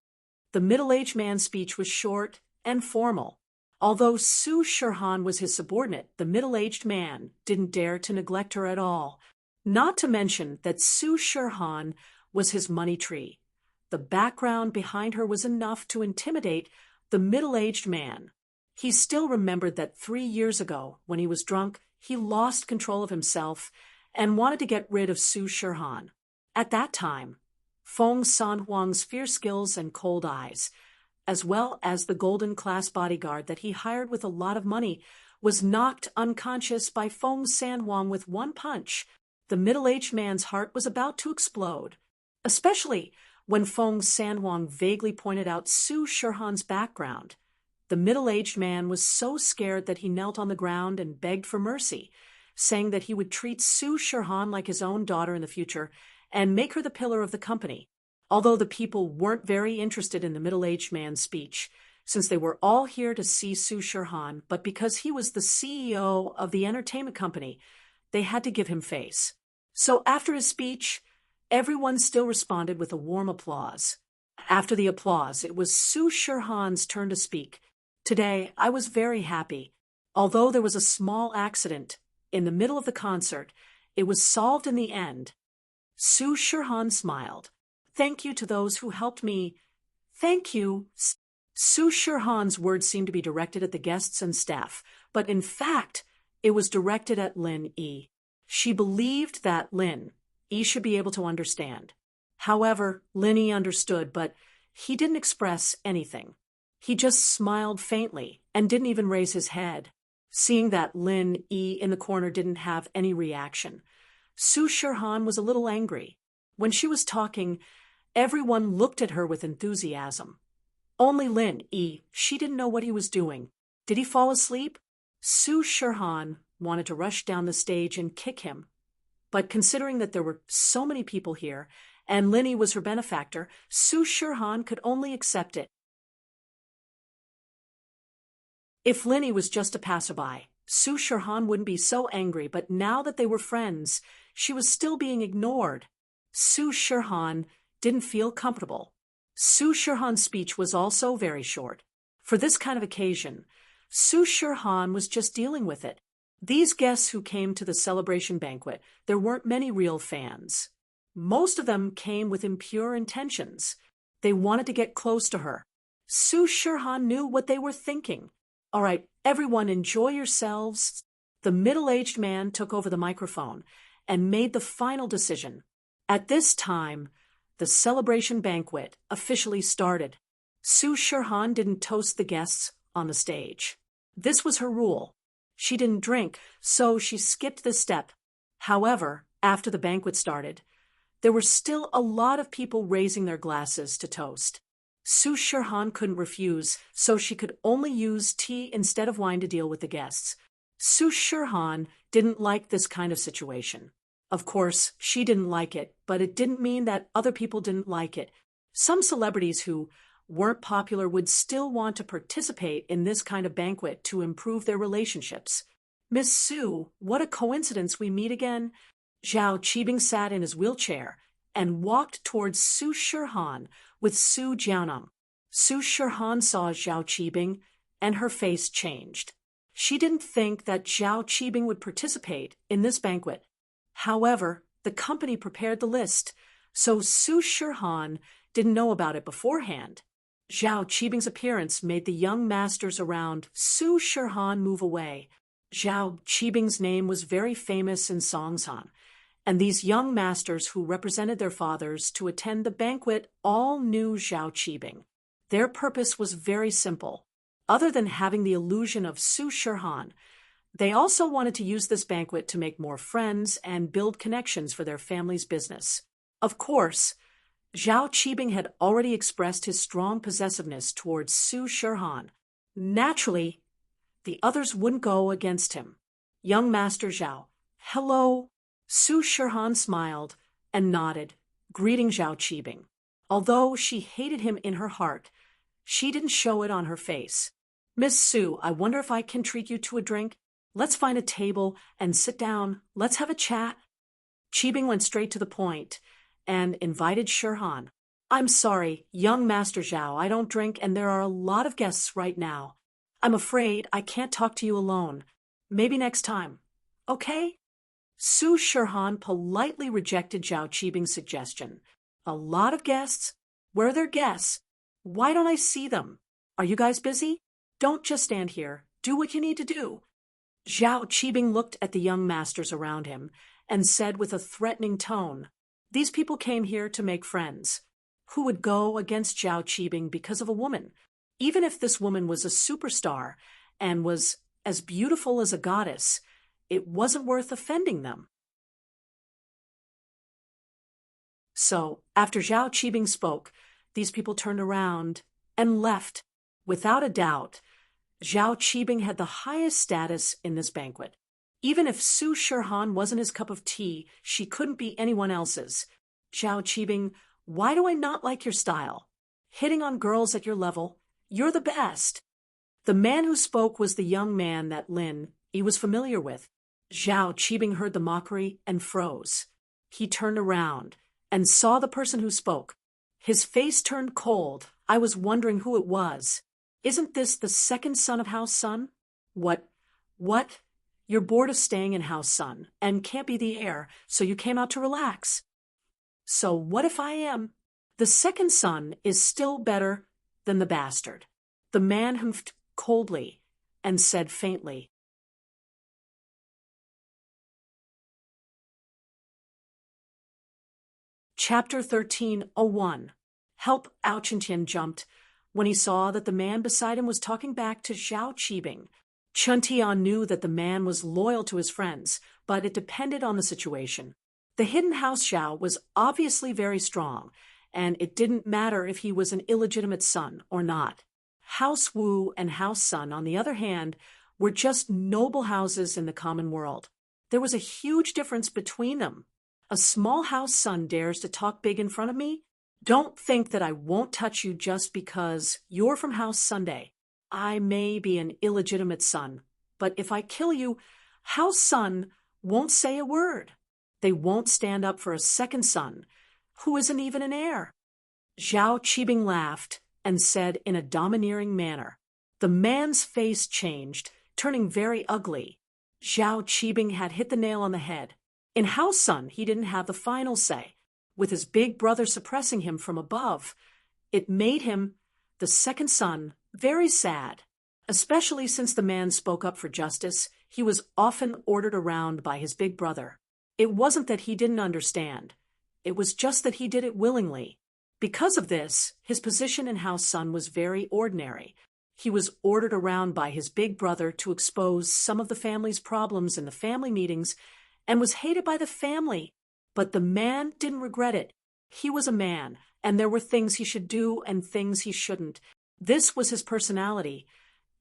The middle-aged man's speech was short and formal. Although Su Shirhan was his subordinate, the middle-aged man didn't dare to neglect her at all. Not to mention that Su Shirhan was his money tree. The background behind her was enough to intimidate the middle-aged man. He still remembered that 3 years ago, when he was drunk, he lost control of himself and wanted to get rid of Su Shirhan. At that time, Feng San Huang's fierce skills and cold eyes, as well as the golden-class bodyguard that he hired with a lot of money, was knocked unconscious by Feng San Huang with one punch. The middle-aged man's heart was about to explode, especially when Feng San Huang vaguely pointed out Su Shirhan's background. The middle-aged man was so scared that he knelt on the ground and begged for mercy, saying that he would treat Su Shirhan like his own daughter in the future and make her the pillar of the company. Although the people weren't very interested in the middle-aged man's speech, since they were all here to see Su Shirhan, but because he was the CEO of the entertainment company, they had to give him face. So after his speech, everyone still responded with a warm applause. After the applause, it was Su Shirhan's turn to speak. Today, I was very happy. Although there was a small accident in the middle of the concert, it was solved in the end. Su Shirhan smiled. Thank you to those who helped me. Thank you. Su Shirhan's words seemed to be directed at the guests and staff, but in fact, it was directed at Lin Yi. She believed that Lin Yi should be able to understand. However, Lin Yi understood, but he didn't express anything. He just smiled faintly and didn't even raise his head. Seeing that Lin Yi in the corner didn't have any reaction, Su Shirhan was a little angry. When she was talking, everyone looked at her with enthusiasm. Only Lin Yi, she didn't know what he was doing. Did he fall asleep? Su Shirhan wanted to rush down the stage and kick him. But considering that there were so many people here, and Lin Yi was her benefactor, Su Shirhan could only accept it. If Lin Yi was just a passerby, Su Shirhan wouldn't be so angry, but now that they were friends, she was still being ignored. Su Shirhan didn't feel comfortable. Su Shirhan's speech was also very short. For this kind of occasion, Su Shirhan was just dealing with it. These guests who came to the celebration banquet, there weren't many real fans. Most of them came with impure intentions. They wanted to get close to her. Su Shirhan knew what they were thinking. All right, everyone, enjoy yourselves. The middle-aged man took over the microphone and made the final decision. At this time, the celebration banquet officially started. Su Shirhan didn't toast the guests on the stage. This was her rule. She didn't drink, so she skipped this step. However, after the banquet started, there were still a lot of people raising their glasses to toast. Su Shirhan couldn't refuse, so she could only use tea instead of wine to deal with the guests. Su Shirhan didn't like this kind of situation. Of course, she didn't like it, but it didn't mean that other people didn't like it. Some celebrities who weren't popular would still want to participate in this kind of banquet to improve their relationships. Miss Su, what a coincidence we meet again. Zhao Qibing sat in his wheelchair and walked towards Su Shirhan with Su Jianeng. Su Shirhan saw Zhao Qibing, and her face changed. She didn't think that Zhao Qibing would participate in this banquet. However, the company prepared the list, so Su Shirhan didn't know about it beforehand. Zhao Qibing's appearance made the young masters around Su Shirhan move away. Zhao Qibing's name was very famous in Songsan, and these young masters who represented their fathers to attend the banquet all knew Zhao Qibing. Their purpose was very simple. Other than having the illusion of Su Shirhan, they also wanted to use this banquet to make more friends and build connections for their family's business. Of course, Zhao Qibing had already expressed his strong possessiveness towards Su Shirhan. Naturally, the others wouldn't go against him. Young Master Zhao, hello. Su Shirhan smiled and nodded, greeting Zhao Qibing. Although she hated him in her heart, she didn't show it on her face. Miss Su, I wonder if I can treat you to a drink? Let's find a table and sit down. Let's have a chat. Qibing went straight to the point and invited Shirhan. I'm sorry, young Master Zhao, I don't drink and there are a lot of guests right now. I'm afraid I can't talk to you alone. Maybe next time. Okay? Su Shirhan politely rejected Zhao Qibing's suggestion. A lot of guests? Where are their guests? Why don't I see them? Are you guys busy? Don't just stand here. Do what you need to do. Zhao Qibing looked at the young masters around him and said with a threatening tone, "These people came here to make friends. Who would go against Zhao Qibing because of a woman? Even if this woman was a superstar and was as beautiful as a goddess, it wasn't worth offending them." So, after Zhao Qibing spoke, these people turned around and left. Without a doubt, Zhao Qibing had the highest status in this banquet. Even if Su Shirhan wasn't his cup of tea, she couldn't be anyone else's. Zhao Qibing, why do I not like your style? Hitting on girls at your level, you're the best. The man who spoke was the young man that Lin Yi was familiar with. Zhao Qibing heard the mockery and froze. He turned around and saw the person who spoke. His face turned cold. I was wondering who it was. Isn't this the second son of House Sun? What? You're bored of staying in House Sun and can't be the heir, so you came out to relax. So what if I am? The second son is still better than the bastard. The man humphed coldly and said faintly, Chapter 13:01. Help! Ao Chuntian jumped when he saw that the man beside him was talking back to Zhao Qibing. Chuntian knew that the man was loyal to his friends, but it depended on the situation. The hidden house Zhao was obviously very strong, and it didn't matter if he was an illegitimate son or not. House Wu and House Sun, on the other hand, were just noble houses in the common world. There was a huge difference between them. A small house son dares to talk big in front of me? Don't think that I won't touch you just because you're from House Sunday. I may be an illegitimate son, but if I kill you, House Sun won't say a word. They won't stand up for a second son, who isn't even an heir. Zhao Qibing laughed and said in a domineering manner. The man's face changed, turning very ugly. Zhao Qibing had hit the nail on the head. In House Sun, he didn't have the final say. With his big brother suppressing him from above, it made him, the second son, very sad. Especially since the man spoke up for justice, he was often ordered around by his big brother. It wasn't that he didn't understand. It was just that he did it willingly. Because of this, his position in House Sun was very ordinary. He was ordered around by his big brother to expose some of the family's problems in the family meetings and was hated by the family. But the man didn't regret it. He was a man, and there were things he should do and things he shouldn't. This was his personality,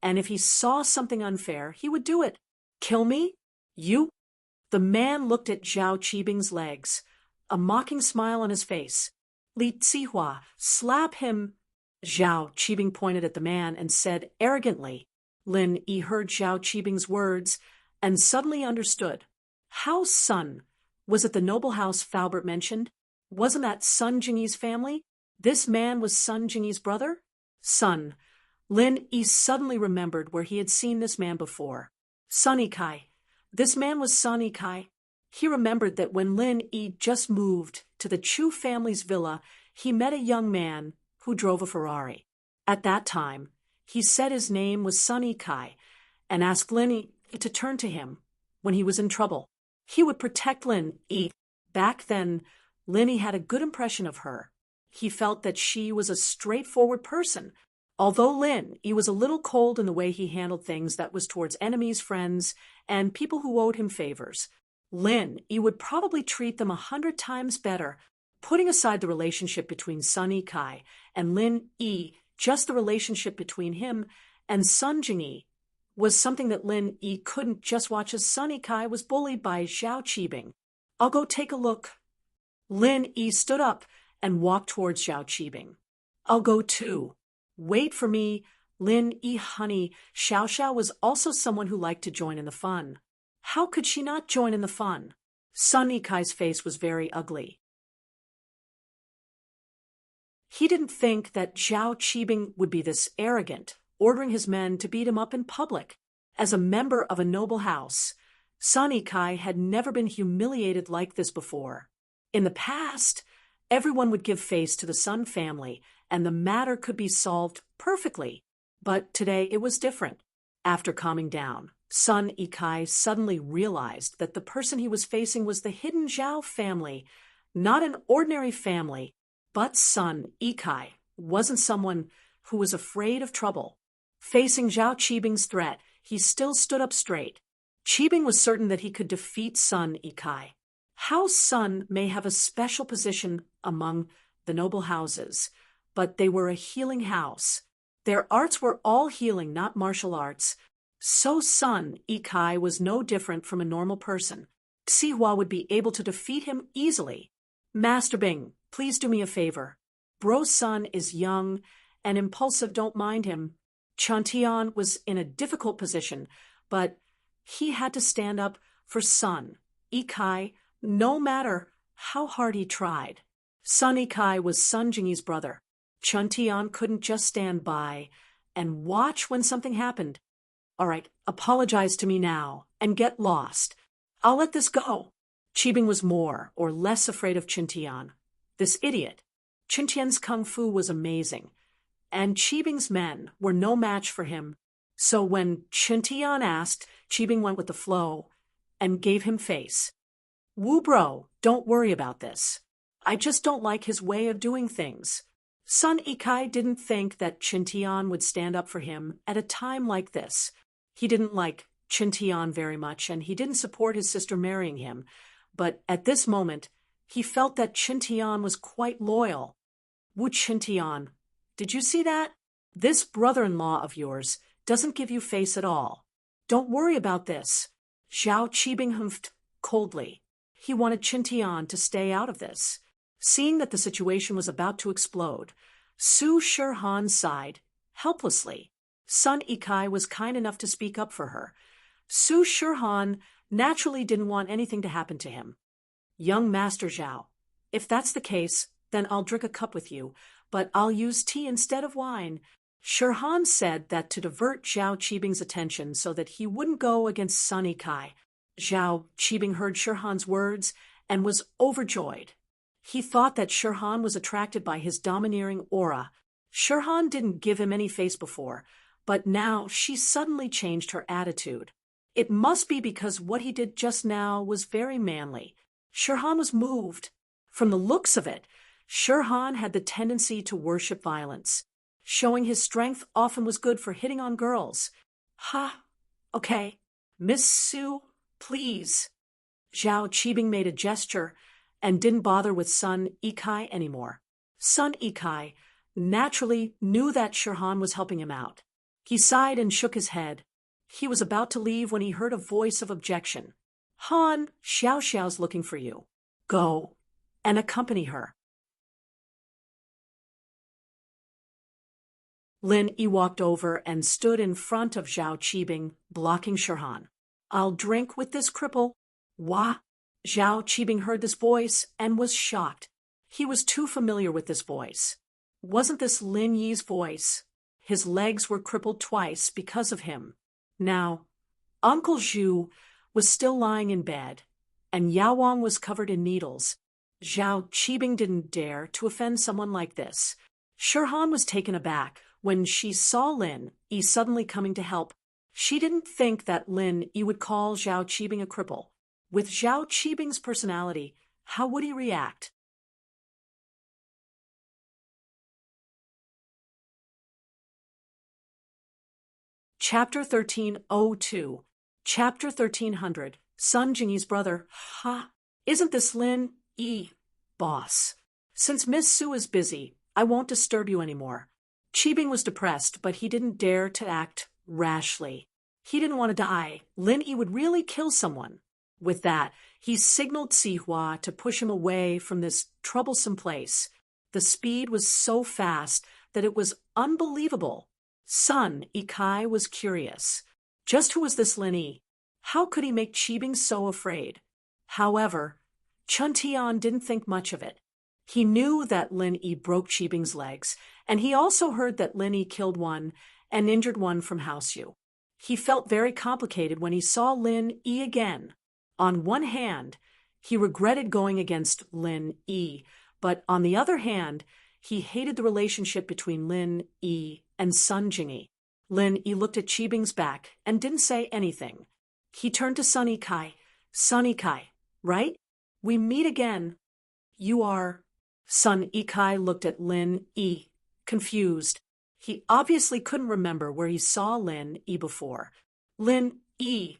and if he saw something unfair, he would do it. Kill me? You? The man looked at Zhao Qibing's legs, a mocking smile on his face. Li Zihua, slap him. Zhao Qibing pointed at the man and said arrogantly. Lin Yi heard Zhao Qibing's words and suddenly understood. House Sun. Was it the noble house Faubert mentioned? Wasn't that Sun Jingyi's family? This man was Sun Jingyi's brother? Sun. Lin Yi suddenly remembered where he had seen this man before. Sun Yikai. This man was Sun Yikai. He remembered that when Lin Yi just moved to the Chu family's villa, he met a young man who drove a Ferrari. At that time, he said his name was Sun Yikai and asked Lin Yi to turn to him when he was in trouble. He would protect Lin Yi. Back then, Lin Yi had a good impression of her. He felt that she was a straightforward person. Although Lin Yi was a little cold in the way he handled things, that was towards enemies, friends, and people who owed him favors, Lin Yi would probably treat them 100 times better. Putting aside the relationship between Sun Yikai and Lin Yi, just the relationship between him and Sun Jingyi was something that Lin Yi couldn't just watch as Sun Yikai was bullied by Zhao Qibing. I'll go take a look. Lin Yi stood up and walked towards Zhao Qibing. I'll go too. Wait for me, Lin Yi honey. Xiao Xiao was also someone who liked to join in the fun. How could she not join in the fun? Sun Yikai's face was very ugly. He didn't think that Zhao Qibing would be this arrogant, ordering his men to beat him up in public. As a member of a noble house, Sun Yikai had never been humiliated like this before. In the past, everyone would give face to the Sun family, and the matter could be solved perfectly. But today it was different. After calming down, Sun Yikai suddenly realized that the person he was facing was the hidden Zhao family, not an ordinary family. But Sun Yikai wasn't someone who was afraid of trouble. Facing Zhao Qibing's threat, he still stood up straight. Qibing was certain that he could defeat Sun Yikai. How Sun may have a special position among the noble houses, but they were a healing house. Their arts were all healing, not martial arts. So Sun Yikai was no different from a normal person. Sihua would be able to defeat him easily. Master Bing, please do me a favor. Bro's son is young and impulsive, don't mind him. Chantian was in a difficult position, but he had to stand up for Sun Yikai, no matter how hard he tried. Sun Yikai was Sun Jingyi's brother. Chantian couldn't just stand by and watch when something happened. All right, apologize to me now and get lost. I'll let this go. Qibing was more or less afraid of Qintian. This idiot. Qintian's kung fu was amazing, and Qibing's men were no match for him. So when Qintian asked, Qibing went with the flow and gave him face. Wu bro, don't worry about this. I just don't like his way of doing things. Sun Yikai didn't think that Qintian would stand up for him at a time like this. He didn't like Qintian very much, and he didn't support his sister marrying him. But at this moment, he felt that Qintian was quite loyal. Wu Qintian, did you see that? This brother-in-law of yours doesn't give you face at all. Don't worry about this. Zhao Qibing humphed coldly. He wanted Qintian to stay out of this. Seeing that the situation was about to explode, Su Shihan sighed helplessly. Sun Yikai was kind enough to speak up for her. Su Shihan naturally didn't want anything to happen to him. Young Master Zhao, if that's the case, then I'll drink a cup with you, but I'll use tea instead of wine. Shihan said that to divert Zhao Qibing's attention so that he wouldn't go against Sun Yikai. Zhao Qibing heard Shihan's words and was overjoyed. He thought that Shihan was attracted by his domineering aura. Shihan didn't give him any face before, but now she suddenly changed her attitude. It must be because what he did just now was very manly. Shihan was moved. From the looks of it, Shihan had the tendency to worship violence. Showing his strength often was good for hitting on girls. Okay. Miss Su, please. Zhao Qibing made a gesture and didn't bother with Sun Yikai anymore. Sun Yikai naturally knew that Shihan was helping him out. He sighed and shook his head. He was about to leave when he heard a voice of objection. Han, Xiao Xiao's looking for you. Go and accompany her. Lin Yi walked over and stood in front of Zhao Qibing, blocking Shihan. I'll drink with this cripple. Wah! Zhao Qibing heard this voice and was shocked. He was too familiar with this voice. Wasn't this Lin Yi's voice? His legs were crippled twice because of him. Now, Uncle Zhu was still lying in bed, and Yao Wang was covered in needles. Zhao Qibing didn't dare to offend someone like this. Shihan was taken aback when she saw Lin Yi suddenly coming to help. She didn't think that Lin Yi would call Zhao Qibing a cripple. With Zhao Qibing's personality, how would he react? Chapter 1302. Chapter 1300. Sun Jingyi's brother. Isn't this Lin Yi? Boss. Since Miss Su is busy, I won't disturb you anymore. Qibing was depressed, but he didn't dare to act rashly. He didn't want to die. Lin Yi would really kill someone. With that, he signaled Sihua to push him away from this troublesome place. The speed was so fast that it was unbelievable. Sun Yikai was curious. Just who was this Lin Yi? How could he make Qibing so afraid? However, Chuntian didn't think much of it. He knew that Lin Yi broke Qibing's legs, and he also heard that Lin Yi killed one and injured one from House Yu. He felt very complicated when he saw Lin Yi again. On one hand, he regretted going against Lin Yi, but on the other hand, he hated the relationship between Lin Yi and Sun Jingyi. Lin Yi looked at Qibing's back and didn't say anything. He turned to Sun Yikai. Sun Yikai, right? We meet again. You are... Sun Yikai looked at Lin Yi, confused. He obviously couldn't remember where he saw Lin Yi before. Lin Yi,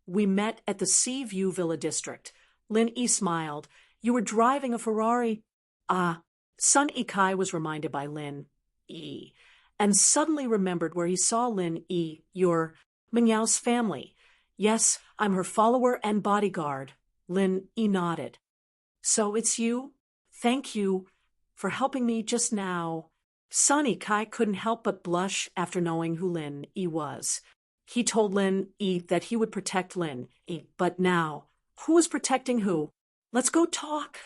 we met at the Sea View Villa District. Lin Yi smiled. You were driving a Ferrari. Ah, Sun Yikai was reminded by Lin Yi, and suddenly remembered where he saw Lin Yi, your Mingyao's family. Yes, I'm her follower and bodyguard. Lin Yi nodded. So it's you? Thank you for helping me just now. Sun Yikai couldn't help but blush after knowing who Lin Yi was. He told Lin Yi that he would protect Lin Yi, but now, who was protecting who? Let's go talk.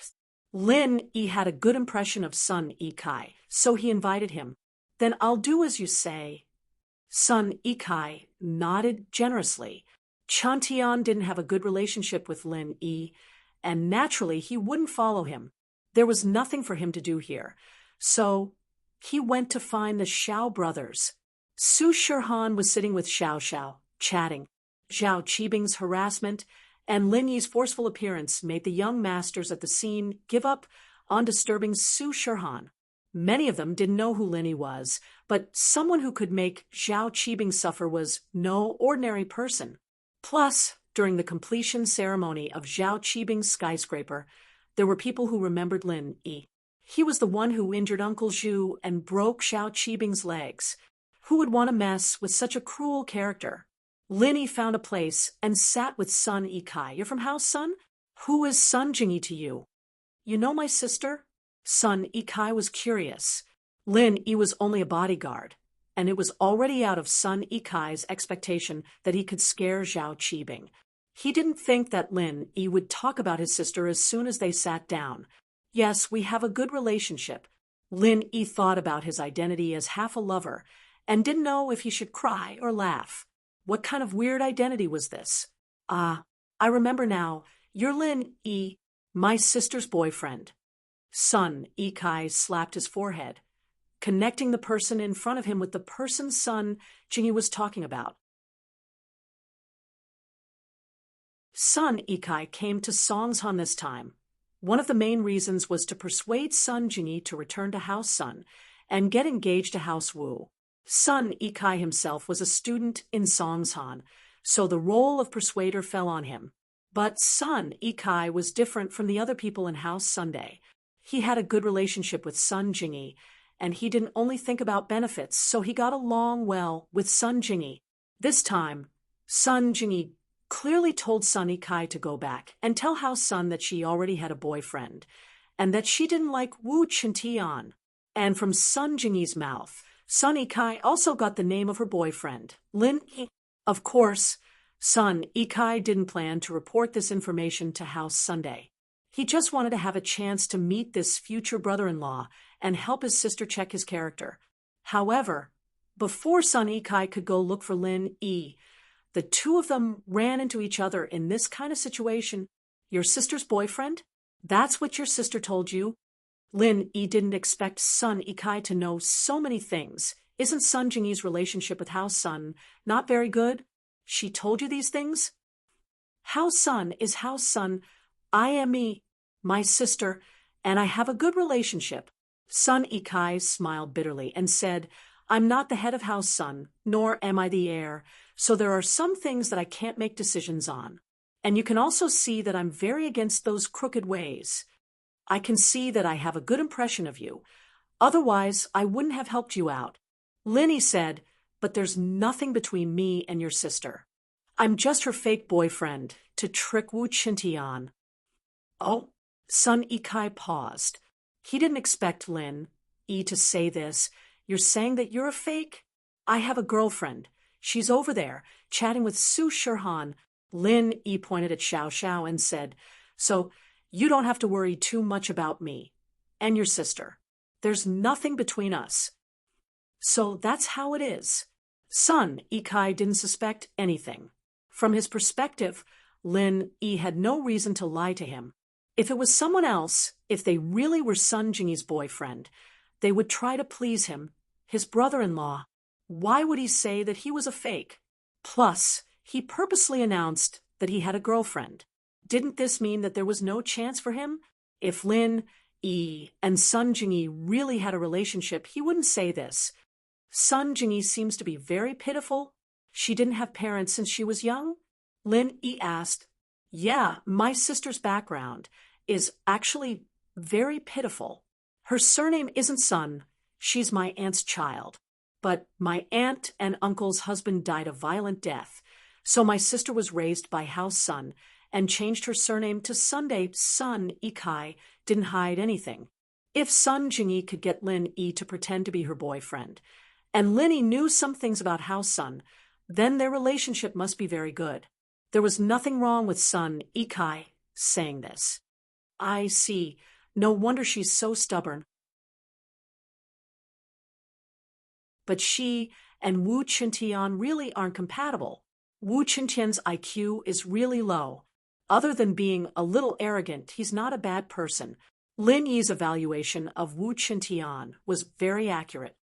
Lin Yi had a good impression of Sun Yikai, so he invited him. Then I'll do as you say. Sun Yikai nodded generously. Chan Tian didn't have a good relationship with Lin Yi, and naturally he wouldn't follow him. There was nothing for him to do here, so he went to find the Xiao brothers. Su Shirhan was sitting with Xiao Xiao, chatting. Zhao Qibing's harassment and Lin Yi's forceful appearance made the young masters at the scene give up on disturbing Su Shirhan. Many of them didn't know who Lin Yi was, but someone who could make Zhao Qibing suffer was no ordinary person. Plus, during the completion ceremony of Zhao Qibing's skyscraper, there were people who remembered Lin Yi. He was the one who injured Uncle Zhu and broke Zhao Qibing's legs. Who would want to mess with such a cruel character? Lin Yi found a place and sat with Sun Yikai. You're from House Sun? Who is Sun Jingyi to you? You know my sister? Sun Yikai was curious. Lin Yi was only a bodyguard, and it was already out of Sun Yikai's expectation that he could scare Zhao Qibing. He didn't think that Lin Yi would talk about his sister as soon as they sat down. Yes, we have a good relationship. Lin Yi thought about his identity as half a lover and didn't know if he should cry or laugh. What kind of weird identity was this? Ah, I remember now. You're Lin Yi, my sister's boyfriend. Sun Yikai slapped his forehead, connecting the person in front of him with the person Sun Jingyi was talking about. Sun Yikai came to Songshan this time. One of the main reasons was to persuade Sun Jingyi to return to House Sun and get engaged to House Wu. Sun Yikai himself was a student in Songshan, so the role of persuader fell on him. But Sun Yikai was different from the other people in House Sunday. He had a good relationship with Sun Jingyi, and he didn't only think about benefits, so he got along well with Sun Jingyi. This time, Sun Jingyi clearly told Sun Yikai to go back and tell House Sun that she already had a boyfriend, and that she didn't like Wu Chintian. And from Sun Jingyi's mouth, Sun Yikai also got the name of her boyfriend, Lin Yi. Of course, Sun Yikai didn't plan to report this information to House Sunday. He just wanted to have a chance to meet this future brother-in-law and help his sister check his character. However, before Sun Yikai could go look for Lin Yi, the two of them ran into each other in this kind of situation. Your sister's boyfriend? That's what your sister told you? Lin Yi didn't expect Sun Yikai to know so many things. Isn't Sun Jingyi's relationship with House Sun not very good? She told you these things? House Sun is House Sun. I am me, my sister, and I have a good relationship. Sun Yikai smiled bitterly and said, I'm not the head of House Sun, nor am I the heir, so there are some things that I can't make decisions on. And you can also see that I'm very against those crooked ways. I can see that I have a good impression of you. Otherwise, I wouldn't have helped you out. Lin Yi said, but there's nothing between me and your sister. I'm just her fake boyfriend, to trick Wu Chintian. Oh, Sun Yikai paused. He didn't expect Lin Yi to say this. You're saying that you're a fake? I have a girlfriend. She's over there, chatting with Su Shirhan. Lin Yi pointed at Xiao Xiao and said, so you don't have to worry too much about me. and your sister. There's nothing between us. So that's how it is. Son Ikai didn't suspect anything. From his perspective, Lin Yi had no reason to lie to him. If it was someone else, if they really were Sun Jingyi's boyfriend, they would try to please him, his brother-in-law. Why would he say that he was a fake? Plus, he purposely announced that he had a girlfriend. Didn't this mean that there was no chance for him? If Lin Yi and Sun Jingyi really had a relationship, he wouldn't say this. Sun Jingyi seems to be very pitiful. She didn't have parents since she was young? Lin Yi asked. Yeah, my sister's background is actually very pitiful. Her surname isn't Sun. She's my aunt's child. But my aunt and uncle's husband died a violent death, so my sister was raised by House Sun and changed her surname to Sunday. Sun Ikai didn't hide anything. If Sun Jingyi could get Lin Yi to pretend to be her boyfriend, and Lin Yi knew some things about House Sun, then their relationship must be very good. There was nothing wrong with Sun Ikai saying this. I see. No wonder she's so stubborn. But she and Wu Qintian really aren't compatible. Wu Qintian's IQ is really low. Other than being a little arrogant, he's not a bad person. Lin Yi's evaluation of Wu Qintian was very accurate.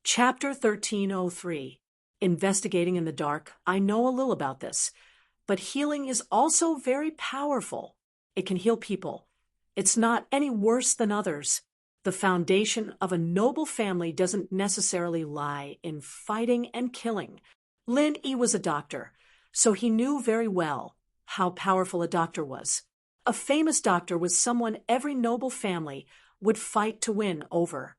Chapter 1303. Investigating in the dark. I know a little about this, but healing is also very powerful. It can heal people. It's not any worse than others. The foundation of a noble family doesn't necessarily lie in fighting and killing. Lin Yi was a doctor, so he knew very well how powerful a doctor was. A famous doctor was someone every noble family would fight to win over.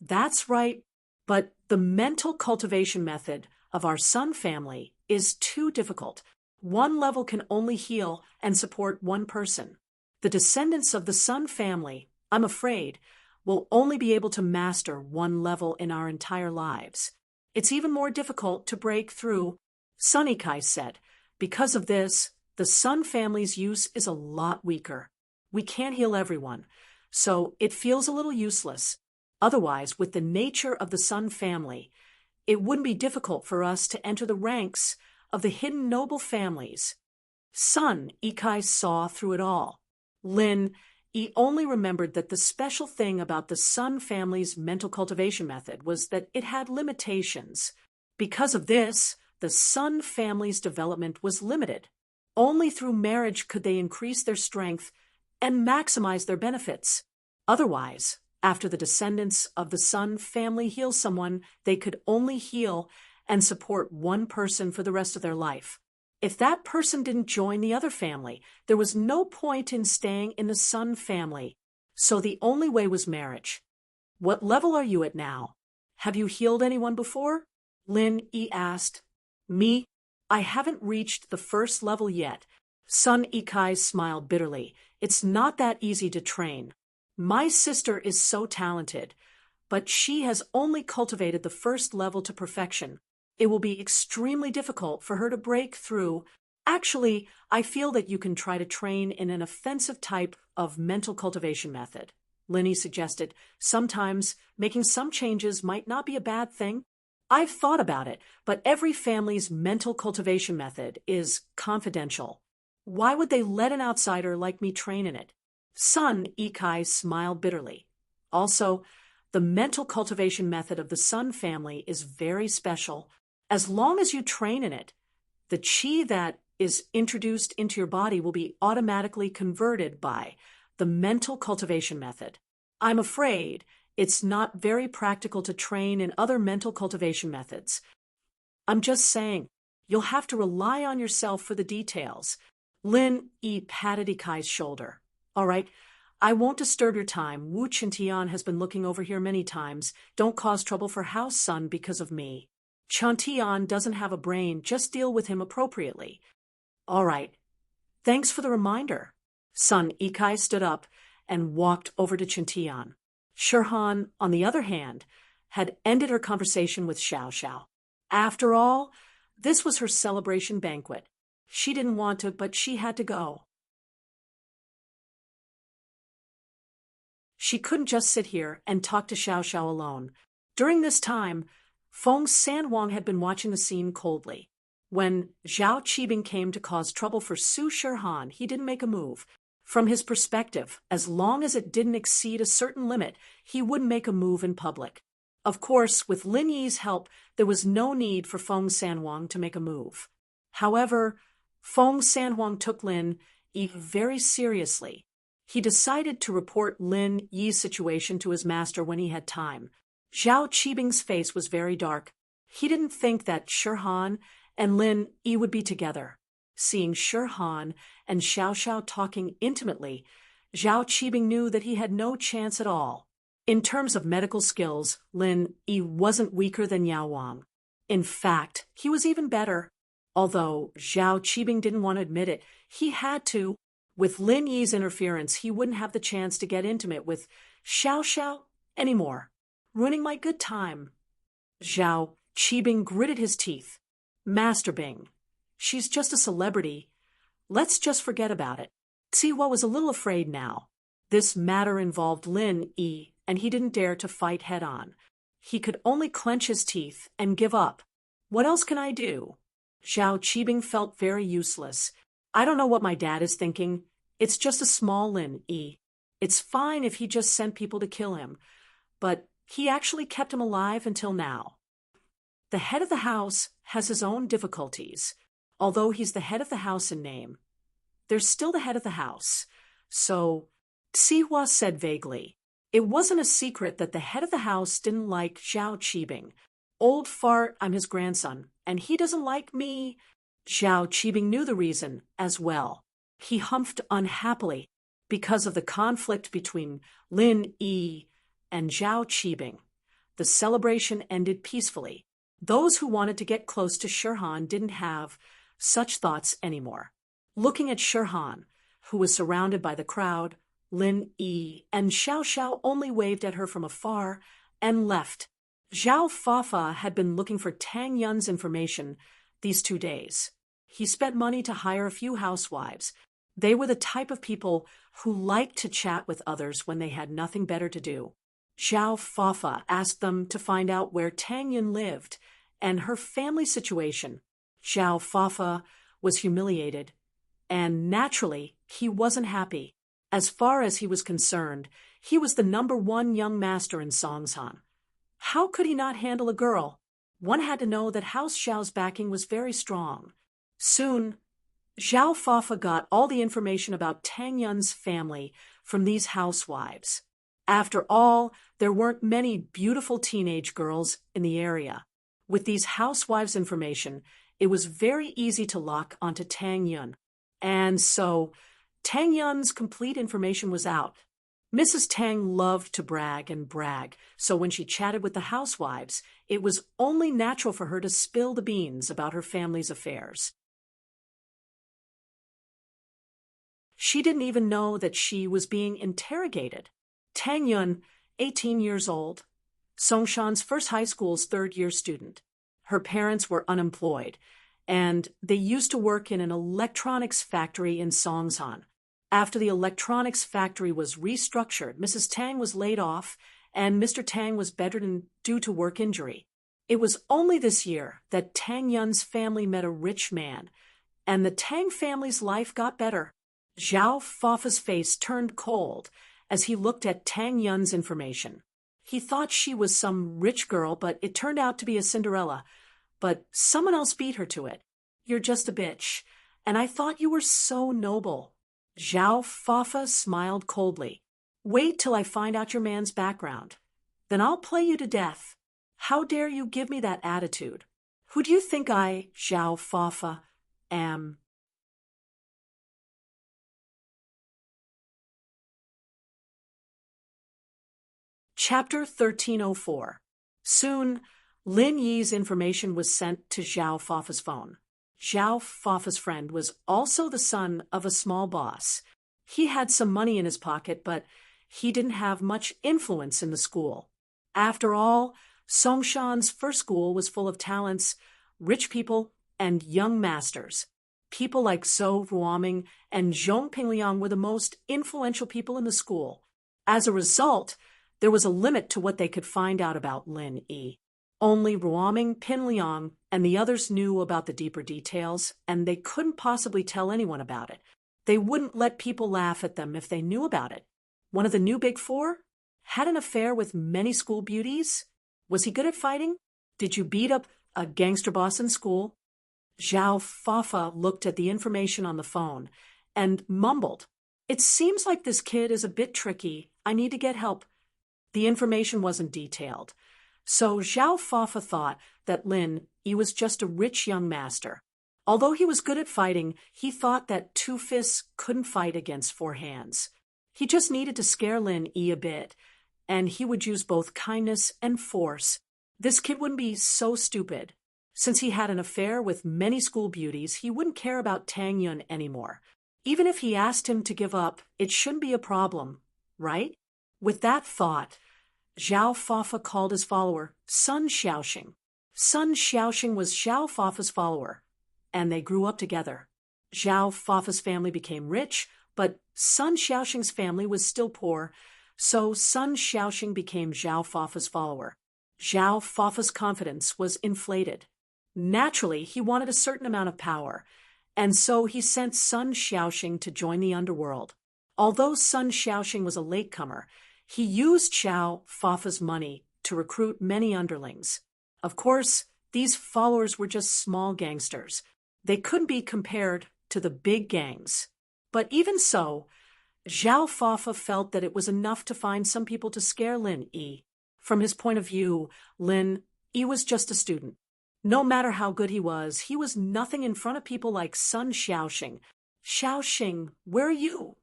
That's right, but the mental cultivation method of our Sun family is too difficult. One level can only heal and support one person. The descendants of the Sun family, I'm afraid, will only be able to master one level in our entire lives. It's even more difficult to break through, Sun Ikai said. Because of this, the Sun family's use is a lot weaker. We can't heal everyone, so it feels a little useless. Otherwise, with the nature of the Sun family, it wouldn't be difficult for us to enter the ranks of the hidden noble families. Sun Ikai saw through it all. Lin Yi only remembered that the special thing about the Sun family's mental cultivation method was that it had limitations. Because of this, the Sun family's development was limited. Only through marriage could they increase their strength and maximize their benefits. Otherwise, after the descendants of the Sun family heal someone, they could only heal and support one person for the rest of their life. If that person didn't join the other family, there was no point in staying in the Sun family, so the only way was marriage. What level are you at now? Have you healed anyone before? Lin Yi asked. Me? I haven't reached the first level yet. Sun Ikai smiled bitterly. It's not that easy to train. My sister is so talented, but she has only cultivated the first level to perfection. It will be extremely difficult for her to break through. Actually, I feel that you can try to train in an offensive type of mental cultivation method. Lin Yi suggested. Sometimes making some changes might not be a bad thing. I've thought about it, but every family's mental cultivation method is confidential. Why would they let an outsider like me train in it? Sun Ikai smiled bitterly. Also, the mental cultivation method of the Sun family is very special. As long as you train in it, the qi that is introduced into your body will be automatically converted by the mental cultivation method. I'm afraid it's not very practical to train in other mental cultivation methods. I'm just saying, you'll have to rely on yourself for the details. Lin Yi patted Ikai's shoulder. All right, I won't disturb your time. Wu Qintian has been looking over here many times. Don't cause trouble for House Sun because of me. Qintian doesn't have a brain, just deal with him appropriately. All right. Thanks for the reminder. Sun Ikai stood up and walked over to Qintian. Shirhan, on the other hand, had ended her conversation with Xiao Xiao. After all, this was her celebration banquet. She didn't want to, but she had to go. She couldn't just sit here and talk to Xiao Xiao alone. During this time, Feng Sanhuang had been watching the scene coldly. When Zhao Qibing came to cause trouble for Su Shihan, he didn't make a move. From his perspective, as long as it didn't exceed a certain limit, he wouldn't make a move in public. Of course, with Lin Yi's help, there was no need for Feng Sanhuang to make a move. However, Feng Sanhuang took Lin Yi very seriously. He decided to report Lin Yi's situation to his master when he had time. Zhao Qibing's face was very dark. He didn't think that Shihan and Lin Yi would be together. Seeing Shihan and Xiao Xiao talking intimately, Zhao Qibing knew that he had no chance at all. In terms of medical skills, Lin Yi wasn't weaker than Yao Wang. In fact, he was even better. Although Zhao Qibing didn't want to admit it, he had to. With Lin Yi's interference, he wouldn't have the chance to get intimate with Xiao Xiao anymore, ruining my good time. Zhao Qibing gritted his teeth. Master Bing, she's just a celebrity. Let's just forget about it. Siwa was a little afraid now. This matter involved Lin Yi, and he didn't dare to fight head-on. He could only clench his teeth and give up. What else can I do? Zhao Qibing felt very useless. I don't know what my dad is thinking. It's just a small Lin Yi. It's fine if he just sent people to kill him, but he actually kept him alive until now. The head of the house has his own difficulties. Although he's the head of the house in name, there's still the head of the house. So, Sihua said vaguely. It wasn't a secret that the head of the house didn't like Zhao Qibing. Old fart, I'm his grandson, and he doesn't like me. Zhao Qibing knew the reason as well. He humphed unhappily because of the conflict between Lin Yi and Zhao Qibing. The celebration ended peacefully. Those who wanted to get close to Shihan didn't have such thoughts anymore. Looking at Shihan, who was surrounded by the crowd, Lin Yi and Xiao Xiao only waved at her from afar and left. Zhao Fafa had been looking for Tang Yun's information these 2 days. He spent money to hire a few housewives. They were the type of people who liked to chat with others when they had nothing better to do. Zhao Fafa asked them to find out where Tang Yun lived and her family situation. Zhao Fafa was humiliated, and naturally, he wasn't happy. As far as he was concerned, he was the #1 young master in Songshan. How could he not handle a girl? One had to know that House Xiao's backing was very strong. Soon, Zhao Fafa got all the information about Tang Yun's family from these housewives. After all, there weren't many beautiful teenage girls in the area. With these housewives' information, it was very easy to lock onto Tang Yun. And so, Tang Yun's complete information was out. Mrs. Tang loved to brag, so when she chatted with the housewives, it was only natural for her to spill the beans about her family's affairs. She didn't even know that she was being interrogated. Tang Yun, 18 years old, Songshan's first high school's third-year student. Her parents were unemployed, and they used to work in an electronics factory in Songshan. After the electronics factory was restructured, Mrs. Tang was laid off, and Mr. Tang was bedridden due to work injury. It was only this year that Tang Yun's family met a rich man, and the Tang family's life got better. Zhao Fafa's face turned cold as he looked at Tang Yun's information. He thought she was some rich girl, but it turned out to be a Cinderella. But someone else beat her to it. You're just a bitch, and I thought you were so noble. Zhao Fafa smiled coldly. Wait till I find out your man's background. Then I'll play you to death. How dare you give me that attitude? Who do you think I, Zhao Fafa, am? Chapter 1304. Soon, Lin Yi's information was sent to Zhao Fafa's phone. Zhao Fafa's friend was also the son of a small boss. He had some money in his pocket, but he didn't have much influence in the school. After all, Songshan's first school was full of talents, rich people, and young masters. People like Zhou Ruoming and Zhong Pingliang were the most influential people in the school. As a result, there was a limit to what they could find out about Lin Yi. Only Ruoming, Pingliang, and the others knew about the deeper details, and they couldn't possibly tell anyone about it. They wouldn't let people laugh at them if they knew about it. One of the new Big Four had an affair with many school beauties. Was he good at fighting? Did you beat up a gangster boss in school? Zhao Fafa looked at the information on the phone and mumbled, "It seems like this kid is a bit tricky. I need to get help." The information wasn't detailed. So Zhao Fafa thought that Lin Yi was just a rich young master. Although he was good at fighting, he thought that two fists couldn't fight against four hands. He just needed to scare Lin Yi a bit, and he would use both kindness and force. This kid wouldn't be so stupid. Since he had an affair with many school beauties, he wouldn't care about Tang Yun anymore. Even if he asked him to give up, it shouldn't be a problem, right? With that thought, Zhao Fafa called his follower Sun Xiaoxing. Sun Xiaoxing was Zhao Fafa's follower, and they grew up together. Zhao Fafa's family became rich, but Sun Xiaoxing's family was still poor, so Sun Xiaoxing became Zhao Fafa's follower. Zhao Fafa's confidence was inflated. Naturally, he wanted a certain amount of power, and so he sent Sun Xiaoxing to join the underworld. Although Sun Xiaoxing was a latecomer, he used Zhao Fafa's money to recruit many underlings. Of course, these followers were just small gangsters. They couldn't be compared to the big gangs. But even so, Zhao Fafa felt that it was enough to find some people to scare Lin Yi. From his point of view, Lin Yi was just a student. No matter how good he was nothing in front of people like Sun Xiaoxing. "Xiaoxing, where are you?"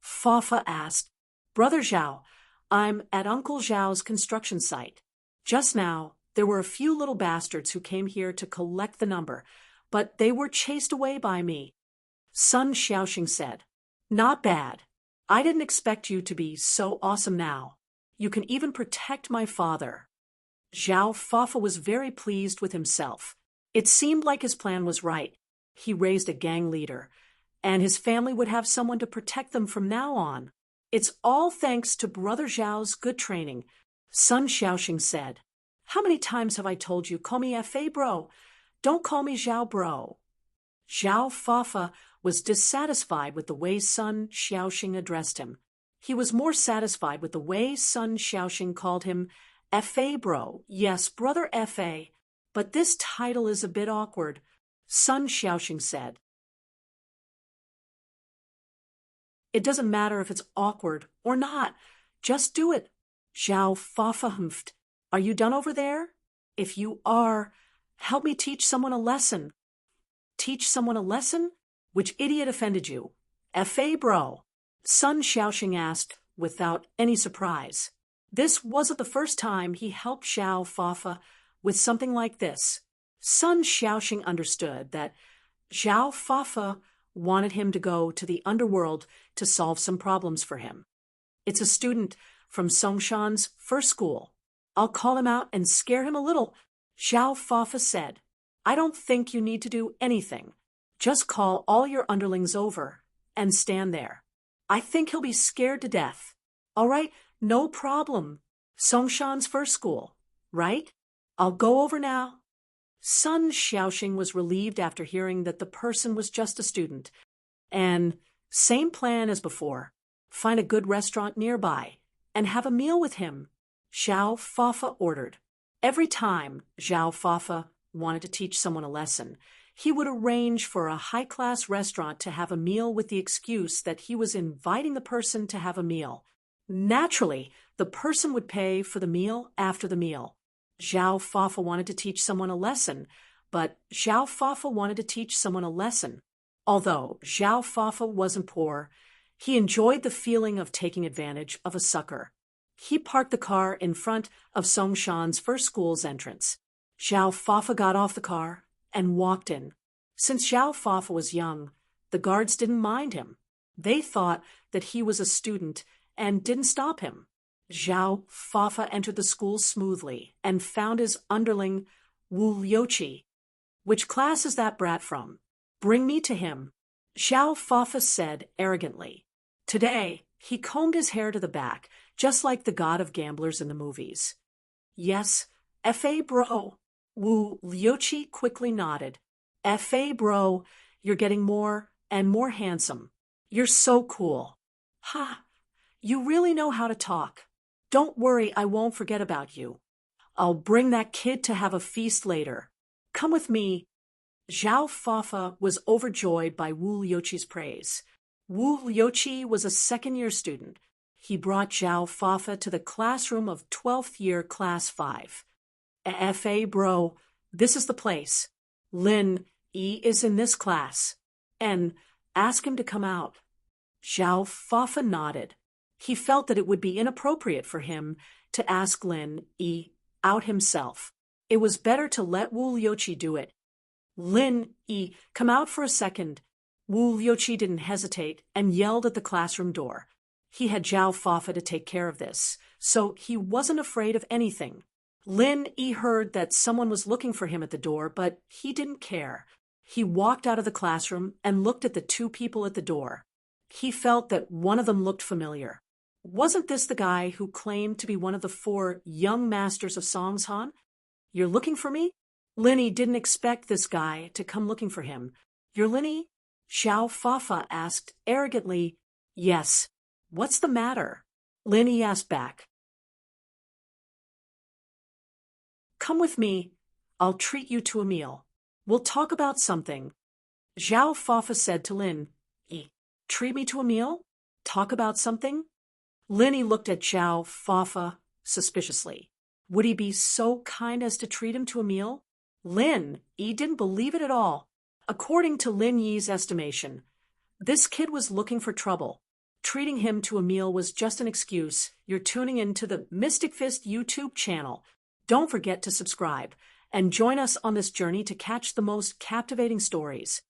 Fafa asked. "Brother Zhao, I'm at Uncle Zhao's construction site. Just now, there were a few little bastards who came here to collect the number, but they were chased away by me." Sun Xiaoxing said, "Not bad. I didn't expect you to be so awesome now. You can even protect my father." Zhao Fafa was very pleased with himself. It seemed like his plan was right. He raised a gang leader, and his family would have someone to protect them from now on. "It's all thanks to Brother Zhao's good training," Sun Xiaoxing said. "How many times have I told you, call me F.A. bro? Don't call me Zhao bro." Zhao Fafa was dissatisfied with the way Sun Xiaoxing addressed him. He was more satisfied with the way Sun Xiaoxing called him F.A. bro. "Yes, Brother F.A., but this title is a bit awkward," Sun Xiaoxing said. "It doesn't matter if it's awkward or not. Just do it." Zhao Fafa humphed. "Are you done over there? If you are, help me teach someone a lesson." "Teach someone a lesson? Which idiot offended you?" "F.A. bro," Sun Xiaoxing asked without any surprise. This wasn't the first time he helped Zhao Fafa with something like this. Sun Xiaoxing understood that Zhao Fafa wanted him to go to the underworld to solve some problems for him. "It's a student from Songshan's first school. I'll call him out and scare him a little," Zhao Fafa said. "I don't think you need to do anything. Just call all your underlings over and stand there. I think he'll be scared to death." "All right, no problem. Songshan's first school, right? I'll go over now." Sun Xiaoxing was relieved after hearing that the person was just a student. And same plan as before. Find a good restaurant nearby and have a meal with him, Zhao Fafa ordered. Every time Zhao Fafa wanted to teach someone a lesson, he would arrange for a high-class restaurant to have a meal with the excuse that he was inviting the person to have a meal. Naturally, the person would pay for the meal after the meal. Zhao Fafa wanted to teach someone a lesson, but Zhao Fafa wanted to teach someone a lesson. Although Zhao Fafa wasn't poor, he enjoyed the feeling of taking advantage of a sucker. He parked the car in front of Songshan's first school's entrance. Zhao Fafa got off the car and walked in. Since Zhao Fafa was young, the guards didn't mind him. They thought that he was a student and didn't stop him. Zhao Fafa entered the school smoothly and found his underling, Wu Liuqi. "Which class is that brat from?" Bring me to him, Xiao Fafa said arrogantly. Today, he combed his hair to the back, just like the god of gamblers in the movies. Yes, F.A. bro. Wu Liuqi quickly nodded. F.A. bro, you're getting more and more handsome. You're so cool. Ha! You really know how to talk. Don't worry, I won't forget about you. I'll bring that kid to have a feast later. Come with me. Zhao Fafa was overjoyed by Wu Liuqi's praise. Wu Liuqi was a second-year student. He brought Zhao Fafa to the classroom of 12th year Class 5. F.A. bro, this is the place. Lin E is in this class. And ask him to come out. Zhao Fafa nodded. He felt that it would be inappropriate for him to ask Lin E out himself. It was better to let Wu Liuqi do it. Lin E, come out for a second. Wu Liuqi didn't hesitate and yelled at the classroom door. He had Zhao Fafa to take care of this, so he wasn't afraid of anything. Lin E heard that someone was looking for him at the door, but he didn't care. He walked out of the classroom and looked at the two people at the door. He felt that one of them looked familiar. Wasn't this the guy who claimed to be one of the 4 young masters of Songshan? You're looking for me? Linny didn't expect this guy to come looking for him. You're Linny? Xiao Fafa asked arrogantly. Yes. What's the matter? Linny asked back. Come with me. I'll treat you to a meal. We'll talk about something. Zhao Fafa said to Lin. Treat me to a meal? Talk about something? Linny looked at Zhao Fafa suspiciously. Would he be so kind as to treat him to a meal? Lin Yi didn't believe it at all. According to Lin Yi's estimation, this kid was looking for trouble. Treating him to a meal was just an excuse. You're tuning into the Mystic Fist YouTube channel. Don't forget to subscribe and join us on this journey to catch the most captivating stories.